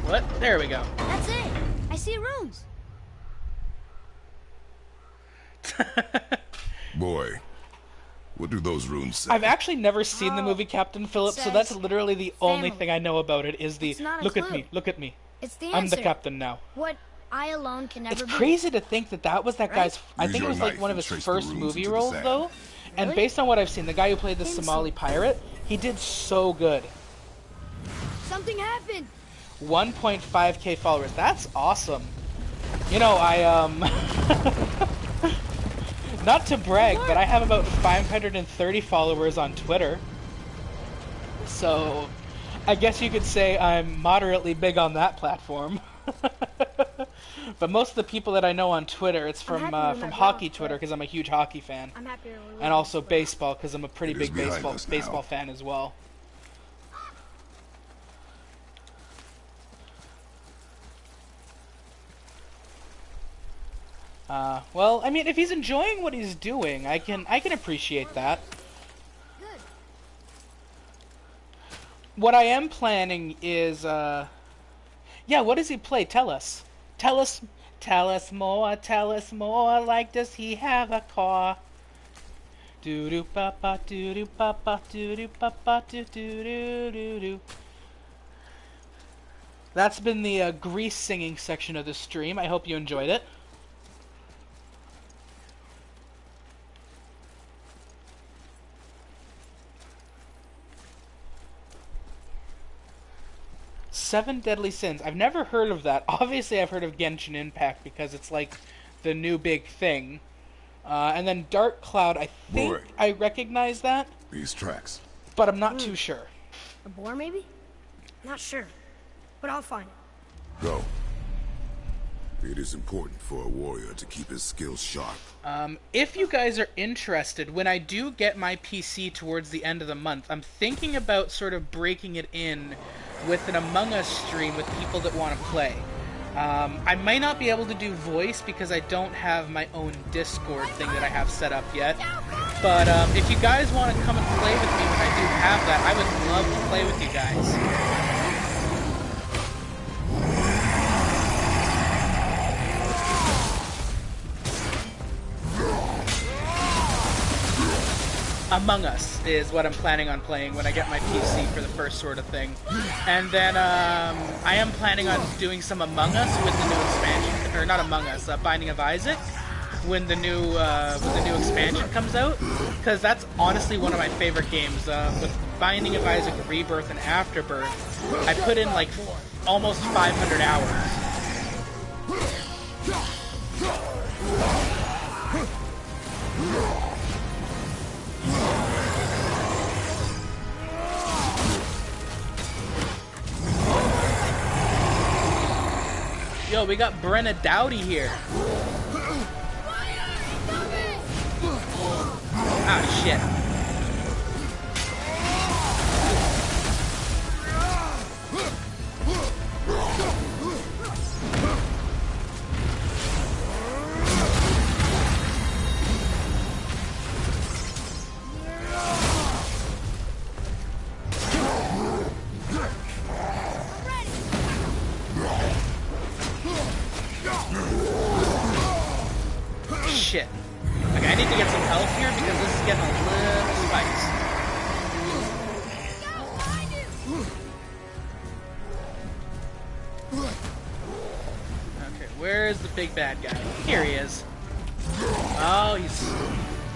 Speaker 1: What? There we go.
Speaker 2: That's it. I see runes.
Speaker 3: Boy, what do those runes say?
Speaker 1: I've actually never seen the movie Captain Phillips, so that's
Speaker 2: says
Speaker 1: literally the only
Speaker 2: family.
Speaker 1: thing I know about it is the
Speaker 2: It's not a
Speaker 1: look at
Speaker 2: clue.
Speaker 1: me, look at me.
Speaker 2: It's the
Speaker 1: I'm
Speaker 2: answer.
Speaker 1: the captain now.
Speaker 2: What I alone can never
Speaker 1: It's
Speaker 2: be.
Speaker 1: crazy to think that that was that guy's. I
Speaker 3: Use
Speaker 1: think it
Speaker 3: your
Speaker 1: was like
Speaker 3: knife
Speaker 1: one of
Speaker 3: and
Speaker 1: his
Speaker 3: trace the
Speaker 1: first
Speaker 3: runes
Speaker 1: movie
Speaker 3: into the
Speaker 1: roles,
Speaker 3: sand.
Speaker 1: though. And
Speaker 2: Really?
Speaker 1: based on what I've seen, the guy who played the
Speaker 2: Didn't
Speaker 1: Somali
Speaker 2: see.
Speaker 1: pirate, he did so good.
Speaker 2: Something happened.
Speaker 1: 1.5k followers. That's awesome. You know, I not to brag, but I have about 530 followers on Twitter. So, I guess you could say I'm moderately big on that platform. But most of the people that I know on Twitter, it's
Speaker 2: I'm
Speaker 1: from
Speaker 2: happy with
Speaker 1: from
Speaker 2: my
Speaker 1: hockey
Speaker 2: blog,
Speaker 1: Twitter
Speaker 2: but-
Speaker 1: because I'm a huge hockey fan,
Speaker 2: I'm happier with
Speaker 1: and also baseball because I'm a pretty
Speaker 3: It is
Speaker 1: big
Speaker 3: behind us now.
Speaker 1: baseball fan as well. Well, I mean, if he's enjoying what he's doing, I can appreciate that.
Speaker 2: Good.
Speaker 1: What I am planning is, yeah, what does he play? Tell us. Tell us more, like does he have a car? Doo-doo ba-ba, doo-doo ba-ba, doo-doo ba-ba, doo-doo-doo-doo-doo. That's been the Grease singing section of the stream. I hope you enjoyed it. Seven Deadly Sins. I've never heard of that. Obviously, I've heard of Genshin Impact because it's like the new big thing. And then Dark Cloud, I think
Speaker 3: Boy.
Speaker 1: I recognize that,
Speaker 3: These tracks.
Speaker 1: but I'm not too sure.
Speaker 2: A boar, maybe? Not sure. But I'll find it.
Speaker 3: Go. It is important for a warrior to keep his skills sharp.
Speaker 1: If you guys are interested, when I do get my PC towards the end of the month, I'm thinking about sort of breaking it in with an Among Us stream with people that want to play. I might not be able to do voice because I don't have my own Discord thing that I have set up yet. But if you guys want to come and play with me when I do have that, I would love to play with you guys. Among Us is what I'm planning on playing when I get my PC for the first sort of thing. And then I am planning on doing some Among Us with the new expansion, or not Among Us, Binding of Isaac, when the new expansion comes out, because that's honestly one of my favorite games. With Binding of Isaac Rebirth and Afterbirth, I put in like almost 500 hours. Yo, we got Brenna Dowdy here. Ah, shit. Shit. Okay, I need to get some health here because this is getting a little spicy. Okay, where's the big bad guy? Here he is. Oh, he's...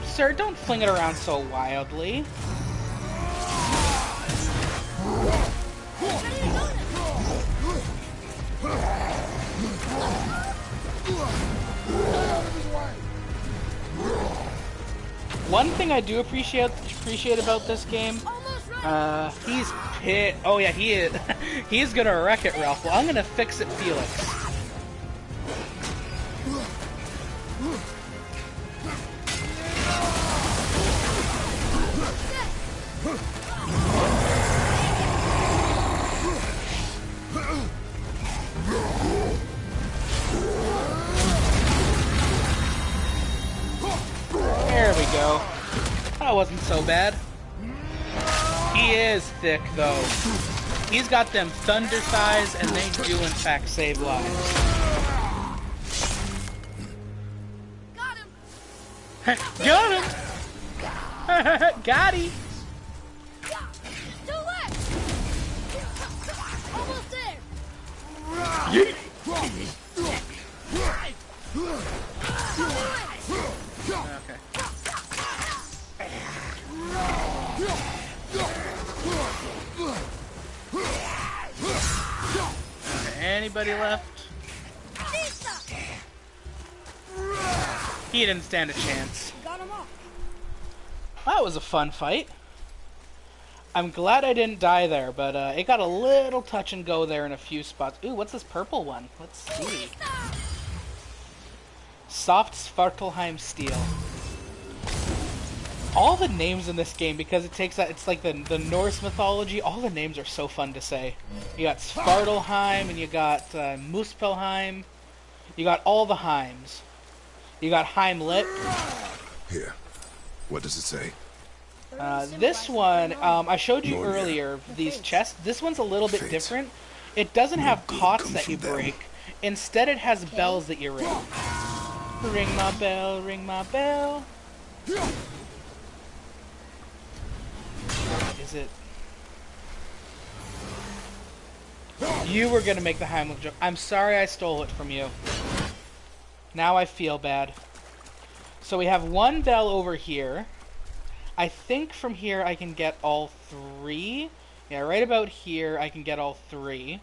Speaker 1: Sir, don't fling it around so wildly. One thing I do appreciate about this game, he's pit. Oh yeah, he is. He's gonna wreck it, Ralph. Well, I'm gonna fix it, Felix. There we go. That wasn't so bad. He is thick, though. He's got them thunder thighs, and they do, in fact, save lives.
Speaker 2: Got him!
Speaker 1: Got him! Got him!
Speaker 2: Too late! Almost there!
Speaker 1: Yeet. Okay. Anybody left? He didn't stand a chance.
Speaker 2: Got him off.
Speaker 1: That was a fun fight. I'm glad I didn't die there, but it got a little touch and go there in a few spots. Ooh, what's this purple one? Let's see. Soft Svartalheim Steel. All the names in this game, because it takes that, it's like the Norse mythology, all the names are so fun to say. You got Svartalheim, and you got Muspelheim. You got all the Heims. You got Heimlit.
Speaker 3: Here. What does it say?
Speaker 1: This one, I showed you earlier, these chests. This one's a little bit different. It doesn't have cots that you break. Instead, it has bells that you ring. Ring my bell, ring my bell. Is it? You were gonna make the Heimlich joke. I'm sorry I stole it from you. Now I feel bad. So we have one bell over here. I think from here I can get all three. Yeah, right about here I can get all three.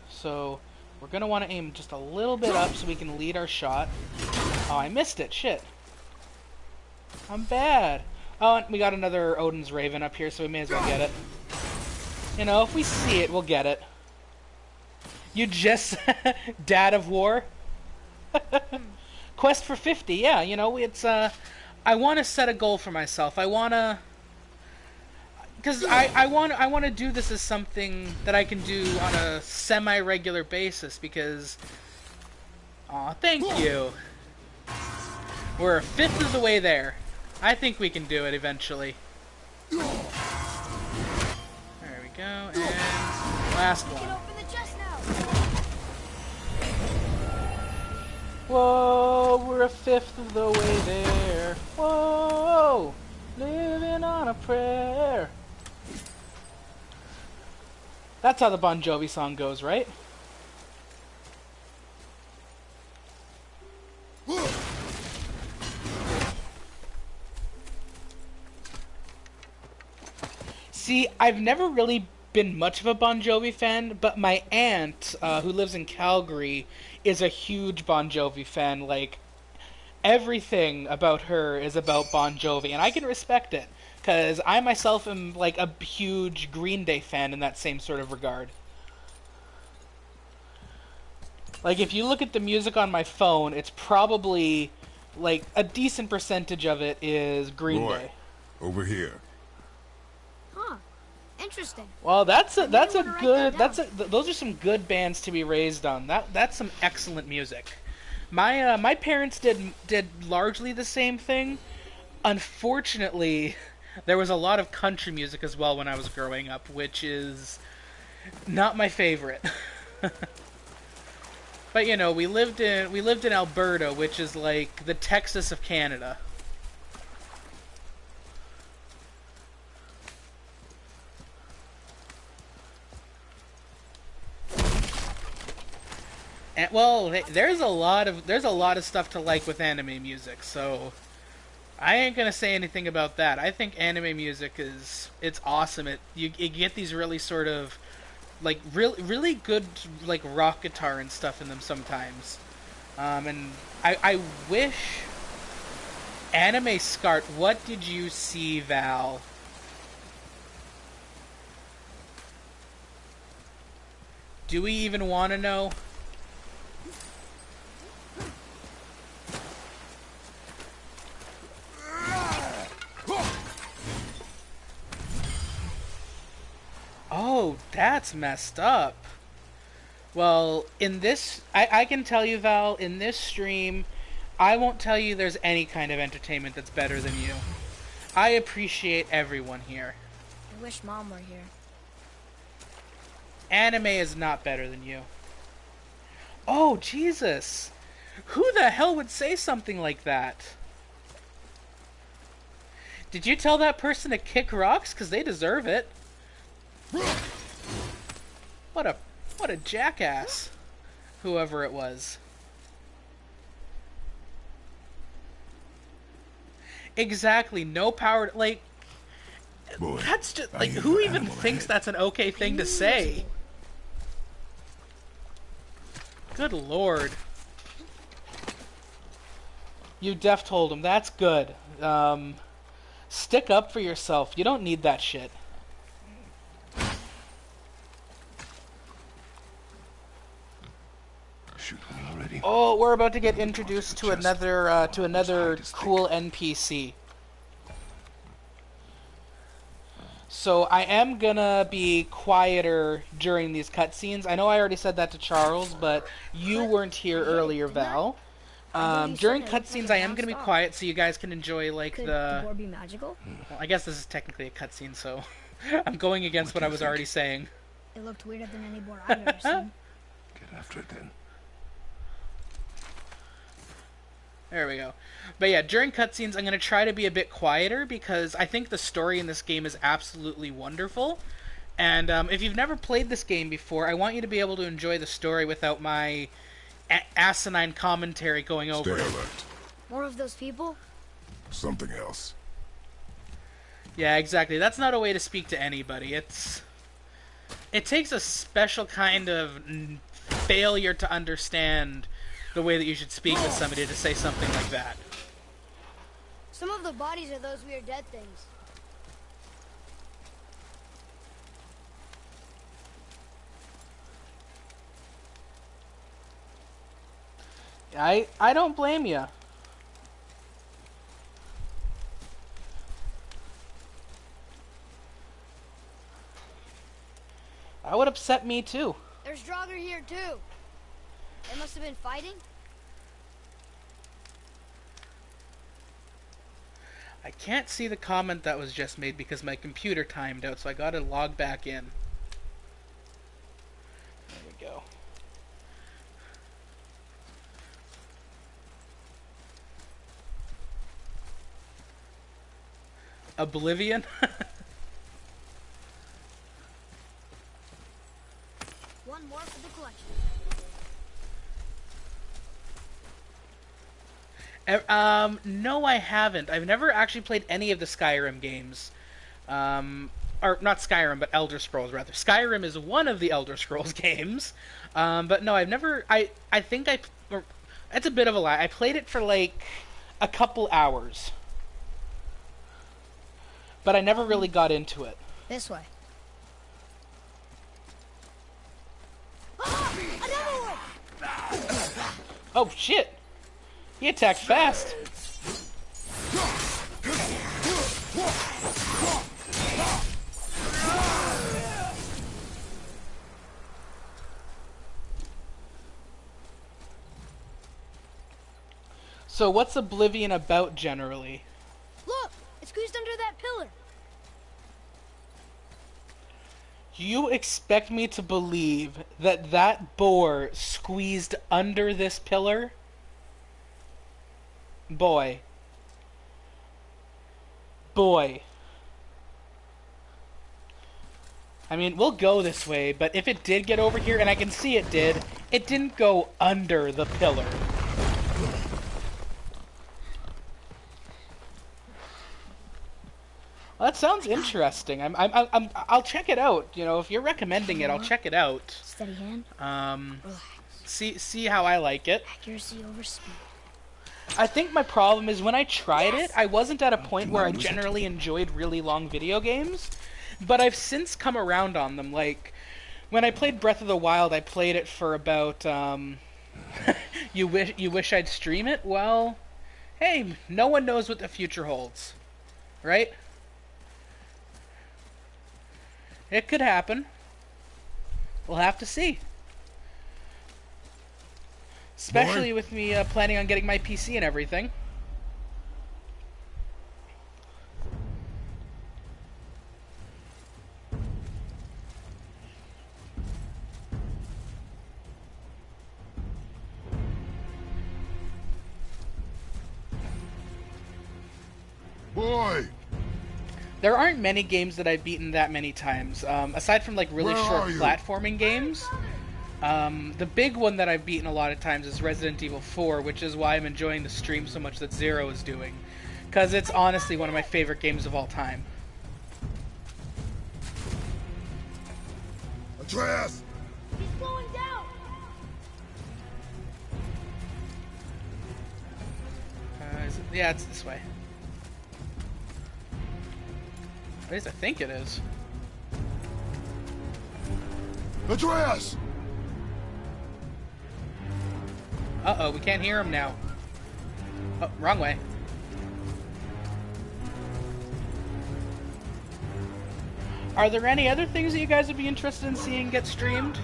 Speaker 1: So we're going to want to aim just a little bit up so we can lead our shot. Oh, I missed it. Shit. I'm bad. Oh, and we got another Odin's Raven up here, so we may as well get it. You know, if we see it, we'll get it. You just... Dad of War? Quest for 50, yeah, you know, it's, I want to set a goal for myself. I want to... Because I want to do this as something that I can do on a semi-regular basis, because... Aw, thank you. We're a fifth of the way there. I think we can do it eventually. There we go, and last one.
Speaker 2: Open the chest now.
Speaker 1: Whoa, we're we're a fifth of the way there. Whoa, living on a prayer. That's how the Bon Jovi song goes, right? See, I've never really been much of a Bon Jovi fan, but my aunt, who lives in Calgary, is a huge Bon Jovi fan. Like, everything about her is about Bon Jovi, and I can respect it, because I myself am, like, a huge Green Day fan in that same sort of regard. Like, if you look at the music on my phone, it's probably, like, a decent percentage of it is Green
Speaker 3: Roy,
Speaker 1: Day.
Speaker 3: over here.
Speaker 2: Huh. Interesting.
Speaker 1: Well, those are some good bands to be raised on. That's some excellent music. My parents did largely the same thing. Unfortunately, there was a lot of country music as well when I was growing up, which is not my favorite. But you know, we lived in Alberta, which is like the Texas of Canada. And, well, there's a lot of stuff to like with anime music, so I ain't gonna say anything about that. I think anime music it's awesome. You get these really sort of like really good like rock guitar and stuff in them sometimes. And I wish Anime Scart. What did you see, Val? Do we even want to know? Oh, that's messed up. Well, in this, I can tell you, Val, in this stream, I won't tell you there's any kind of entertainment that's better than you. I appreciate everyone here.
Speaker 2: I wish Mom were here.
Speaker 1: Anime is not better than you. Oh, Jesus! Who the hell would say something like that? Did you tell that person to kick rocks? 'Cause they deserve it. What a jackass, whoever it was. Exactly, no power. Like,
Speaker 3: Boy,
Speaker 1: that's just
Speaker 3: I
Speaker 1: like,
Speaker 3: hear
Speaker 1: who
Speaker 3: the
Speaker 1: even
Speaker 3: animal
Speaker 1: thinks
Speaker 3: ahead.
Speaker 1: that's an okay thing to say? Good lord. You deaf told him. That's good. Stick up for yourself. You don't need that shit.
Speaker 3: Shoot me already.
Speaker 1: Oh, we're about to get introduced to
Speaker 3: Chest.
Speaker 1: another
Speaker 3: Hide to
Speaker 1: cool NPC. So I am gonna be quieter during these cutscenes. I know I already said that to Charles, but you weren't here earlier, Val. During cutscenes, I am gonna be quiet so you guys can enjoy like
Speaker 2: Could
Speaker 1: the.
Speaker 2: the board be magical?
Speaker 1: Well, I guess this is technically a cutscene, so I'm going against what I was already saying.
Speaker 2: It looked weirder than any board I've ever seen.
Speaker 3: Get after it then.
Speaker 1: There we go. But yeah, during cutscenes, I'm going to try to be a bit quieter because I think the story in this game is absolutely wonderful. And if you've never played this game before, I want you to be able to enjoy the story without my asinine commentary going over
Speaker 3: Stay
Speaker 1: it.
Speaker 3: alert.
Speaker 2: More of those people?
Speaker 3: Something else.
Speaker 1: Yeah, exactly. That's not a way to speak to anybody. It takes a special kind of failure to understand the way that you should speak to somebody to say something like that.
Speaker 2: Some of the bodies are those weird dead things.
Speaker 1: I don't blame you. That would upset me too.
Speaker 2: There's Draugr here too. They must have been fighting.
Speaker 1: I can't see the comment that was just made because my computer timed out, so I gotta log back in. There we go. Oblivion?
Speaker 2: One more for the collection.
Speaker 1: No, I haven't. I've never actually played any of the Skyrim games. Or not Skyrim, but Elder Scrolls, rather. Skyrim is one of the Elder Scrolls games. But no, I've never... I think I... That's a bit of a lie. I played it for, like, a couple hours. But I never really got into it.
Speaker 2: This way. Ah, another one!
Speaker 1: Oh, shit! He attacked fast. So what's Oblivion about generally?
Speaker 2: Look! It's squeezed under that pillar.
Speaker 1: You expect me to believe that that boar squeezed under this pillar? Boy. I mean, we'll go this way, but if it did get over here, and I can see it did, it didn't go under the pillar. Well, that sounds interesting. I'll check it out. You know, if you're recommending it, I'll check it out.
Speaker 2: Steady hand. Relax.
Speaker 1: See how I like it.
Speaker 2: Accuracy over speed.
Speaker 1: I think my problem is when I tried it, I wasn't at a point where I generally enjoyed really long video games, but I've since come around on them. Like, when I played Breath of the Wild, I played it for about, you wish I'd stream it? Well, hey, no one knows what the future holds, right? It could happen. We'll have to see. Especially with me planning on getting my PC and everything.
Speaker 3: Boy!
Speaker 1: There aren't many games that I've beaten that many times. Aside from like really short platforming games. The big one that I've beaten a lot of times is Resident Evil 4, which is why I'm enjoying the stream so much that Zero is doing. Because it's honestly one of my favorite games of all time.
Speaker 3: Atreus!
Speaker 2: He's slowing down!
Speaker 1: Yeah, it's this way. At least I think it is.
Speaker 3: Atreus!
Speaker 1: Uh-oh, we can't hear him now. Oh, wrong way. Are there any other things that you guys would be interested in seeing get streamed?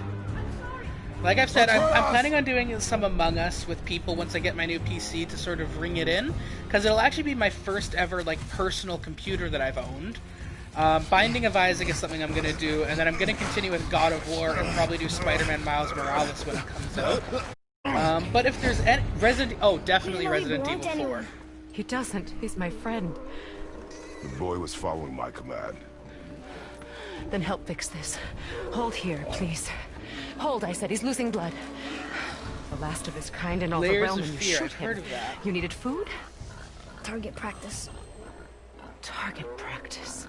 Speaker 1: Like I've said, I'm planning on doing some Among Us with people once I get my new PC to sort of ring it in. Because it'll actually be my first ever, like, personal computer that I've owned. Binding of Isaac is something I'm going to do, and then I'm going to continue with God of War and probably do Spider-Man Miles Morales when it comes out. But if there's any... definitely Resident Evil 4.
Speaker 6: He doesn't. He's my friend.
Speaker 3: The boy was following my command.
Speaker 6: Then help fix this. Hold here, please. Hold, I said. He's losing blood. The last of his kind in all the
Speaker 1: Layers
Speaker 6: realm,
Speaker 1: of
Speaker 6: and you
Speaker 1: Fear.
Speaker 6: shoot
Speaker 1: I've
Speaker 6: him.
Speaker 1: heard of that.
Speaker 6: You needed food?
Speaker 2: Target practice.
Speaker 6: Target practice.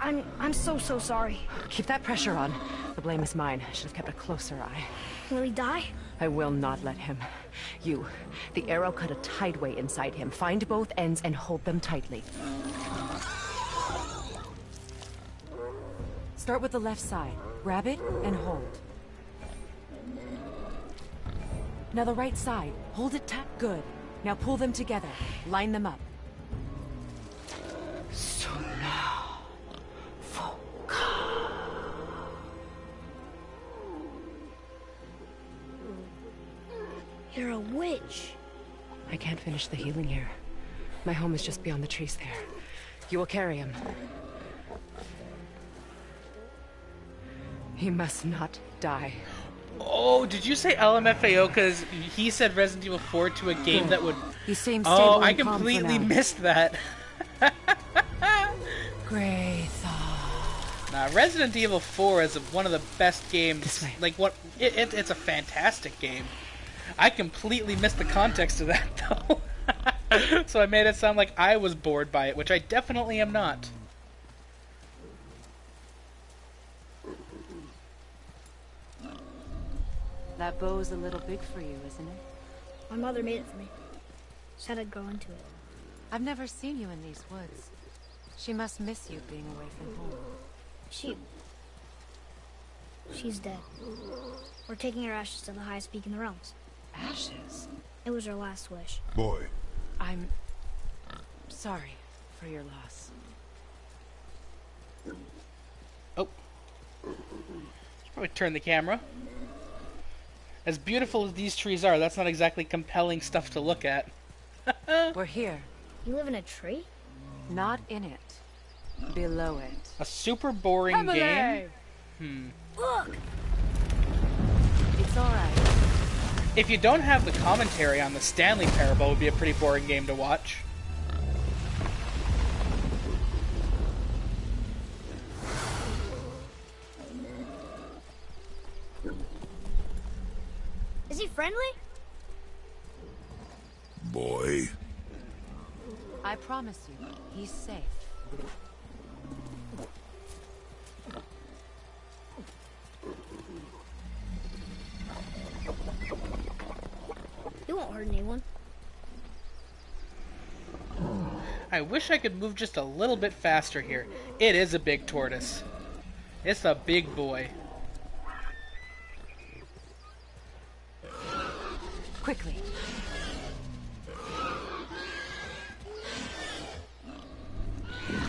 Speaker 2: I'm so sorry.
Speaker 6: Keep that pressure on. The blame is mine. I should have kept a closer eye.
Speaker 2: Will he die?
Speaker 6: I will not let him. You, the arrow cut a tideway inside him. Find both ends and hold them tightly. Start with the left side. Grab it and hold. Now the right side. Hold it tight. Good. Now pull them together. Line them up. So now, focus.
Speaker 2: You're a witch.
Speaker 6: I can't finish the healing here. My home is just beyond the trees there. You will carry him. He must not die.
Speaker 1: Oh, did you say LMFAO? Because he said Resident Evil 4 to a game that would...
Speaker 6: He seems
Speaker 1: Oh,
Speaker 6: stable
Speaker 1: I
Speaker 6: and calm for
Speaker 1: completely
Speaker 6: now.
Speaker 1: missed that.
Speaker 6: Graythaw.
Speaker 1: Resident Evil 4 is one of the best games.
Speaker 6: This way.
Speaker 1: Like, it's a fantastic game. I completely missed the context of that, though. So I made it sound like I was bored by it, which I definitely am not.
Speaker 6: That bow's a little big for you, isn't it?
Speaker 2: My mother made it for me. Said I'd grow into it.
Speaker 6: I've never seen you in these woods. She must miss you being away from home.
Speaker 2: She's dead. We're taking her ashes to the highest peak in the realms.
Speaker 6: Ashes?
Speaker 2: It was her last wish.
Speaker 3: Boy,
Speaker 6: I'm sorry for your loss.
Speaker 1: Oh. Should probably turn the camera. As beautiful as these trees are, that's not exactly compelling stuff to look at.
Speaker 6: We're here.
Speaker 2: You live in a tree?
Speaker 6: Not in it. Below it.
Speaker 1: A super boring game.
Speaker 2: Look!
Speaker 6: It's alright.
Speaker 1: If you don't have the commentary on the Stanley Parable, it would be a pretty boring game to watch.
Speaker 2: Is he friendly?
Speaker 3: boy.
Speaker 6: I promise you, he's safe.
Speaker 2: He won't hurt anyone.
Speaker 1: I wish I could move just a little bit faster here. It is a big tortoise. It's a big boy.
Speaker 6: Quickly.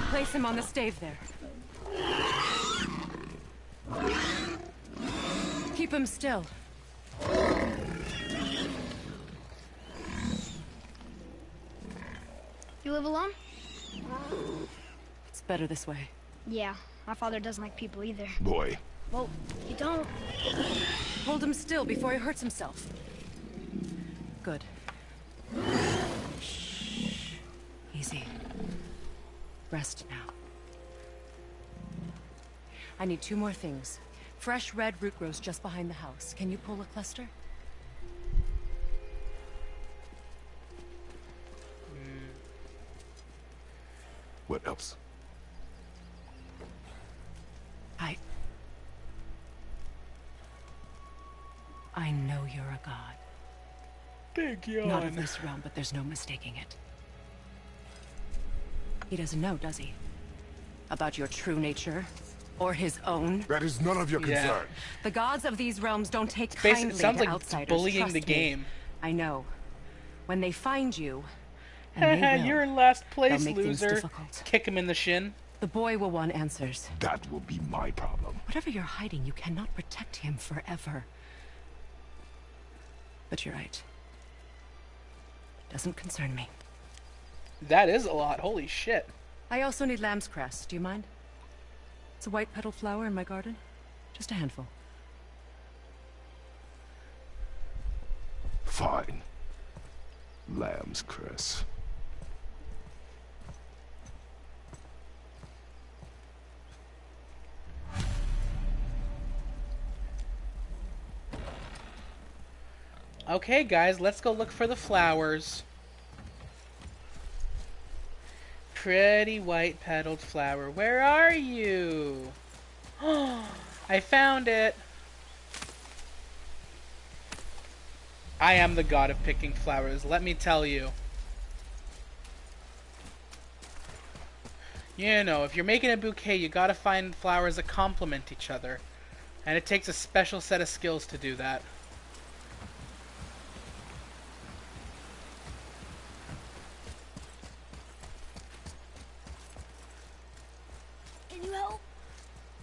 Speaker 6: Place him on the stave there. Keep him still.
Speaker 2: You live alone?
Speaker 6: It's better this way.
Speaker 2: Yeah, my father doesn't like people either.
Speaker 3: Boy.
Speaker 2: Well, you don't.
Speaker 6: Hold him still before he hurts himself. Good. Shh. Easy. Rest now. I need 2 more things. Fresh red root grows just behind the house. Can you pull a cluster?
Speaker 3: What else?
Speaker 6: I know you're a god.
Speaker 1: Big yawn.
Speaker 6: Not of this realm, but there's no mistaking it. He doesn't know, does he? About your true nature? Or his own?
Speaker 3: That is none of your concern.
Speaker 6: The gods of these realms don't take
Speaker 1: Basically,
Speaker 6: kindly
Speaker 1: it sounds
Speaker 6: to
Speaker 1: like
Speaker 6: outsiders.
Speaker 1: bullying
Speaker 6: Trust
Speaker 1: the
Speaker 6: me.
Speaker 1: game.
Speaker 6: I know. When they find you, and they will,
Speaker 1: You're in last
Speaker 6: they'll
Speaker 1: place,
Speaker 6: make things
Speaker 1: loser.
Speaker 6: difficult.
Speaker 1: Kick him in the shin.
Speaker 6: The boy will want answers.
Speaker 3: That will be my problem.
Speaker 6: Whatever you're hiding, you cannot protect him forever. But you're right. Doesn't concern me.
Speaker 1: That is a lot. Holy shit.
Speaker 6: I also need lamb's cress. Do you mind? It's a white petal flower in my garden. Just a handful.
Speaker 3: Fine. Lamb's cress.
Speaker 1: Okay, guys, let's go look for the flowers. Pretty white petaled flower. Where are you? Oh, I found it. I am the god of picking flowers, let me tell you. You know, if you're making a bouquet, you gotta find flowers that complement each other. And it takes a special set of skills to do that.
Speaker 2: Can you help?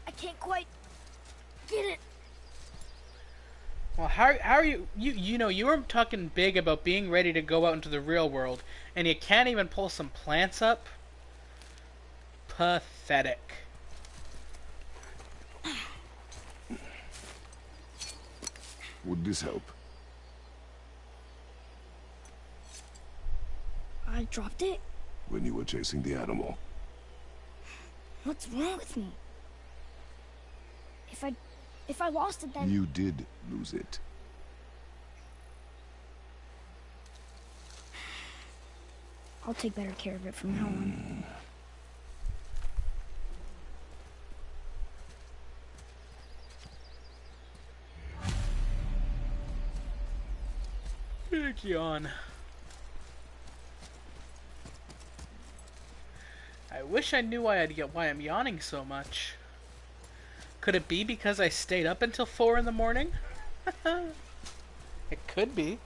Speaker 2: I can't quite get it.
Speaker 1: Well, how are you? You know, you were talking big about being ready to go out into the real world, and you can't even pull some plants up? Pathetic.
Speaker 3: Would this help?
Speaker 2: I dropped it?
Speaker 3: When you were chasing the animal.
Speaker 2: What's wrong with me? If I lost it, then...
Speaker 3: You did lose it.
Speaker 2: I'll take better care of it from now on.
Speaker 1: Big yawn. I wish I knew why I'm yawning so much. Could it be because I stayed up until 4 in the morning? It could be.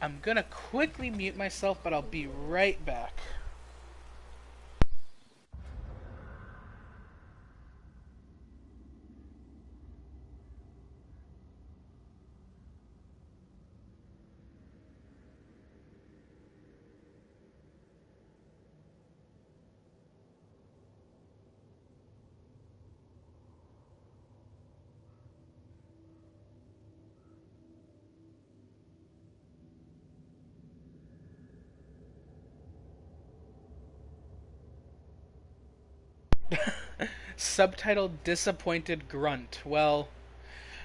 Speaker 1: I'm gonna quickly mute myself, but I'll be right back. Subtitle disappointed grunt. Well,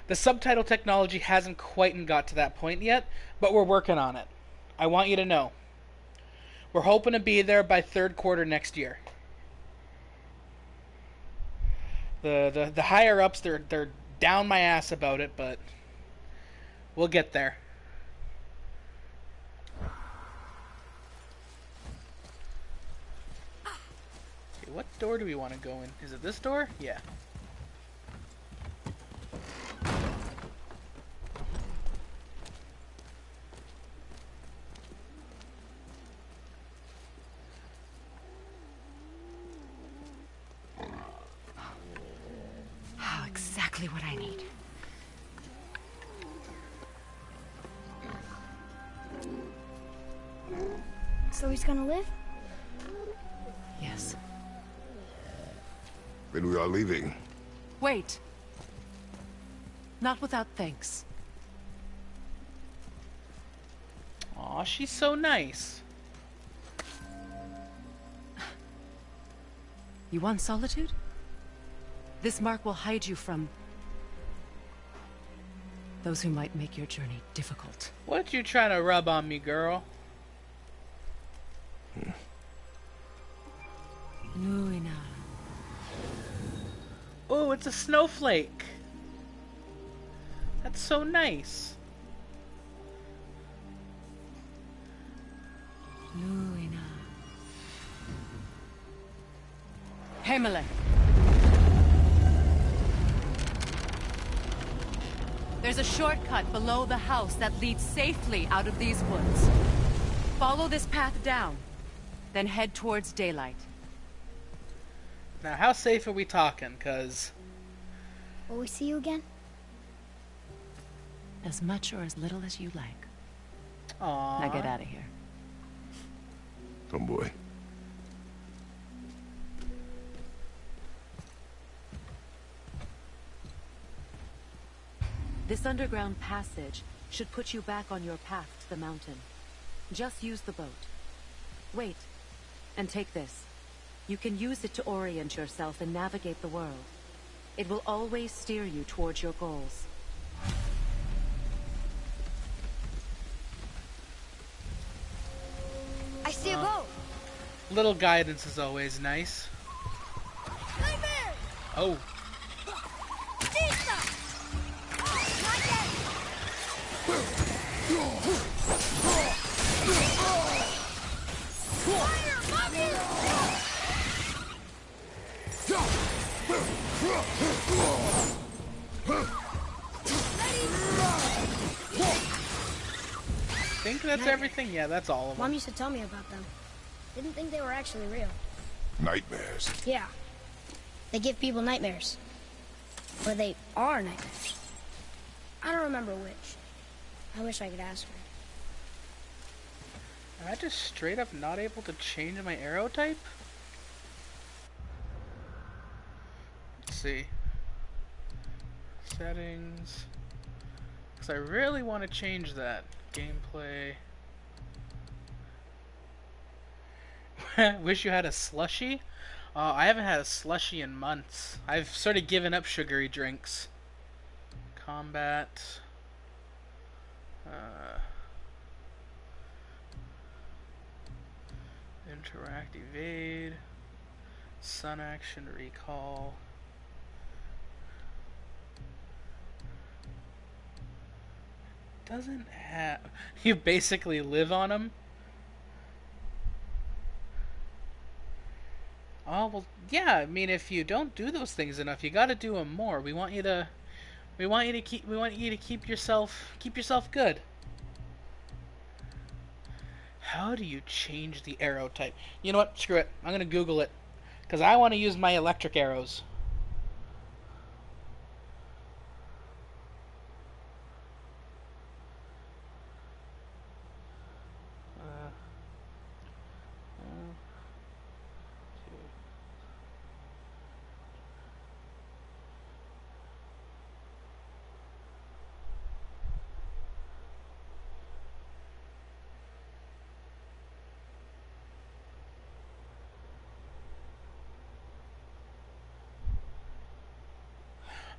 Speaker 1: the subtitle technology hasn't quite got to that point yet, but we're working on it. I want you to know. We're hoping to be there by third quarter next year. The higher ups, they're down my ass about it, but we'll get there. Okay, what door do we want to go in? Is it this door? Yeah.
Speaker 6: Exactly what I need.
Speaker 2: So he's gonna live?
Speaker 6: Yes.
Speaker 3: Then we are leaving.
Speaker 6: Wait. Not without thanks.
Speaker 1: Aw, she's so nice.
Speaker 6: You want solitude? This mark will hide you from those who might make your journey difficult.
Speaker 1: What you trying to rub on me, girl?
Speaker 6: Luina.
Speaker 1: Oh, it's a snowflake. That's so nice.
Speaker 6: Luina. Himalay. There's a shortcut below the house that leads safely out of these woods. Follow this path down, then head towards daylight.
Speaker 1: Now, how safe are we talking? 'Cause
Speaker 2: Will we see you again?
Speaker 6: As much or as little as you like.
Speaker 1: Aww.
Speaker 6: Now get out of here.
Speaker 3: Tomboy.
Speaker 6: This underground passage should put you back on your path to the mountain. Just use the boat. Wait, and take this. You can use it to orient yourself and navigate the world. It will always steer you towards your goals.
Speaker 2: I see a boat!
Speaker 1: Little guidance is always nice.
Speaker 2: Nightmare!
Speaker 1: Oh.
Speaker 2: Pizza! Not yet! Fire! Mother!
Speaker 1: Think that's everything? Yeah, that's all of them.
Speaker 2: Mom used to tell me about them. Didn't think they were actually real.
Speaker 3: Nightmares.
Speaker 2: Yeah. They give people nightmares. Or they are nightmares. I don't remember which. I wish I could ask her.
Speaker 1: Am I just straight up not able to change my arrow type? Let's see. Settings. Because I really want to change that. Gameplay. Wish you had a slushie? I haven't had a slushie in months. I've sort of given up sugary drinks. Combat. Interact, evade. Sun action, recall. Doesn't have... You basically live on them? Oh, well, yeah, I mean, if you don't do those things enough, you gotta do them more. We want you to keep yourself good. How do you change the arrow type? You know what? Screw it. I'm gonna Google it. Because I want to use my electric arrows.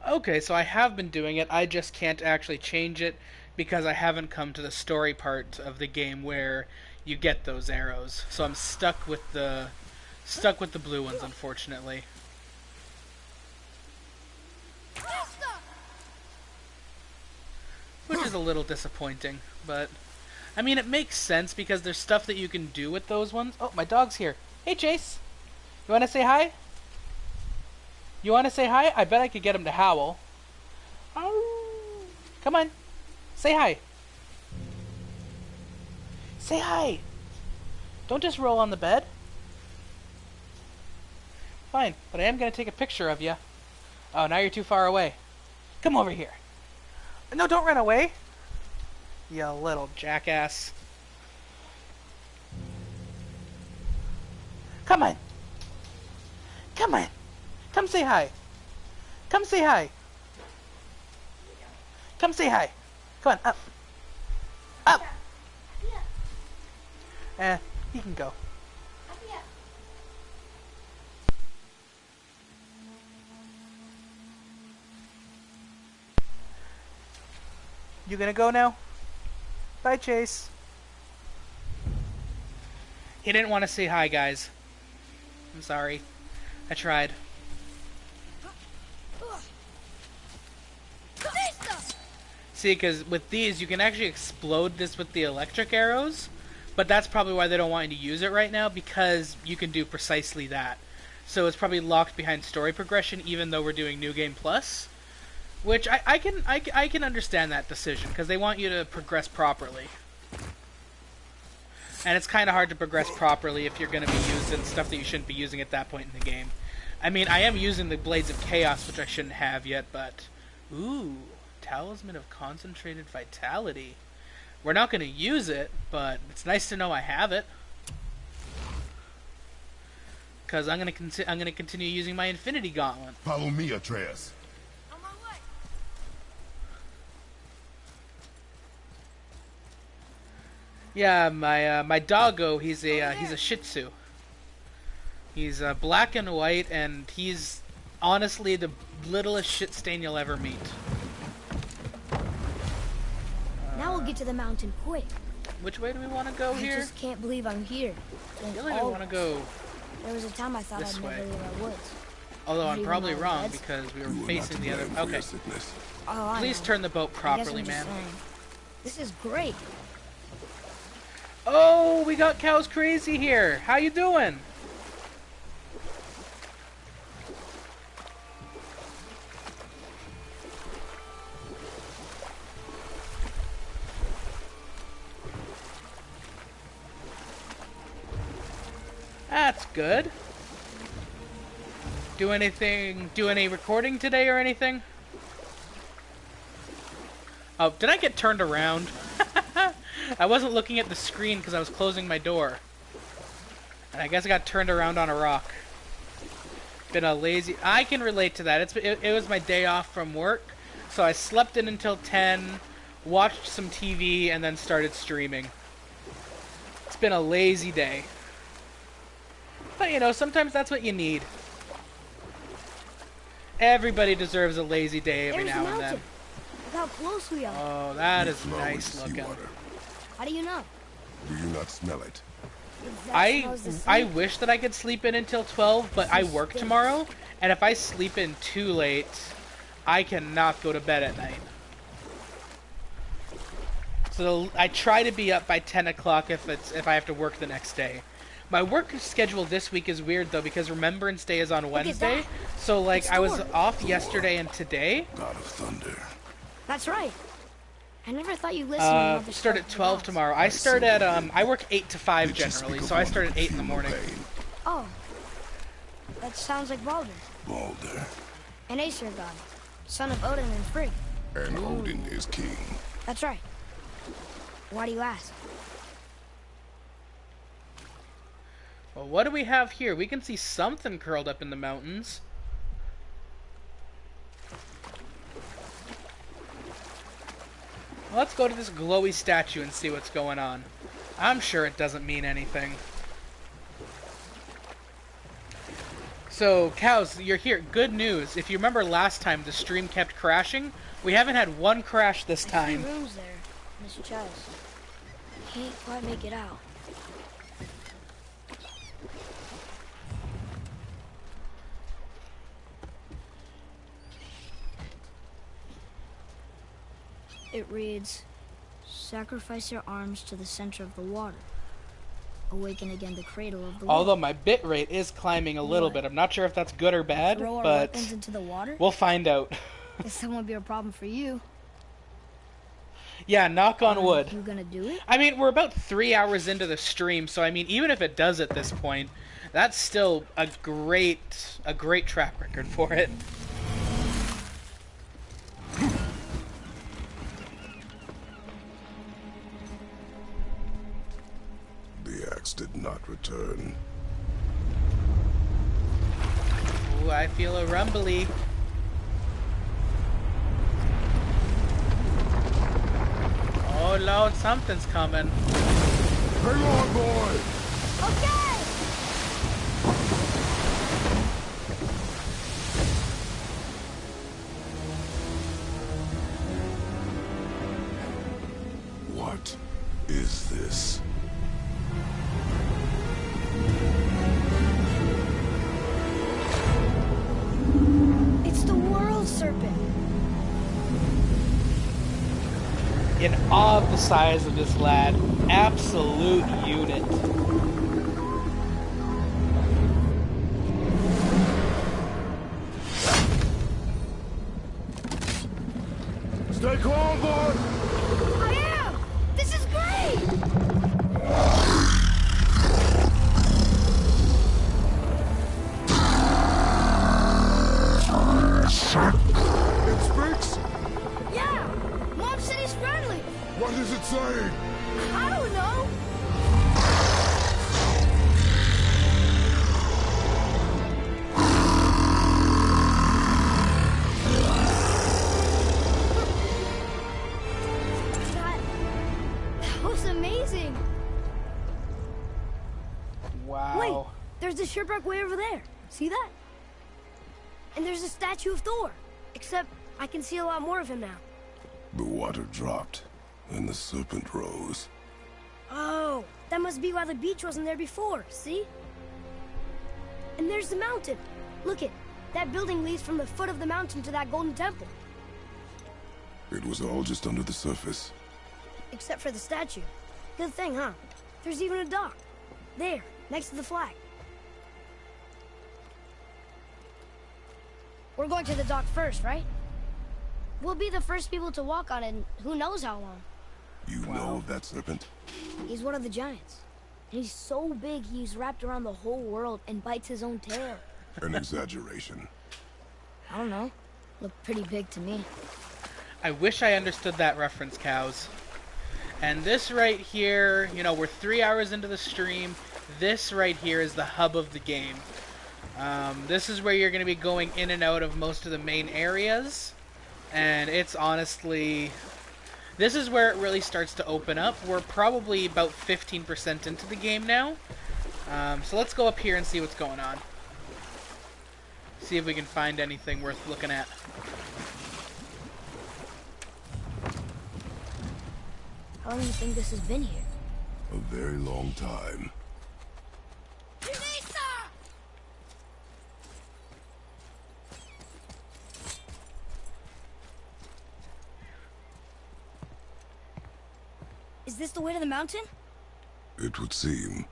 Speaker 1: Okay, so I have been doing it. I just can't actually change it because I haven't come to the story part of the game where you get those arrows. So I'm stuck with the blue ones, unfortunately. Which is a little disappointing, but I mean it makes sense because there's stuff that you can do with those ones. Oh, my dog's here. Hey, Chase. You want to say hi? You want to say hi? I bet I could get him to howl. Oh. Come on. Say hi. Say hi. Don't just roll on the bed. Fine, but I am going to take a picture of you. Oh, now you're too far away. Come over here. No, don't run away. You little jackass. Come on. Come on. Come say hi. Come say hi. Come say hi. Come on, up. Up. He can go. You gonna go now? Bye, Chase. He didn't want to say hi, guys. I'm sorry. I tried. See, because with these, you can actually explode this with the electric arrows, but that's probably why they don't want you to use it right now, because you can do precisely that. So it's probably locked behind story progression, even though we're doing New Game Plus, which I can understand that decision, because they want you to progress properly. And it's kind of hard to progress properly if you're going to be using stuff that you shouldn't be using at that point in the game. I mean, I am using the Blades of Chaos, which I shouldn't have yet, but... Ooh, Talisman of Concentrated Vitality. We're not going to use it, but it's nice to know I have it. Because I'm going to continue using my Infinity Gauntlet.
Speaker 3: Follow me, Atreus.
Speaker 2: On my way.
Speaker 1: Yeah, my doggo, he's a Shih Tzu. He's black and white, and he's honestly the littlest shit stain you'll ever meet.
Speaker 2: Now we'll get to the mountain quick.
Speaker 1: Which way do we want to go here?
Speaker 2: I just can't believe I'm here.
Speaker 1: I feel like I want to go
Speaker 2: There was a time I thought
Speaker 1: this
Speaker 2: I'd
Speaker 1: way.
Speaker 2: never leave our woods.
Speaker 1: Although I'm
Speaker 2: Leaving
Speaker 1: probably
Speaker 2: my
Speaker 1: wrong
Speaker 2: beds?
Speaker 1: because we were
Speaker 3: You are not
Speaker 1: facing
Speaker 3: to
Speaker 1: the other...
Speaker 3: blame for
Speaker 1: Okay.
Speaker 3: your sickness.
Speaker 2: Oh, I
Speaker 1: Please
Speaker 2: know.
Speaker 1: turn the boat
Speaker 2: I guess
Speaker 1: properly,
Speaker 2: I'm just
Speaker 1: man.
Speaker 2: saying. This is great.
Speaker 1: Oh, we got Cows Crazy here. How you doing? That's good. Do any recording today or anything? Oh, did I get turned around? I wasn't looking at the screen because I was closing my door. And I guess I got turned around on a rock. Been a lazy... I can relate to that. It was my day off from work, so I slept in until 10, watched some TV, and then started streaming. It's been a lazy day. But, you know, sometimes that's what you need. Everybody deserves a lazy day every
Speaker 2: There's
Speaker 1: now
Speaker 2: the
Speaker 1: and
Speaker 2: mountain.
Speaker 1: then.
Speaker 2: Look how close we are.
Speaker 1: Oh, that
Speaker 3: We
Speaker 1: is
Speaker 3: flow
Speaker 1: nice
Speaker 3: into
Speaker 1: looking.
Speaker 3: seawater.
Speaker 2: How do you know?
Speaker 3: Do you not smell it?
Speaker 2: That smells the
Speaker 1: I
Speaker 2: same.
Speaker 1: wish that I could sleep in until 12, but I work
Speaker 2: stinks.
Speaker 1: tomorrow, and if I sleep in too late, I cannot go to bed at night. So I try to be up by 10 o'clock if I have to work the next day. My work schedule this week is weird though because Remembrance Day is on Wednesday.
Speaker 2: that.
Speaker 1: So like
Speaker 2: It's
Speaker 1: I was
Speaker 2: Thor.
Speaker 1: off yesterday and today.
Speaker 3: God of thunder.
Speaker 2: That's right. I never thought you listened to Mother
Speaker 1: Start at
Speaker 2: Stuff
Speaker 1: 12
Speaker 2: Gods.
Speaker 1: tomorrow. I start at I work 8 to 5
Speaker 3: Did you
Speaker 1: generally,
Speaker 3: speak
Speaker 1: so
Speaker 3: of
Speaker 1: I
Speaker 3: one
Speaker 1: start
Speaker 3: who
Speaker 1: at
Speaker 3: could
Speaker 1: 8 in the
Speaker 3: feel
Speaker 1: morning.
Speaker 3: pain?
Speaker 2: Oh. That sounds like Baldur.
Speaker 3: Baldur.
Speaker 2: An Aesir god. Son of Odin and Frigg.
Speaker 3: And Odin is king.
Speaker 2: That's right. Why do you ask?
Speaker 1: Well, what do we have here? We can see something curled up in the mountains. Let's go to this glowy statue and see what's going on. I'm sure it doesn't mean anything. So, Cows, you're here. Good news. If you remember last time, the stream kept crashing. We haven't had one crash this
Speaker 2: I see
Speaker 1: time.
Speaker 2: rooms there, Miss Chels. Can't quite make it out. It reads, sacrifice your arms to the center of the water. Awaken again the cradle of the
Speaker 1: Although
Speaker 2: world.
Speaker 1: my bit rate is climbing a little
Speaker 2: What?
Speaker 1: bit. I'm not sure if that's good or bad,
Speaker 2: Throw our
Speaker 1: but
Speaker 2: weapons into the water?
Speaker 1: we'll find out.
Speaker 2: Guess that won't be a problem for you.
Speaker 1: Yeah, knock on wood.
Speaker 2: You gonna do it?
Speaker 1: I mean, we're about 3 hours into the stream, so I mean, even if it does at this point, that's still a great track record for it.
Speaker 3: The axe did not return.
Speaker 1: Ooh, I feel a rumbly. Oh Lord, something's coming.
Speaker 3: Hang on, boy!
Speaker 2: Okay!
Speaker 3: What is this?
Speaker 2: It's the world serpent.
Speaker 1: In awe of the size of this lad. Absolute unit.
Speaker 3: Stay calm, boy!
Speaker 2: I am! This is great!
Speaker 3: It speaks?
Speaker 2: Yeah! Mom said he's friendly!
Speaker 3: What is it saying?
Speaker 2: I don't know! That was amazing!
Speaker 1: Wow.
Speaker 2: Wait, there's a shipwreck way over there. See that? And there's a statue of Thor. Except I can see a lot more of him now.
Speaker 3: The water dropped, and the serpent rose.
Speaker 2: Oh, that must be why the beach wasn't there before, see? And there's the mountain. Look it, that building leads from the foot of the mountain to that golden temple.
Speaker 3: It was all just under the surface.
Speaker 2: Except for the statue. Good thing, huh? There's even a dock. There, next to the flag. We're going to the dock first, right? We'll be the first people to walk on it in who knows how long.
Speaker 3: You know of that serpent?
Speaker 2: He's one of the giants. And he's so big he's wrapped around the whole world and bites his own tail.
Speaker 3: An exaggeration.
Speaker 2: I don't know. Looked pretty big to me.
Speaker 1: I wish I understood that reference, Cows. And this right here, you know, we're 3 hours into the stream. This right here is the hub of the game. This is where you're going to be going in and out of most of the main areas. And it's honestly... This is where it really starts to open up. We're probably about 15% into the game now. So let's go up here and see what's going on. See if we can find anything worth looking at.
Speaker 2: How long do you think this has been here?
Speaker 3: A very long time.
Speaker 2: Is this the way to the mountain?
Speaker 3: It would seem.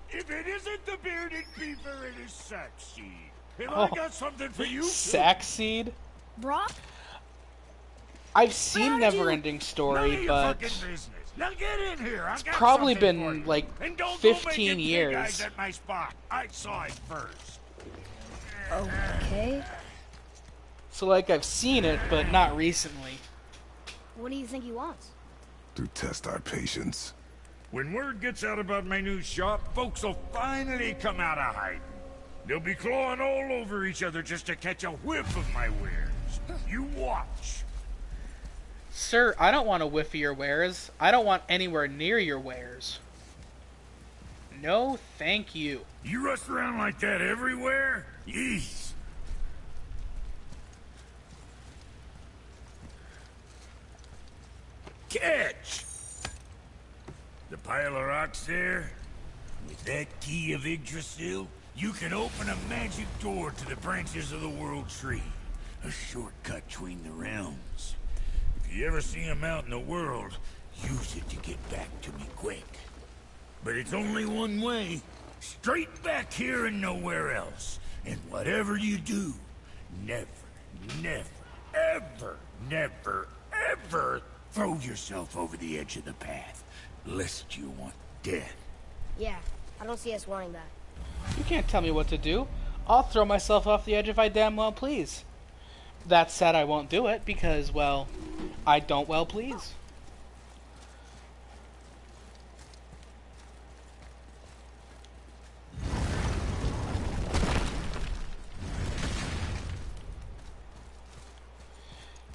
Speaker 5: If it isn't the bearded beaver, it is Sackseed. Have I got something for you?
Speaker 1: Sackseed?
Speaker 2: Brock?
Speaker 1: I've seen Neverending Story, but
Speaker 5: now get in here.
Speaker 1: it's probably been like 15 years.
Speaker 5: Guys at my spot. I saw it first.
Speaker 2: Okay.
Speaker 1: So like I've seen it, but not recently.
Speaker 2: What do you think he wants?
Speaker 3: To test our patience.
Speaker 5: When word gets out about my new shop, folks will finally come out of hiding. They'll be clawing all over each other just to catch a whiff of my wares. You watch.
Speaker 1: Sir, I don't want a whiff of your wares. I don't want anywhere near your wares. No, thank you.
Speaker 5: You rush around like that everywhere? Yeesh. Catch! The pile of rocks there? With that key of Yggdrasil, you can open a magic door to the branches of the World Tree. A shortcut between the realms. If you ever see him out in the world, use it to get back to me quick. But it's only one way. Straight back here and nowhere else. And whatever you do, never, ever throw yourself over the edge of the path. Lest you want death.
Speaker 2: Yeah, I don't see us wanting that.
Speaker 1: You can't tell me what to do. I'll throw myself off the edge if I damn well please. That said, I won't do it because, well, I don't well please.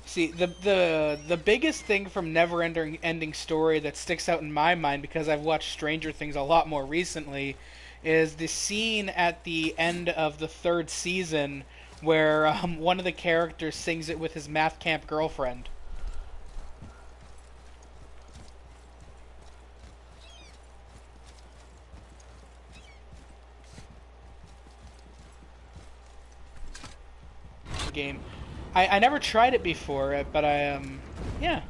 Speaker 1: See, the biggest thing from Never-Ending Story that sticks out in my mind, because I've watched Stranger Things a lot more recently, is the scene at the end of the 3rd season where one of the characters sings it with his math camp girlfriend. Game. I never tried it before, but yeah.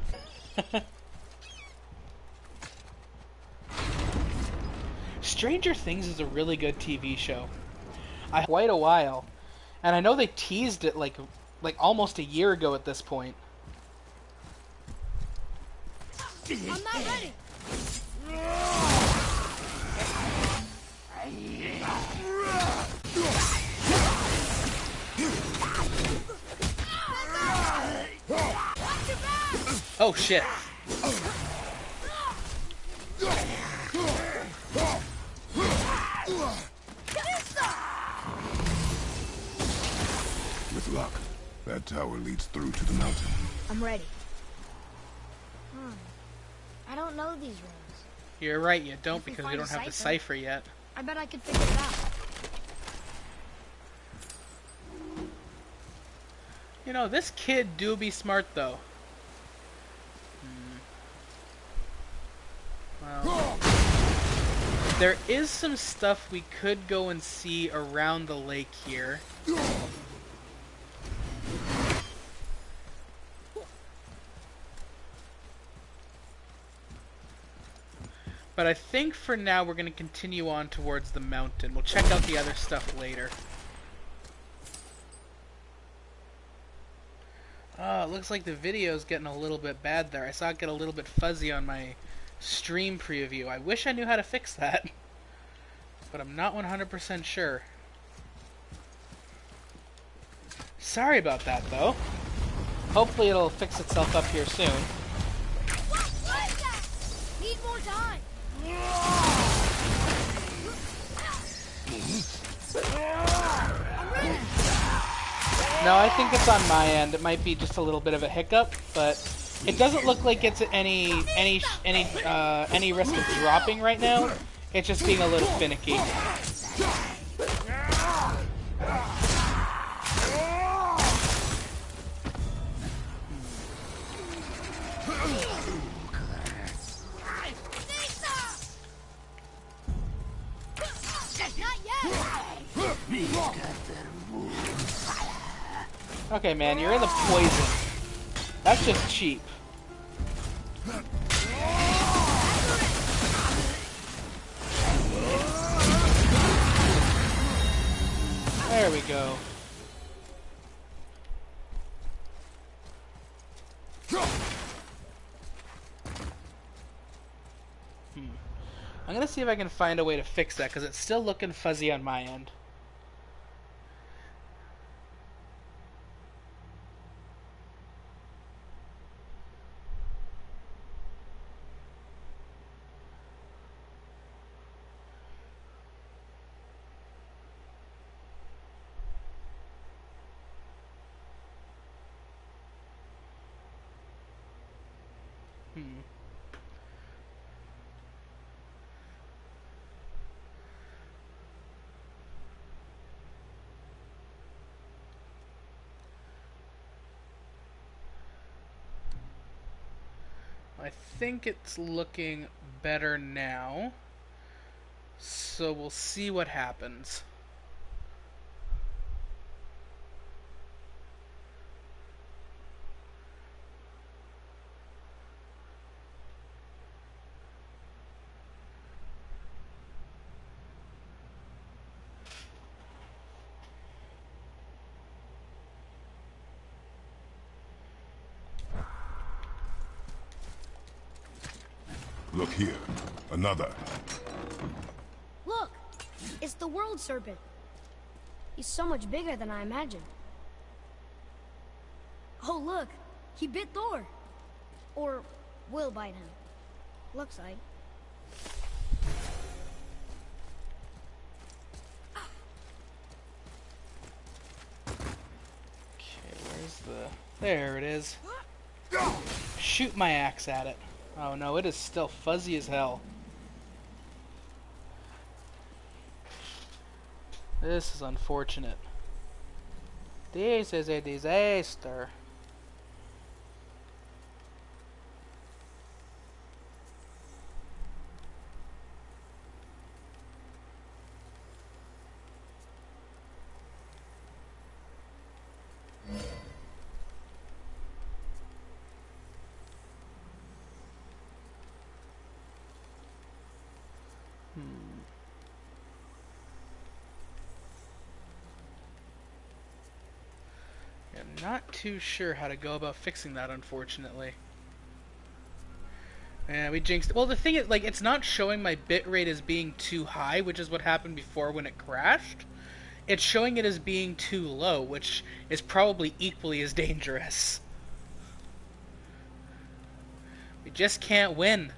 Speaker 1: Stranger Things is a really good TV show. Quite a while, and I know they teased it like almost a year ago at this point.
Speaker 2: I'm not ready.
Speaker 1: Oh shit.
Speaker 3: With luck, that tower leads through to the mountain.
Speaker 2: I'm ready. I don't know these rooms.
Speaker 1: You're right, you don't,
Speaker 2: If we
Speaker 1: because we
Speaker 2: find
Speaker 1: don't
Speaker 2: a
Speaker 1: have the
Speaker 2: cipher-
Speaker 1: cipher yet.
Speaker 2: I bet I could figure it out.
Speaker 1: You know, this kid do be smart, though. Well, there is some stuff we could go and see around the lake here. But I think for now we're going to continue on towards the mountain. We'll check out the other stuff later. Oh, it looks like the video's getting a little bit bad there. I saw it get a little bit fuzzy on my stream preview. I wish I knew how to fix that, but I'm not 100% sure. Sorry about that, though. Hopefully it'll fix itself up here soon.
Speaker 2: Need more time.
Speaker 1: No, I think it's on my end. It might be just a little bit of a hiccup, but it doesn't look like it's any risk of dropping right now. It's just being a little finicky. Okay, man, you're in the poison. That's just cheap. There we go. I'm gonna see if I can find a way to fix that, because it's still looking fuzzy on my end. I think it's looking better now, so we'll see what happens.
Speaker 3: Look here. Another.
Speaker 2: Look! It's the World Serpent. He's so much bigger than I imagined. Oh, look! He bit Thor! Or will bite him. Looks like.
Speaker 1: Okay, where's the... There it is. Shoot my axe at it. Oh no, it is still fuzzy as hell. This is unfortunate. This is a disaster. I'm not too sure how to go about fixing that, unfortunately. Yeah, we jinxed it. Well, the thing is, like, it's not showing my bitrate as being too high, which is what happened before when it crashed. It's showing it as being too low, which is probably equally as dangerous. We just can't win.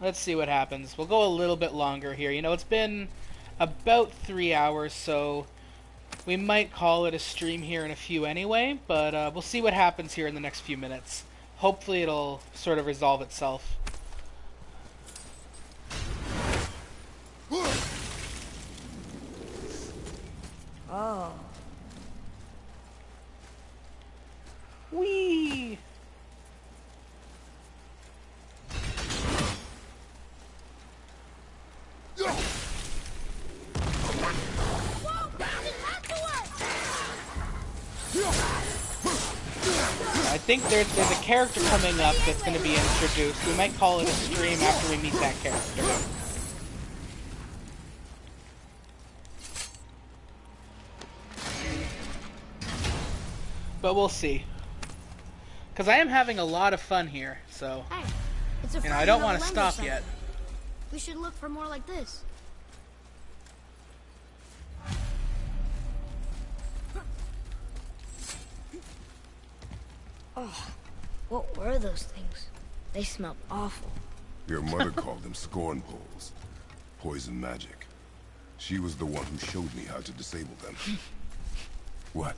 Speaker 1: Let's see what happens. We'll go a little bit longer here. You know, it's been about 3 hours, so we might call it a stream here in a few anyway, but we'll see what happens here in the next few minutes. Hopefully it'll sort of resolve itself.
Speaker 2: Oh.
Speaker 1: Whee! I think there's a character coming up that's going to be introduced. We might call it a stream after we meet that character. But we'll see. Because I am having a lot of fun here, so...
Speaker 2: Hey, it's a
Speaker 1: You know, I don't want to stop yet.
Speaker 2: We should look for more like this. Oh, what were those things? They smelled awful.
Speaker 3: Your mother called them scorn poles. Poison magic. She was the one who showed me how to disable them. What?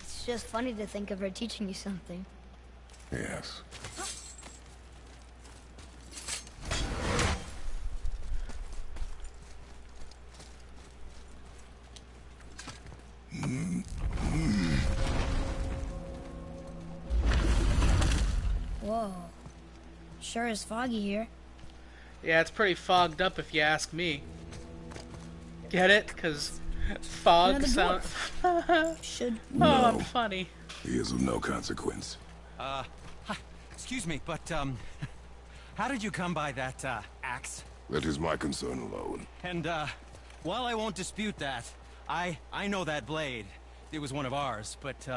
Speaker 2: It's just funny to think of her teaching you something.
Speaker 3: Yes.
Speaker 2: Whoa. Sure is foggy here.
Speaker 1: Yeah, it's pretty fogged up if you ask me. Get it? Because fog
Speaker 2: Another
Speaker 1: sound...
Speaker 2: Should...
Speaker 1: Oh, I'm funny.
Speaker 3: He is of no consequence.
Speaker 7: Hi, excuse me, but, how did you come by that, axe?
Speaker 3: That is my concern alone.
Speaker 7: And, while I won't dispute that, I know that blade. It was one of ours, but,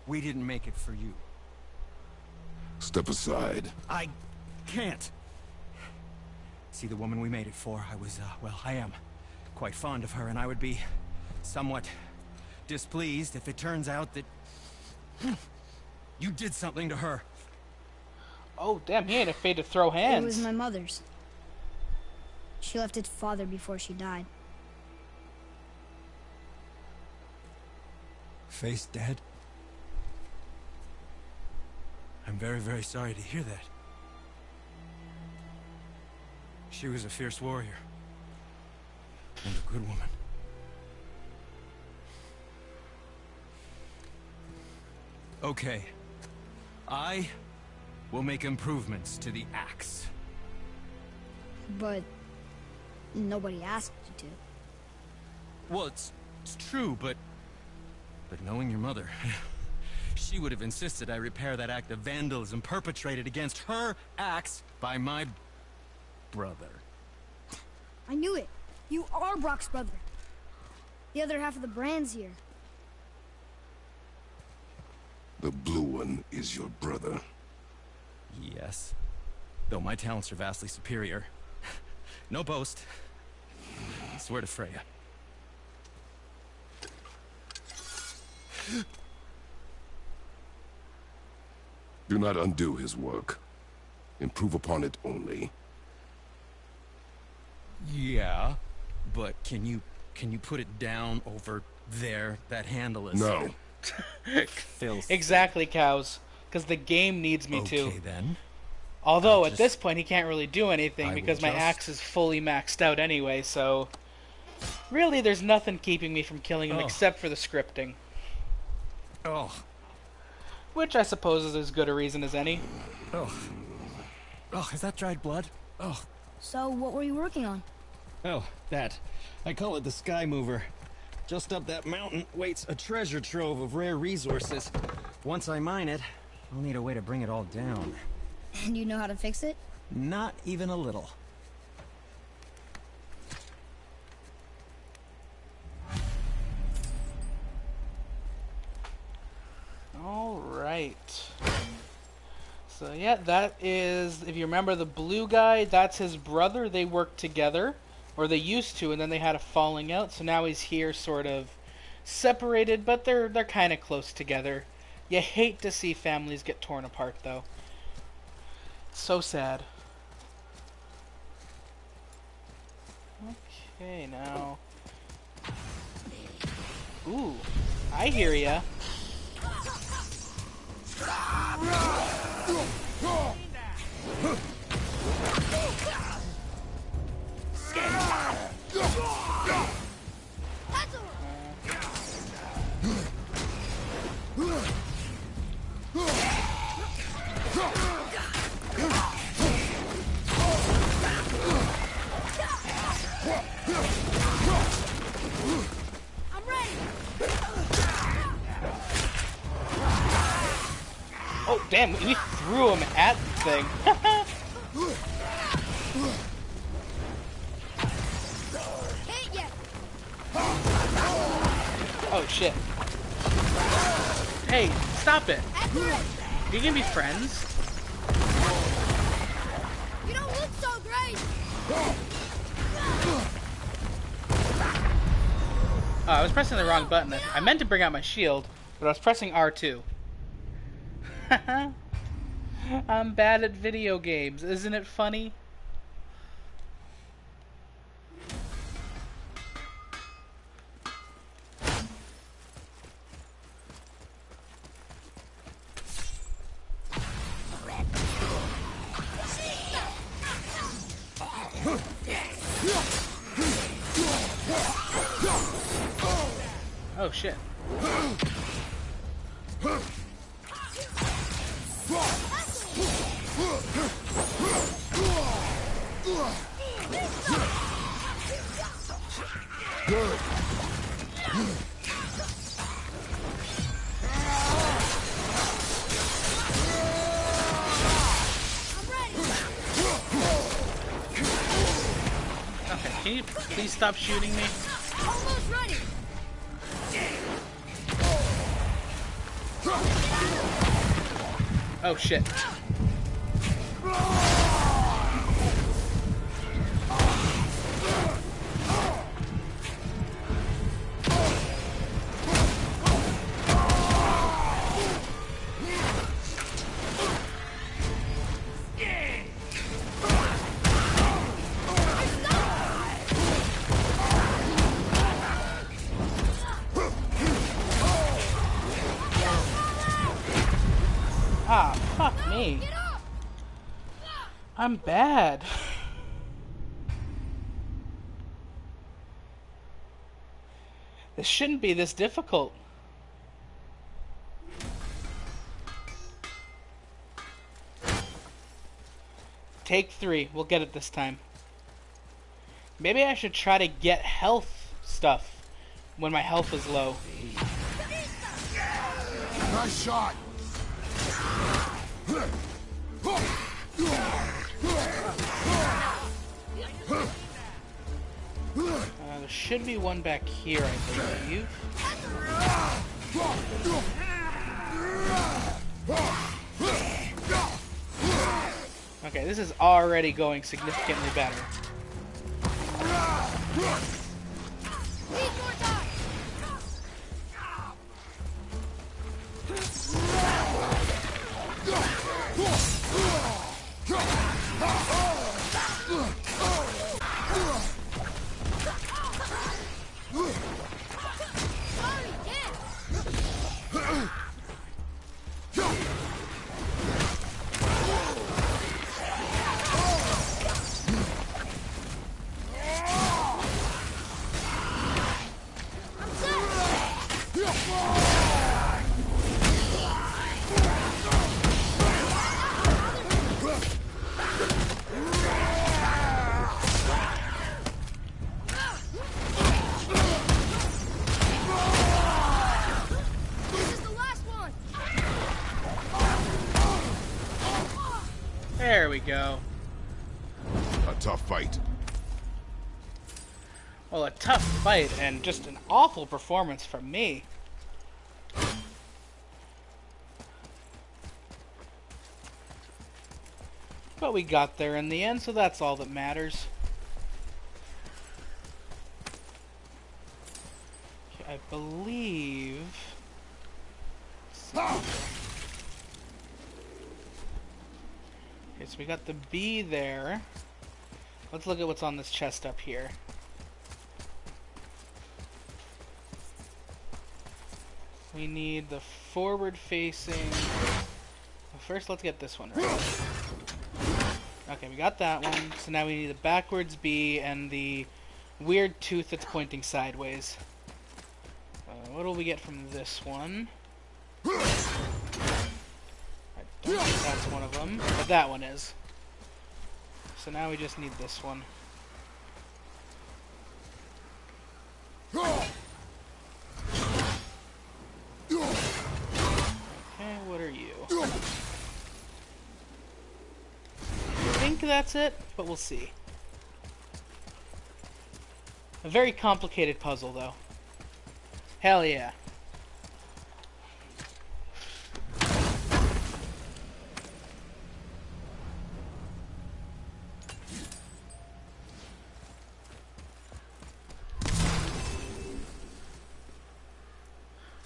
Speaker 7: we didn't make it for you.
Speaker 3: Step aside.
Speaker 7: I can't. See, the woman we made it for, I was, well, I am quite fond of her, and I would be somewhat displeased if it turns out that you did something to her.
Speaker 1: Oh, damn, he ain't afraid to throw hands.
Speaker 2: It was my mother's. She left its father before she died.
Speaker 7: Face dead? I'm very, very sorry to hear that. She was a fierce warrior. And a good woman. Okay. I will make improvements to the axe.
Speaker 2: But... nobody asked you to.
Speaker 7: Well, it's true, but knowing your mother... She would have insisted I repair that act of vandalism perpetrated against her axe by my brother.
Speaker 2: I knew it. You are Brock's brother. The other half of the brand's here.
Speaker 3: The blue one is your brother.
Speaker 7: Yes. Though my talents are vastly superior. No boast. I swear to Freya.
Speaker 3: Do not undo his work. Improve upon it only.
Speaker 7: Yeah, but can you put it down over there? That handle is...
Speaker 3: No.
Speaker 7: Filth.
Speaker 1: Exactly, cows. Because the game needs me to.
Speaker 7: Okay, then.
Speaker 1: Although, at this point, he can't really do anything
Speaker 7: I
Speaker 1: because
Speaker 7: will
Speaker 1: my
Speaker 7: just-
Speaker 1: axe is fully maxed out anyway, so... Really, there's nothing keeping me from killing him
Speaker 7: Oh.
Speaker 1: except for the scripting.
Speaker 7: Oh.
Speaker 1: Which I suppose is as good a reason as any.
Speaker 7: Oh. Oh, is that dried blood? Oh.
Speaker 2: So, what were you working on?
Speaker 7: Oh, that. I call it the Sky Mover. Just up that mountain waits a treasure trove of rare resources. Once I mine it, I'll need a way to bring it all down.
Speaker 2: And you know how to fix it?
Speaker 7: Not even a little.
Speaker 1: Alright. So yeah, that is, if you remember the blue guy, that's his brother. They worked together, or they used to, and then they had a falling out. So now he's here sort of separated, but they're kind of close together. You hate to see families get torn apart, though. It's so sad. Okay, now... Ooh, I hear ya.
Speaker 2: I'm ready!
Speaker 1: Oh, damn, we threw him at the thing.
Speaker 2: Hit ya!
Speaker 1: Oh, shit. Hey, stop it.
Speaker 2: Accurate!
Speaker 1: You can be friends.
Speaker 2: You don't look so great!
Speaker 1: Oh, I was pressing the wrong button. I meant to bring out my shield, but I was pressing R2. I'm bad at video games. Isn't it funny? Oh shit.
Speaker 3: Good.
Speaker 1: Okay, can you please stop shooting me?
Speaker 2: Almost ready.
Speaker 1: Oh shit. Ah, fuck me. I'm bad. This shouldn't be this difficult. Take 3. We'll get it this time. Maybe I should try to get health stuff when my health is low.
Speaker 3: Nice shot.
Speaker 1: There should be one back here, I believe. Okay, this is already going significantly better.
Speaker 2: Need more time. Sorry, kid. I'm set. This is the last one.
Speaker 1: There we go.
Speaker 3: A tough fight.
Speaker 1: Well, a tough fight and just an awful performance from me. But we got there in the end, so that's all that matters. Okay, I believe... Okay, so we got the B there. Let's look at what's on this chest up here. We need the forward-facing... Well, first, let's get this one right. Okay, we got that one. So now we need the backwards B and the weird tooth that's pointing sideways. What will we get from this one? I don't think that's one of them, but that one is. So now we just need this one. Okay, what are you? I think that's it, but we'll see. A very complicated puzzle, though. Hell yeah.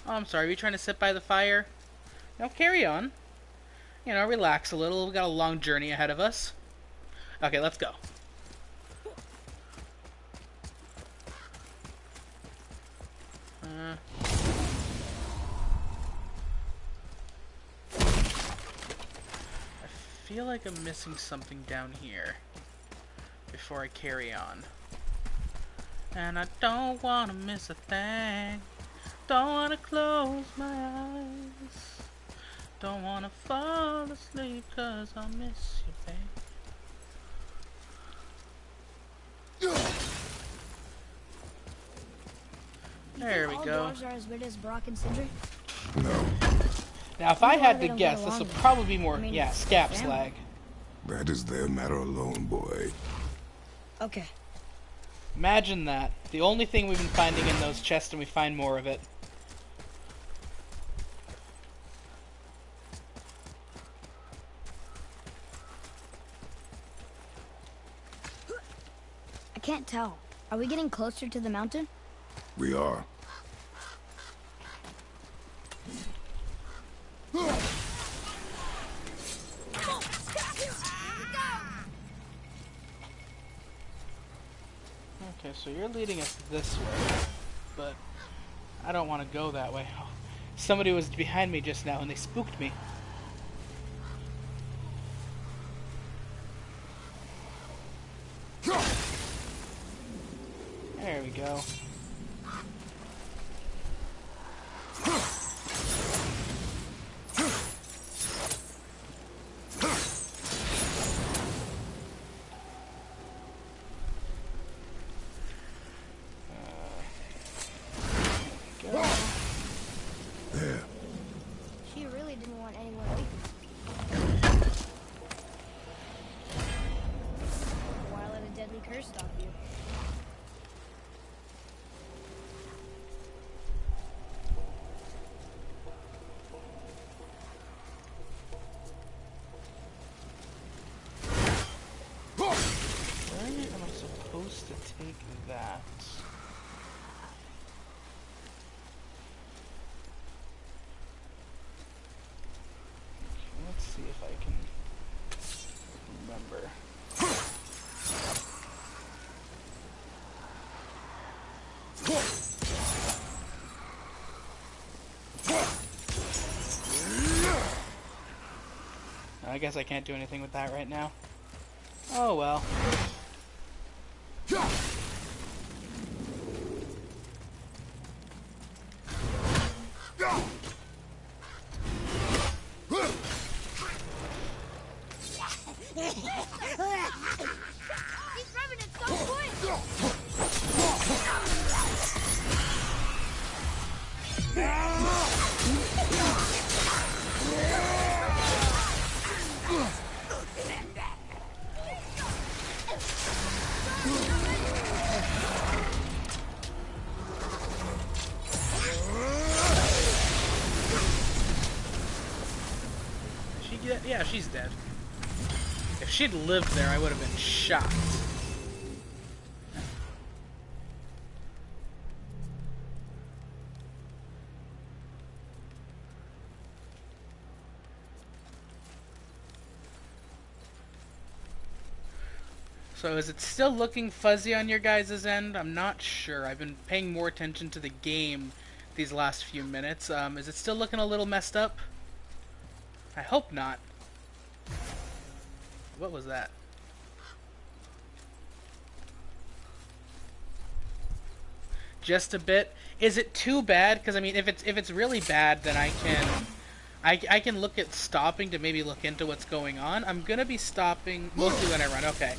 Speaker 1: Oh, I'm sorry, are you trying to sit by the fire? No, carry on. You know, relax a little. We've got a long journey ahead of us. Okay, let's go. I feel like I'm missing something down here. before I carry on. And I don't want to miss a thing. Don't want to close my eyes. Don't want to fall asleep 'cause I miss you, babe. There we
Speaker 2: all
Speaker 1: go.
Speaker 2: doors are as weird as Brock and Sindri?
Speaker 3: No,
Speaker 1: Now, if I
Speaker 2: Why
Speaker 1: had
Speaker 2: they
Speaker 1: to
Speaker 2: don't
Speaker 1: guess,
Speaker 2: get
Speaker 1: this
Speaker 2: along
Speaker 1: will
Speaker 2: then?
Speaker 1: probably be more,
Speaker 2: I mean,
Speaker 1: yeah, scap
Speaker 2: family.
Speaker 1: slag.
Speaker 3: that is their matter alone, boy.
Speaker 2: Okay.
Speaker 1: Imagine that. The only thing we've been finding in those chests, and we find more of it.
Speaker 2: I can't tell. Are we getting closer to the mountain?
Speaker 3: We are.
Speaker 1: Okay, so you're leading us this way, but I don't want to go that way. Oh, somebody was behind me just now and they spooked me. There we go. Go.
Speaker 3: There.
Speaker 2: She really didn't want anyone weak. Why let a deadly curse stop you?
Speaker 1: Where am I supposed to take that? Okay, let's see if I can remember. I guess I can't do anything with that right now. Oh well.
Speaker 2: He's grabbing it so quick!
Speaker 1: She get? Yeah, she's dead. If she'd lived there, I would have been shocked. So is it still looking fuzzy on your guys' end? I'm not sure. I've been paying more attention to the game these last few minutes. Is it still looking a little messed up? I hope not. What was that? Just a bit. Is it too bad? Because I mean, if it's really bad, then I can look at stopping to maybe look into what's going on. I'm gonna be stopping mostly when I run. Okay,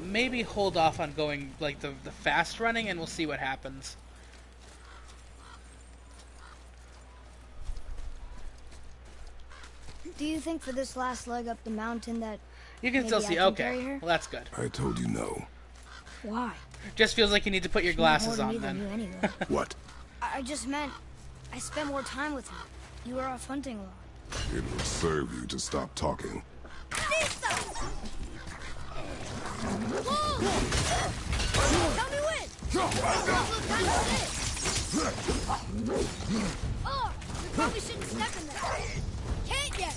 Speaker 1: maybe hold off on going like the fast running, and we'll see what happens.
Speaker 2: Do you think for this last leg up the mountain that
Speaker 1: You can
Speaker 2: maybe
Speaker 1: still
Speaker 2: I
Speaker 1: see.
Speaker 2: can carry
Speaker 1: Okay,
Speaker 2: her?
Speaker 1: well that's good.
Speaker 3: I told you no.
Speaker 2: Why?
Speaker 1: Just feels like you need to put your
Speaker 2: She meant more
Speaker 1: glasses
Speaker 2: to me
Speaker 1: on
Speaker 2: than
Speaker 1: then.
Speaker 2: you anyway.
Speaker 3: What?
Speaker 2: I just meant I spent more time with you. You were off hunting a lot.
Speaker 3: It would serve you to stop talking.
Speaker 2: Tell me when! Oh, we probably shouldn't step in there. Can't yet!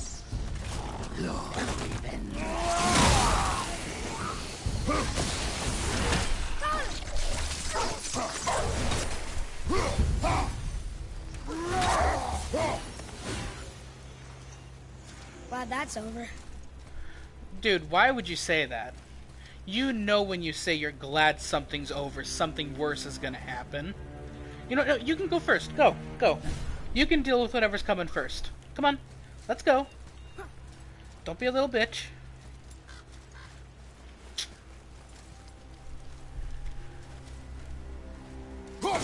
Speaker 2: Glad that's over.
Speaker 1: Dude, why would you say that? You know when you say you're glad something's over, something worse is gonna happen. You know, no, you can go first. Go, go. You can deal with whatever's coming first. Come on, let's go. Don't be a little bitch. I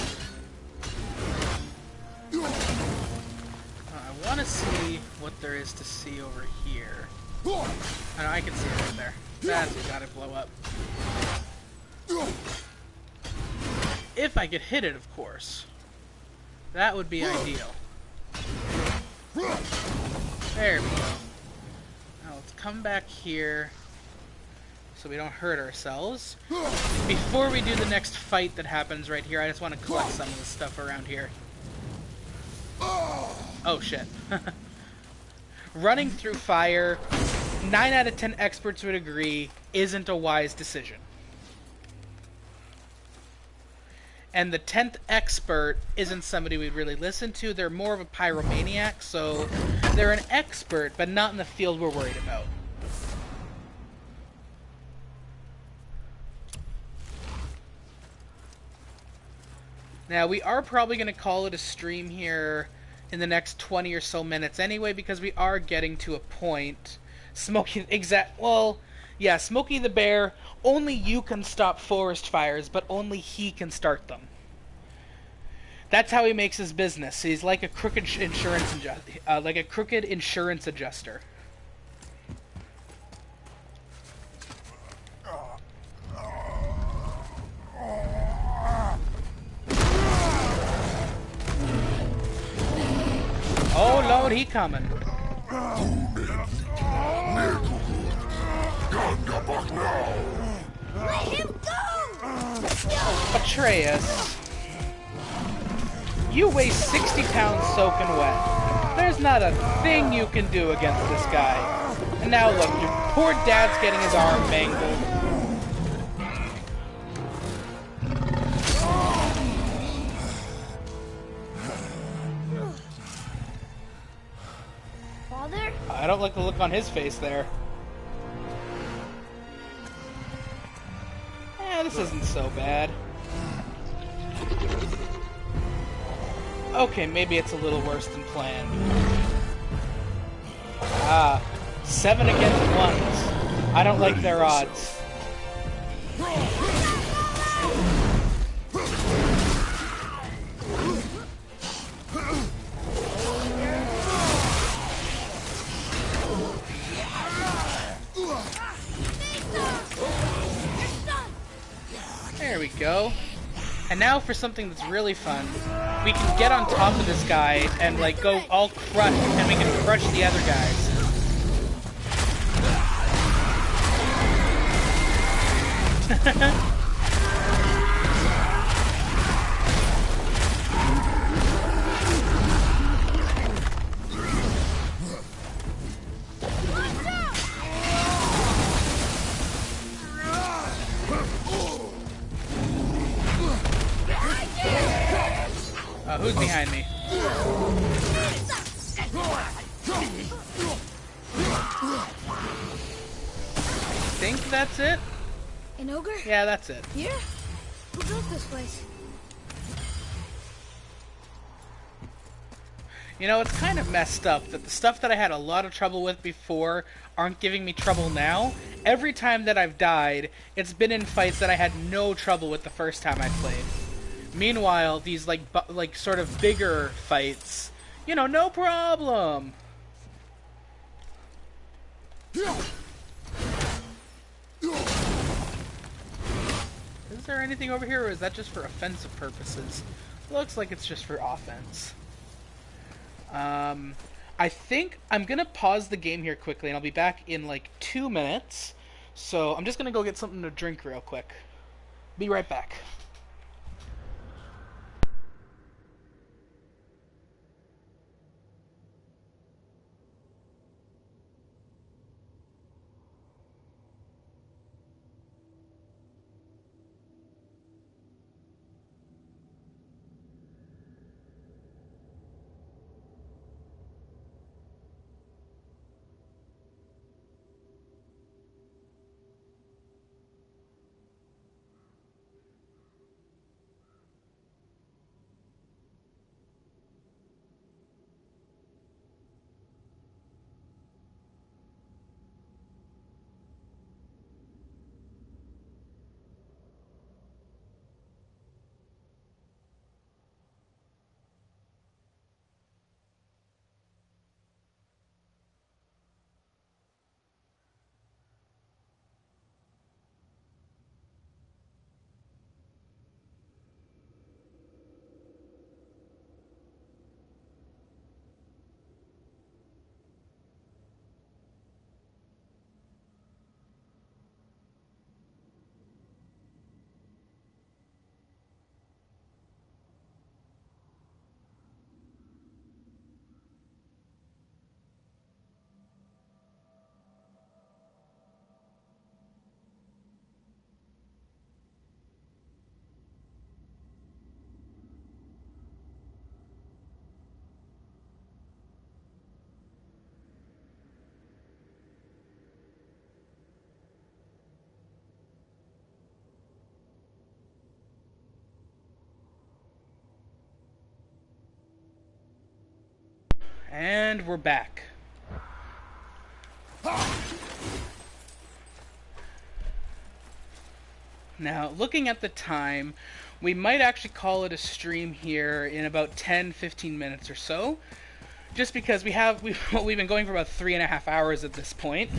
Speaker 1: want to see what there is to see over here. Oh, no, I can see it right there. That's gotta blow up. If I could hit it, of course. That would be ideal. There we go. Now let's come back here so we don't hurt ourselves. Before we do the next fight that happens right here, I just want to collect some of the stuff around here. Oh shit. Running through fire, 9 out of 10 experts would agree, isn't a wise decision. And the 10th expert isn't somebody we'd really listen to. They're more of a pyromaniac, so they're an expert, but not in the field we're worried about. Now, we are probably going to call it a stream here in the next 20 or so minutes anyway, because we are getting to a point. Smokey, well, yeah, Smokey the Bear, only you can stop forest fires, but only he can start them. That's how he makes his business. He's like a crooked insurance adjuster. Oh Lord, he coming.
Speaker 2: Let him go!
Speaker 1: Atreus, you weigh 60 pounds soaking wet. There's not a thing you can do against this guy. And now look, your poor dad's getting his arm mangled.
Speaker 2: Father?
Speaker 1: I don't like the look on his face there. This isn't so bad. Okay, maybe it's a little worse than planned. 7 against 1s. I don't like their odds. There we go. And now for something that's really fun. We can get on top of this guy and like go all crush, and we can crush the other guys. Who's behind me? I think that's it.
Speaker 2: An ogre?
Speaker 1: Yeah, that's it.
Speaker 2: Here? Who built this place?
Speaker 1: You know, it's kind of messed up that the stuff that I had a lot of trouble with before aren't giving me trouble now. Every time that I've died, it's been in fights that I had no trouble with the first time I played. Meanwhile, these like sort of bigger fights, you know, no problem. Is there anything over here, or is that just for offensive purposes? Looks like it's just for offense. I think I'm gonna pause the game here quickly, and I'll be back in like 2 minutes. So I'm just gonna go get something to drink real quick. Be right back. And we're back. Now, looking at the time, we might actually call it a stream here in about 10-15 minutes or so. Just because we've been going for about 3.5 hours at this point.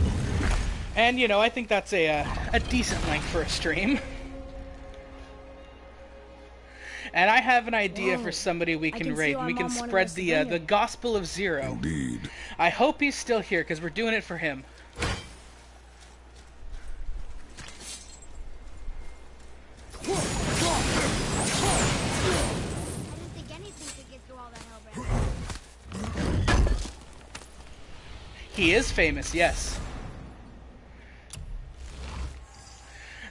Speaker 1: And, you know, I think that's a decent length for a stream. And I have an idea for somebody we can raid. We can spread the Gospel of Zero.
Speaker 3: Indeed.
Speaker 1: I hope he's still here, because we're doing it for him. He is famous, yes.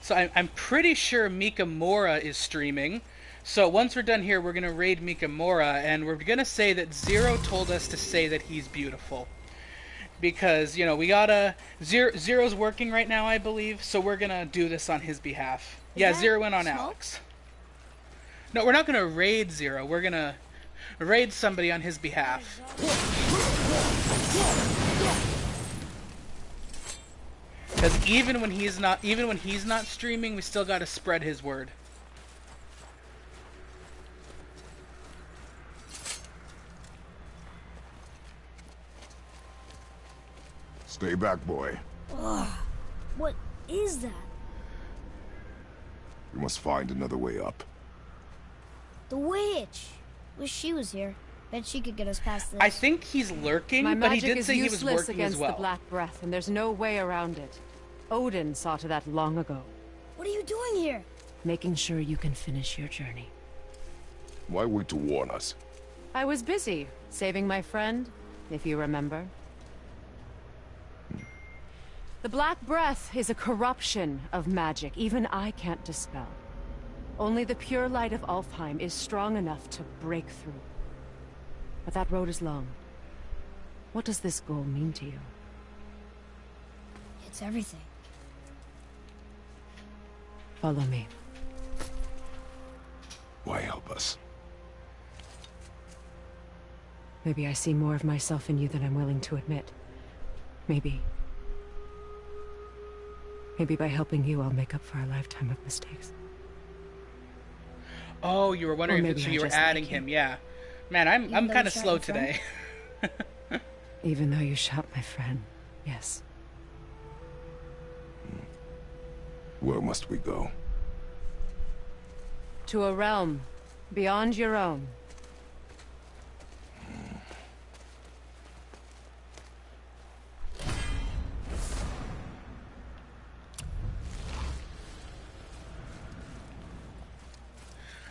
Speaker 1: So I'm pretty sure Mikamura is streaming. So once we're done here, we're going to raid Mikamura, and we're going to say that Zero told us to say that he's beautiful. Because, you know, we gotta... Zero's working right now, I believe, so we're going to do this on his behalf. Yeah, Zero went on smoke? Alex. No, we're not going to raid Zero. We're going to raid somebody on his behalf. Because even when he's not streaming, we still got to spread his word.
Speaker 3: Stay back, boy.
Speaker 2: Ugh. What is that?
Speaker 3: We must find another way up.
Speaker 2: The witch. Wish she was here. Bet she could get us past this.
Speaker 1: I think he's lurking, but he did say he was working as well.
Speaker 6: The Black Breath, and there's no way around it. Odin saw to that long ago.
Speaker 2: What are you doing here?
Speaker 6: Making sure you can finish your journey.
Speaker 3: Why wait to warn us?
Speaker 6: I was busy, saving my friend, if you remember. The Black Breath is a corruption of magic even I can't dispel. Only the pure light of Alfheim is strong enough to break through. But that road is long. What does this goal mean to you?
Speaker 2: It's everything.
Speaker 6: Follow me.
Speaker 3: Why help us?
Speaker 6: Maybe I see more of myself in you than I'm willing to admit. Maybe by helping you, I'll make up for a lifetime of mistakes.
Speaker 1: Oh, you were wondering if you were adding him, yeah. Man, I'm kind of slow today.
Speaker 6: Even though you shot my friend, yes.
Speaker 3: Where must we go?
Speaker 6: To a realm beyond your own.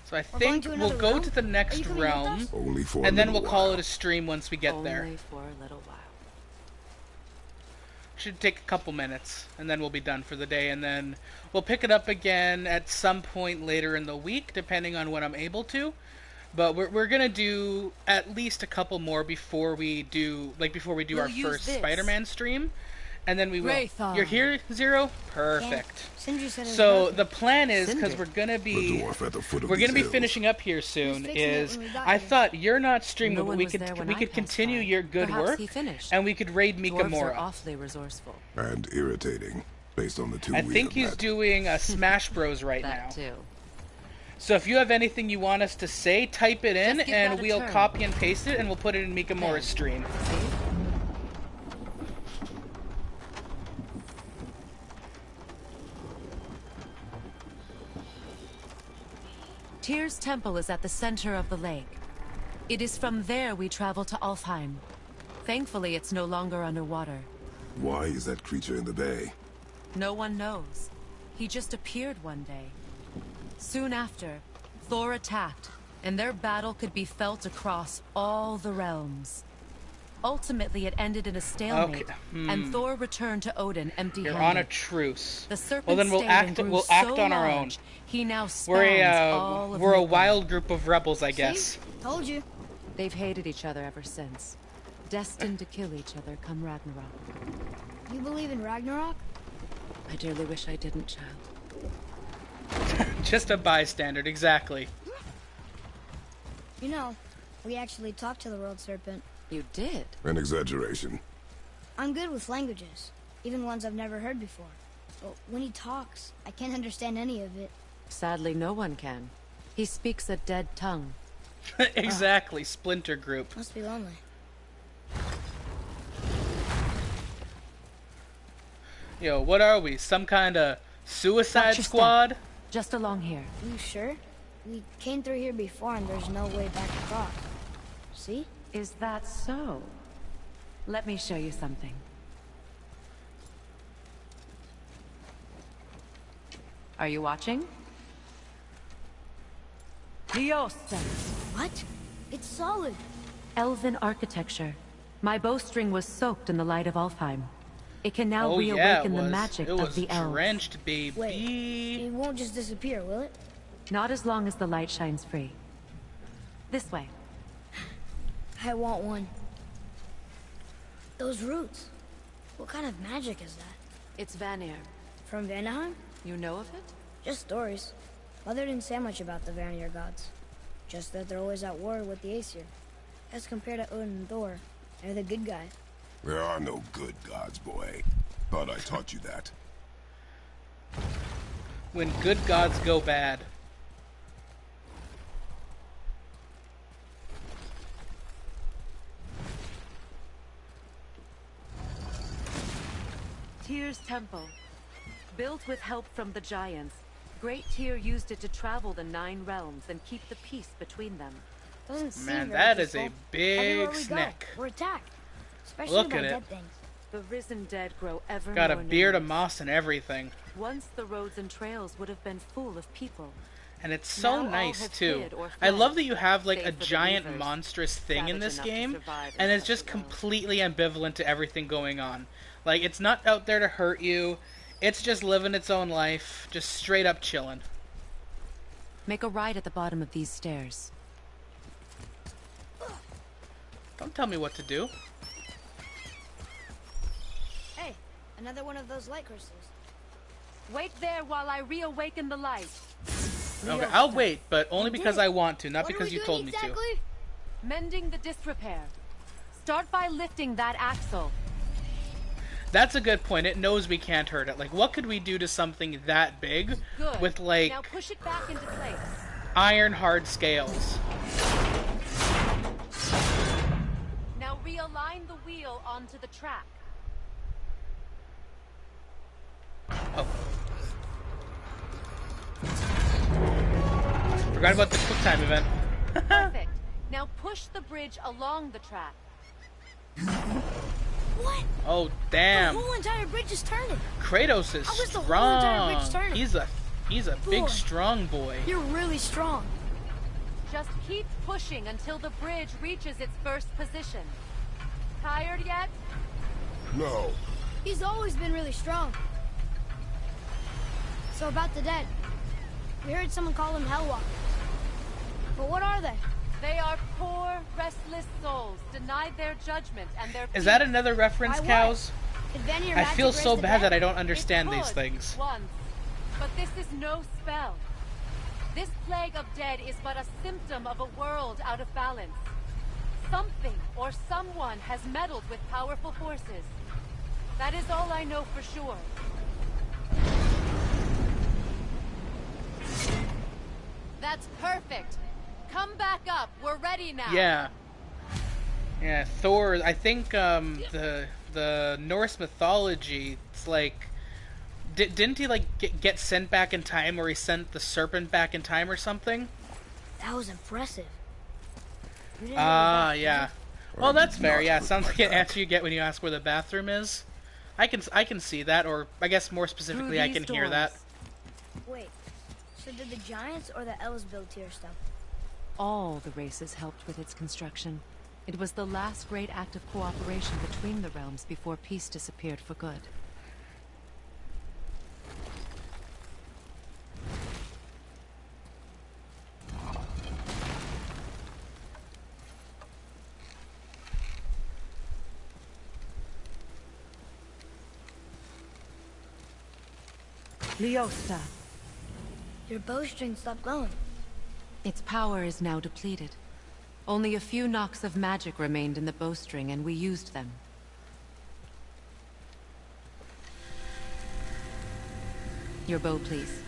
Speaker 1: So I think we'll go to the next realm,
Speaker 3: Only for
Speaker 1: and then we'll
Speaker 3: while.
Speaker 1: call it a stream once we get there.
Speaker 6: Only for a little while.
Speaker 1: Should take a couple minutes, and then we'll be done for the day, and then we'll pick it up again at some point later in the week, depending on when I'm able to. But we're gonna do at least a couple more before we do our first Spider-Man stream. And then we will.
Speaker 6: Raython.
Speaker 1: You're here, Zero? Perfect.
Speaker 2: Sindri said
Speaker 1: So the plan is, because we're gonna be
Speaker 3: The dwarf at the foot of
Speaker 1: we're
Speaker 3: these
Speaker 1: gonna be
Speaker 3: hills.
Speaker 1: finishing up here soon.
Speaker 2: fixing it
Speaker 1: Is
Speaker 2: when we got
Speaker 1: I
Speaker 2: here.
Speaker 1: thought you're not streaming,
Speaker 6: No
Speaker 1: but
Speaker 6: one
Speaker 1: we
Speaker 6: was
Speaker 1: could
Speaker 6: there when
Speaker 1: we
Speaker 6: I
Speaker 1: could
Speaker 6: passed
Speaker 1: continue
Speaker 6: by.
Speaker 1: your good
Speaker 6: Perhaps
Speaker 1: work,
Speaker 6: he finished.
Speaker 1: and we could raid
Speaker 6: Dwarves are
Speaker 1: Mikamura.
Speaker 6: awfully resourceful.
Speaker 3: And irritating, based on the two
Speaker 1: I
Speaker 3: we
Speaker 1: think
Speaker 3: have
Speaker 1: he's
Speaker 3: met.
Speaker 1: doing a Smash Bros right now.
Speaker 6: That too.
Speaker 1: So if you have anything you want us to say, type it in,
Speaker 6: Just give
Speaker 1: and
Speaker 6: that a
Speaker 1: we'll
Speaker 6: turn.
Speaker 1: copy and paste it, and we'll put it in Mikamura's
Speaker 6: Okay.
Speaker 1: stream.
Speaker 6: See? Tyr's temple is at the center of the lake. It is from there we travel to Alfheim. Thankfully, it's no longer underwater.
Speaker 3: Why is that creature in the bay?
Speaker 6: No one knows. He just appeared one day. Soon after, Thor attacked, and their battle could be felt across all the realms. Ultimately, it ended in a stalemate,
Speaker 1: Okay,
Speaker 6: and Thor returned to Odin empty-handed.
Speaker 1: You're on a truce.
Speaker 6: The serpent
Speaker 1: Well, then we'll
Speaker 6: stayed
Speaker 1: act.
Speaker 6: and grew
Speaker 1: We'll act
Speaker 6: so
Speaker 1: on our own.
Speaker 6: large, He now
Speaker 1: We're
Speaker 6: spans all of
Speaker 1: we're a
Speaker 6: Midgard.
Speaker 1: wild group of rebels, I guess.
Speaker 2: See? Told you.
Speaker 6: They've hated each other ever since, destined to kill each other come Ragnarok.
Speaker 2: You believe in Ragnarok?
Speaker 6: I dearly wish I didn't, child.
Speaker 1: Just a bystander, exactly.
Speaker 2: You know, we actually talked to the World Serpent.
Speaker 6: You did?
Speaker 3: An exaggeration.
Speaker 2: I'm good with languages, even ones I've never heard before. But when he talks, I can't understand any of it.
Speaker 6: Sadly, no one can. He speaks a dead tongue.
Speaker 1: Exactly, Splinter Group.
Speaker 2: Must be lonely.
Speaker 1: Yo, what are we? Some kind of suicide
Speaker 6: Watch your
Speaker 1: squad?
Speaker 6: step. Just along here.
Speaker 2: You sure? We came through here before and there's no way back across. See?
Speaker 6: Is that so? Let me show you something. Are you watching? Liosta.
Speaker 2: What? It's solid.
Speaker 6: Elven architecture. My bowstring was soaked in the light of Alfheim. It can now
Speaker 1: Oh
Speaker 6: reawaken
Speaker 1: yeah, it
Speaker 6: the
Speaker 1: was.
Speaker 6: magic
Speaker 1: It
Speaker 6: of
Speaker 1: was
Speaker 6: the elves.
Speaker 1: drenched, baby.
Speaker 2: Wait, it won't just disappear, will it?
Speaker 6: Not as long as the light shines free. This way.
Speaker 2: I want one. Those roots. What kind of magic is that?
Speaker 6: It's Vanir.
Speaker 2: From Vanaheim?
Speaker 6: You know of it?
Speaker 2: Just stories. Mother didn't say much about the Vanir gods. Just that they're always at war with the Aesir. As compared to Odin and Thor, they're the good guys.
Speaker 3: There are no good gods, boy. Thought I taught you that.
Speaker 1: When good gods go bad.
Speaker 6: Tyr's temple. Built with help from the giants, Great Tyr used it to travel the 9 realms and keep the peace between them.
Speaker 2: Doesn't seem
Speaker 1: Man,
Speaker 2: very
Speaker 1: that is a
Speaker 2: peaceful.
Speaker 1: big
Speaker 2: Everywhere we
Speaker 1: snack.
Speaker 2: Go, we're attacked. Especially
Speaker 1: Look
Speaker 2: by
Speaker 1: at it.
Speaker 2: dead things.
Speaker 6: The risen dead grow ever
Speaker 1: Got a
Speaker 6: more
Speaker 1: beard of
Speaker 6: numerous.
Speaker 1: moss and everything.
Speaker 6: Once the roads and trails would have been full of people.
Speaker 1: And it's so
Speaker 6: Now all
Speaker 1: nice
Speaker 6: have
Speaker 1: too.
Speaker 6: hid or
Speaker 1: I
Speaker 6: fled,
Speaker 1: love that you have like
Speaker 6: save
Speaker 1: a
Speaker 6: for the
Speaker 1: giant
Speaker 6: weavers,
Speaker 1: monstrous thing in
Speaker 6: savage
Speaker 1: this
Speaker 6: enough to
Speaker 1: game,
Speaker 6: survive in
Speaker 1: and it's
Speaker 6: such
Speaker 1: just
Speaker 6: a world.
Speaker 1: completely ambivalent to everything going on. Like, it's not out there to hurt you. It's just living its own life, just straight up chilling.
Speaker 6: Make a right at the bottom of these stairs.
Speaker 1: Don't tell me what to do.
Speaker 2: Hey, another one of those light crystals.
Speaker 6: Wait there while I reawaken the light.
Speaker 1: Okay, I'll wait, but only
Speaker 2: did
Speaker 1: because
Speaker 2: it.
Speaker 1: I want to, not
Speaker 2: What are
Speaker 1: because
Speaker 2: we
Speaker 1: you
Speaker 2: doing
Speaker 1: told me
Speaker 2: exactly?
Speaker 1: to.
Speaker 6: Mending the disrepair. Start by lifting that axle.
Speaker 1: That's a good point. It knows we can't hurt it. Like, what could we do to something that big
Speaker 6: Good.
Speaker 1: with, like,
Speaker 6: Now push it back into place.
Speaker 1: iron hard scales?
Speaker 6: Now realign the wheel onto the track.
Speaker 1: Oh. Forgot about the quick time event.
Speaker 6: Perfect. Now push the bridge along the track.
Speaker 2: What?
Speaker 1: Oh,
Speaker 2: The
Speaker 1: damn.
Speaker 2: whole entire bridge is turning.
Speaker 1: Kratos is
Speaker 2: How is the whole entire bridge
Speaker 1: strong.
Speaker 2: turning?
Speaker 1: He's a big
Speaker 2: Boy.
Speaker 1: strong boy.
Speaker 2: You're really strong.
Speaker 6: Just keep pushing until the bridge reaches its first position. Tired yet?
Speaker 3: No.
Speaker 2: He's always been really strong. So about the dead. We heard someone call them Hellwalkers. But what are they?
Speaker 6: They are poor, restless souls, denied their judgment and their
Speaker 1: Is that
Speaker 6: peace.
Speaker 1: another reference,
Speaker 2: Why, what?
Speaker 1: Cows?
Speaker 2: Could Vanir
Speaker 1: I
Speaker 2: magic
Speaker 1: feel
Speaker 2: raise
Speaker 1: so
Speaker 2: the
Speaker 1: bad
Speaker 2: dead?
Speaker 1: that I don't
Speaker 6: It
Speaker 1: understand these
Speaker 6: could
Speaker 1: things.
Speaker 6: Once, but this is no spell. This plague of dead is but a symptom of a world out of balance. Something or someone has meddled with powerful forces. That is all I know for sure. That's perfect. Come back up. We're ready now.
Speaker 1: Yeah. Yeah, Thor, I think the Norse mythology, it's like didn't he like get sent back in time, or he sent the serpent back in time or something?
Speaker 2: That was impressive. You didn't
Speaker 1: Ah,
Speaker 2: really
Speaker 1: yeah.
Speaker 3: Or
Speaker 1: Well,
Speaker 3: did
Speaker 1: that's fair.
Speaker 3: not
Speaker 1: Yeah,
Speaker 3: look
Speaker 1: sounds
Speaker 3: like
Speaker 1: like an
Speaker 3: that.
Speaker 1: answer you get when you ask where the bathroom is. I can see that, or I guess more specifically, I
Speaker 6: Through
Speaker 1: can
Speaker 6: these
Speaker 1: hear that.
Speaker 6: doors.
Speaker 2: Wait, so did the Giants or the Elves build Tyr stuff?
Speaker 6: All the races helped with its construction. It was the last great act of cooperation between the realms before peace disappeared for good. Liosta.
Speaker 2: Your bowstring stopped glowing.
Speaker 6: Its power is now depleted. Only a few knocks of magic remained in the bowstring, and we used them. Your bow, please.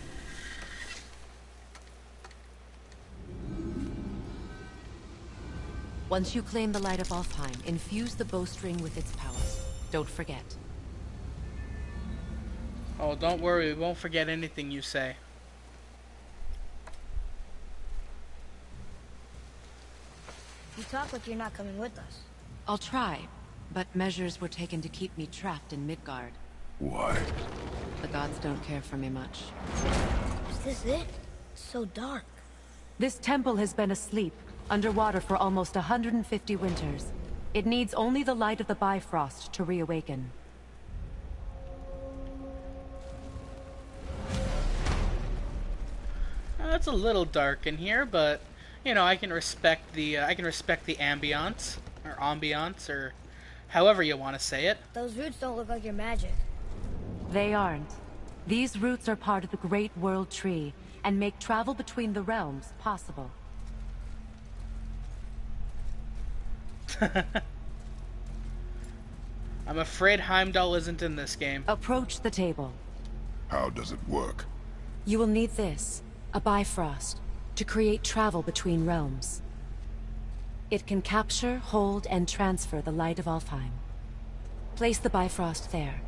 Speaker 6: Once you claim the Light of Alfheim, infuse the bowstring with its power. Don't forget.
Speaker 1: Oh, don't worry, we won't forget anything you say.
Speaker 2: You talk like you're not coming with us.
Speaker 6: I'll try, but measures were taken to keep me trapped in Midgard.
Speaker 3: Why?
Speaker 6: The gods don't care for me much.
Speaker 2: Is this it? It's so dark.
Speaker 6: This temple has been asleep, underwater for almost 150 winters. It needs only the light of the Bifrost to reawaken.
Speaker 1: It's a little dark in here, but you know, I can respect the ambiance or however you want to say it.
Speaker 2: Those roots don't look like your magic.
Speaker 6: They aren't. These roots are part of the Great World Tree and make travel between the realms possible.
Speaker 1: I'm afraid Heimdall isn't in this game.
Speaker 6: Approach the table.
Speaker 3: How does it work?
Speaker 6: You will need this, a Bifrost, to create travel between realms. It can capture, hold, and transfer the light of Alfheim. Place the Bifrost there.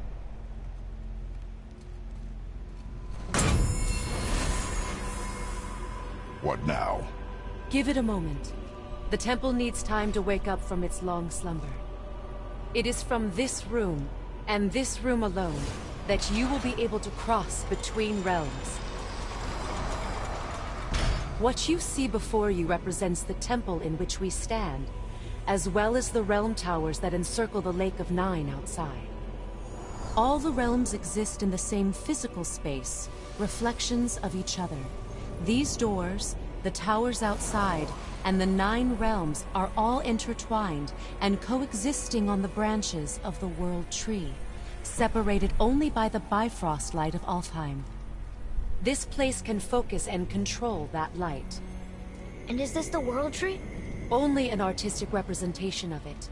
Speaker 3: What now?
Speaker 6: Give it a moment. The temple needs time to wake up from its long slumber. It is from this room, and this room alone, that you will be able to cross between realms. What you see before you represents the temple in which we stand, as well as the realm towers that encircle the Lake of Nine outside. All the realms exist in the same physical space, reflections of each other. These doors, the towers outside, and the 9 realms are all intertwined and coexisting on the branches of the World Tree, separated only by the Bifrost light of Alfheim. This place can focus and control that light.
Speaker 2: And is this the World Tree?
Speaker 6: Only an artistic representation of it.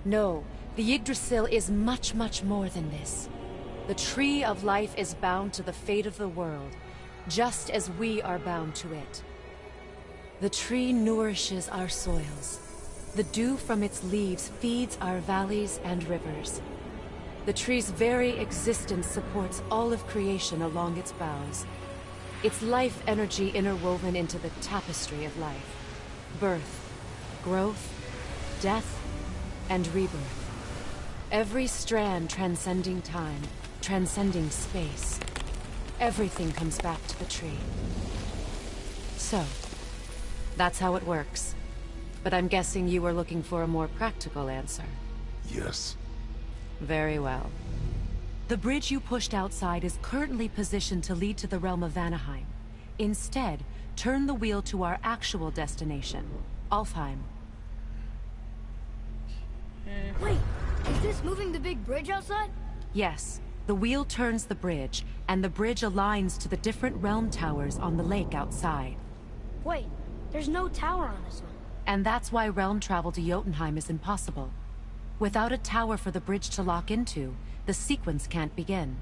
Speaker 6: No, the Yggdrasil is much, much more than this. The Tree of Life is bound to the fate of the world, just as we are bound to it. The tree nourishes our soils. The dew from its leaves feeds our valleys and rivers. The tree's very existence supports all of creation along its boughs. Its life energy interwoven into the tapestry of life. Birth, growth, death, and rebirth. Every strand transcending time, transcending space. Everything comes back to the tree. So, that's how it works. But I'm guessing you were looking for a more practical answer.
Speaker 3: Yes.
Speaker 6: Very well. The bridge you pushed outside is currently positioned to lead to the realm of Vanaheim. Instead, turn the wheel to our actual destination, Alfheim.
Speaker 2: Wait, is this moving the big bridge outside?
Speaker 6: Yes. The wheel turns the bridge, and the bridge aligns to the different realm towers on the lake outside.
Speaker 2: Wait, there's no tower on this one.
Speaker 6: And that's why realm travel to Jotunheim is impossible. Without a tower for the bridge to lock into, the sequence can't begin.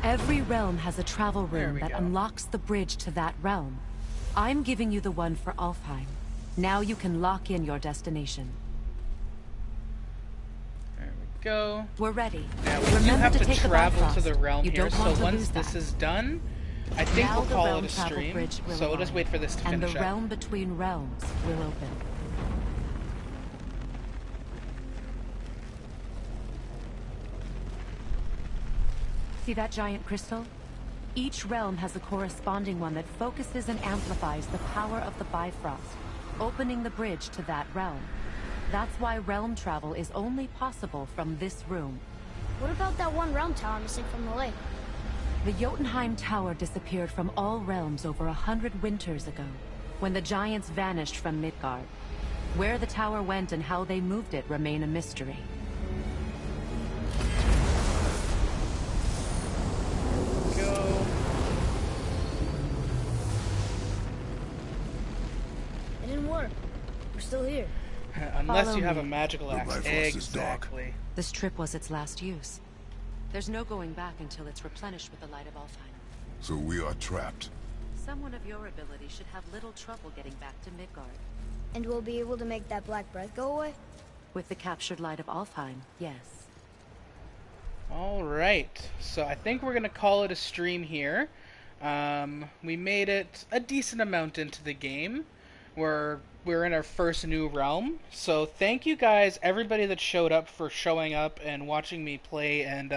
Speaker 6: Every realm has a travel room that unlocks the bridge to that realm. I'm giving you the one for Alfheim. Now you can lock in your destination.
Speaker 1: There we go.
Speaker 6: We're ready.
Speaker 1: Now we do
Speaker 6: Remember
Speaker 1: have to
Speaker 6: take the
Speaker 1: travel to
Speaker 6: Bifrost.
Speaker 1: the realm
Speaker 6: You
Speaker 1: here,
Speaker 6: don't want
Speaker 1: so
Speaker 6: to
Speaker 1: once
Speaker 6: lose
Speaker 1: this
Speaker 6: that.
Speaker 1: is done, I think
Speaker 6: Now
Speaker 1: we'll
Speaker 6: the
Speaker 1: call
Speaker 6: realm
Speaker 1: it a
Speaker 6: travel
Speaker 1: stream.
Speaker 6: bridge will
Speaker 1: So we'll just
Speaker 6: align,
Speaker 1: wait for this to
Speaker 6: and
Speaker 1: finish
Speaker 6: the
Speaker 1: up.
Speaker 6: realm between realms will open. See that giant crystal? Each realm has a corresponding one that focuses and amplifies the power of the Bifrost, opening the bridge to that realm. That's why realm travel is only possible from this room.
Speaker 2: What about that one realm tower missing from the lake?
Speaker 6: The Jotunheim Tower disappeared from all realms over 100 winters ago, when the giants vanished from Midgard. Where the tower went and how they moved it remain a mystery.
Speaker 1: Go.
Speaker 2: It didn't work. We're still here.
Speaker 1: Unless
Speaker 6: Follow
Speaker 1: you have a
Speaker 6: me.
Speaker 1: magical
Speaker 3: The
Speaker 1: axe.
Speaker 3: Bifrost is dark.
Speaker 1: Exactly.
Speaker 6: This trip was its last use. There's no going back until it's replenished with the light of Alfheim.
Speaker 3: So we are trapped.
Speaker 6: Someone of your ability should have little trouble getting back to Midgard.
Speaker 2: And we'll be able to make that black breath go away?
Speaker 6: With the captured light of Alfheim, yes.
Speaker 1: Alright, so I think we're going to call it a stream here. We made it a decent amount into the game. We're in our first new realm. So thank you guys, everybody that showed up, for showing up and watching me play and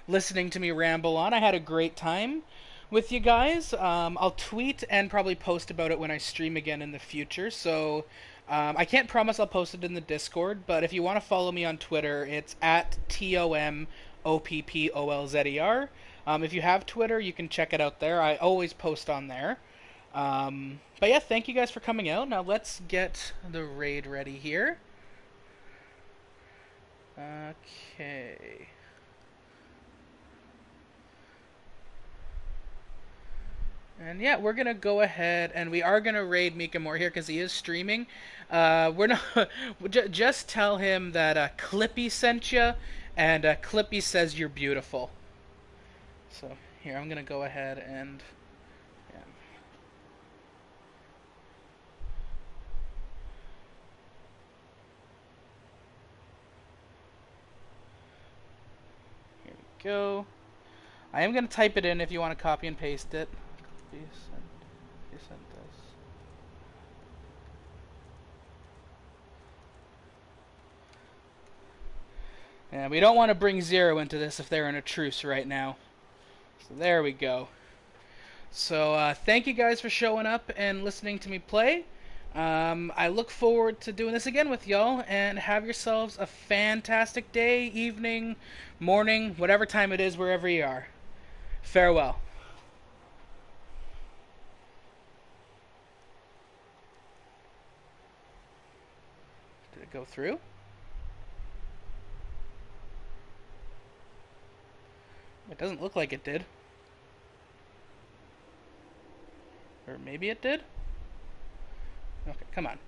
Speaker 1: listening to me ramble on. I had a great time with you guys. I'll tweet and probably post about it when I stream again in the future. So I can't promise I'll post it in the Discord, but if you want to follow me on Twitter, it's at TOMOPPOLZER. If you have Twitter, you can check it out there. I always post on there. But yeah, thank you guys for coming out. Now let's get the raid ready here. Okay. And yeah, we're gonna go ahead and we are gonna raid Mikamor here because he is streaming. We're not. Just tell him that Clippy sent you, and Clippy says you're beautiful. So here, I'm gonna go ahead and. Yeah. Here we go. I am gonna type it in if you want to copy and paste it. He sent this. Yeah, we don't want to bring Zero into this if they're in a truce right now. So there we go. So thank you guys for showing up and listening to me play. I look forward to doing this again with y'all, and have yourselves a fantastic day, evening, morning, whatever time it is, wherever you are. Farewell. Did it go through? It doesn't look like it did. Or maybe it did? Okay, come on.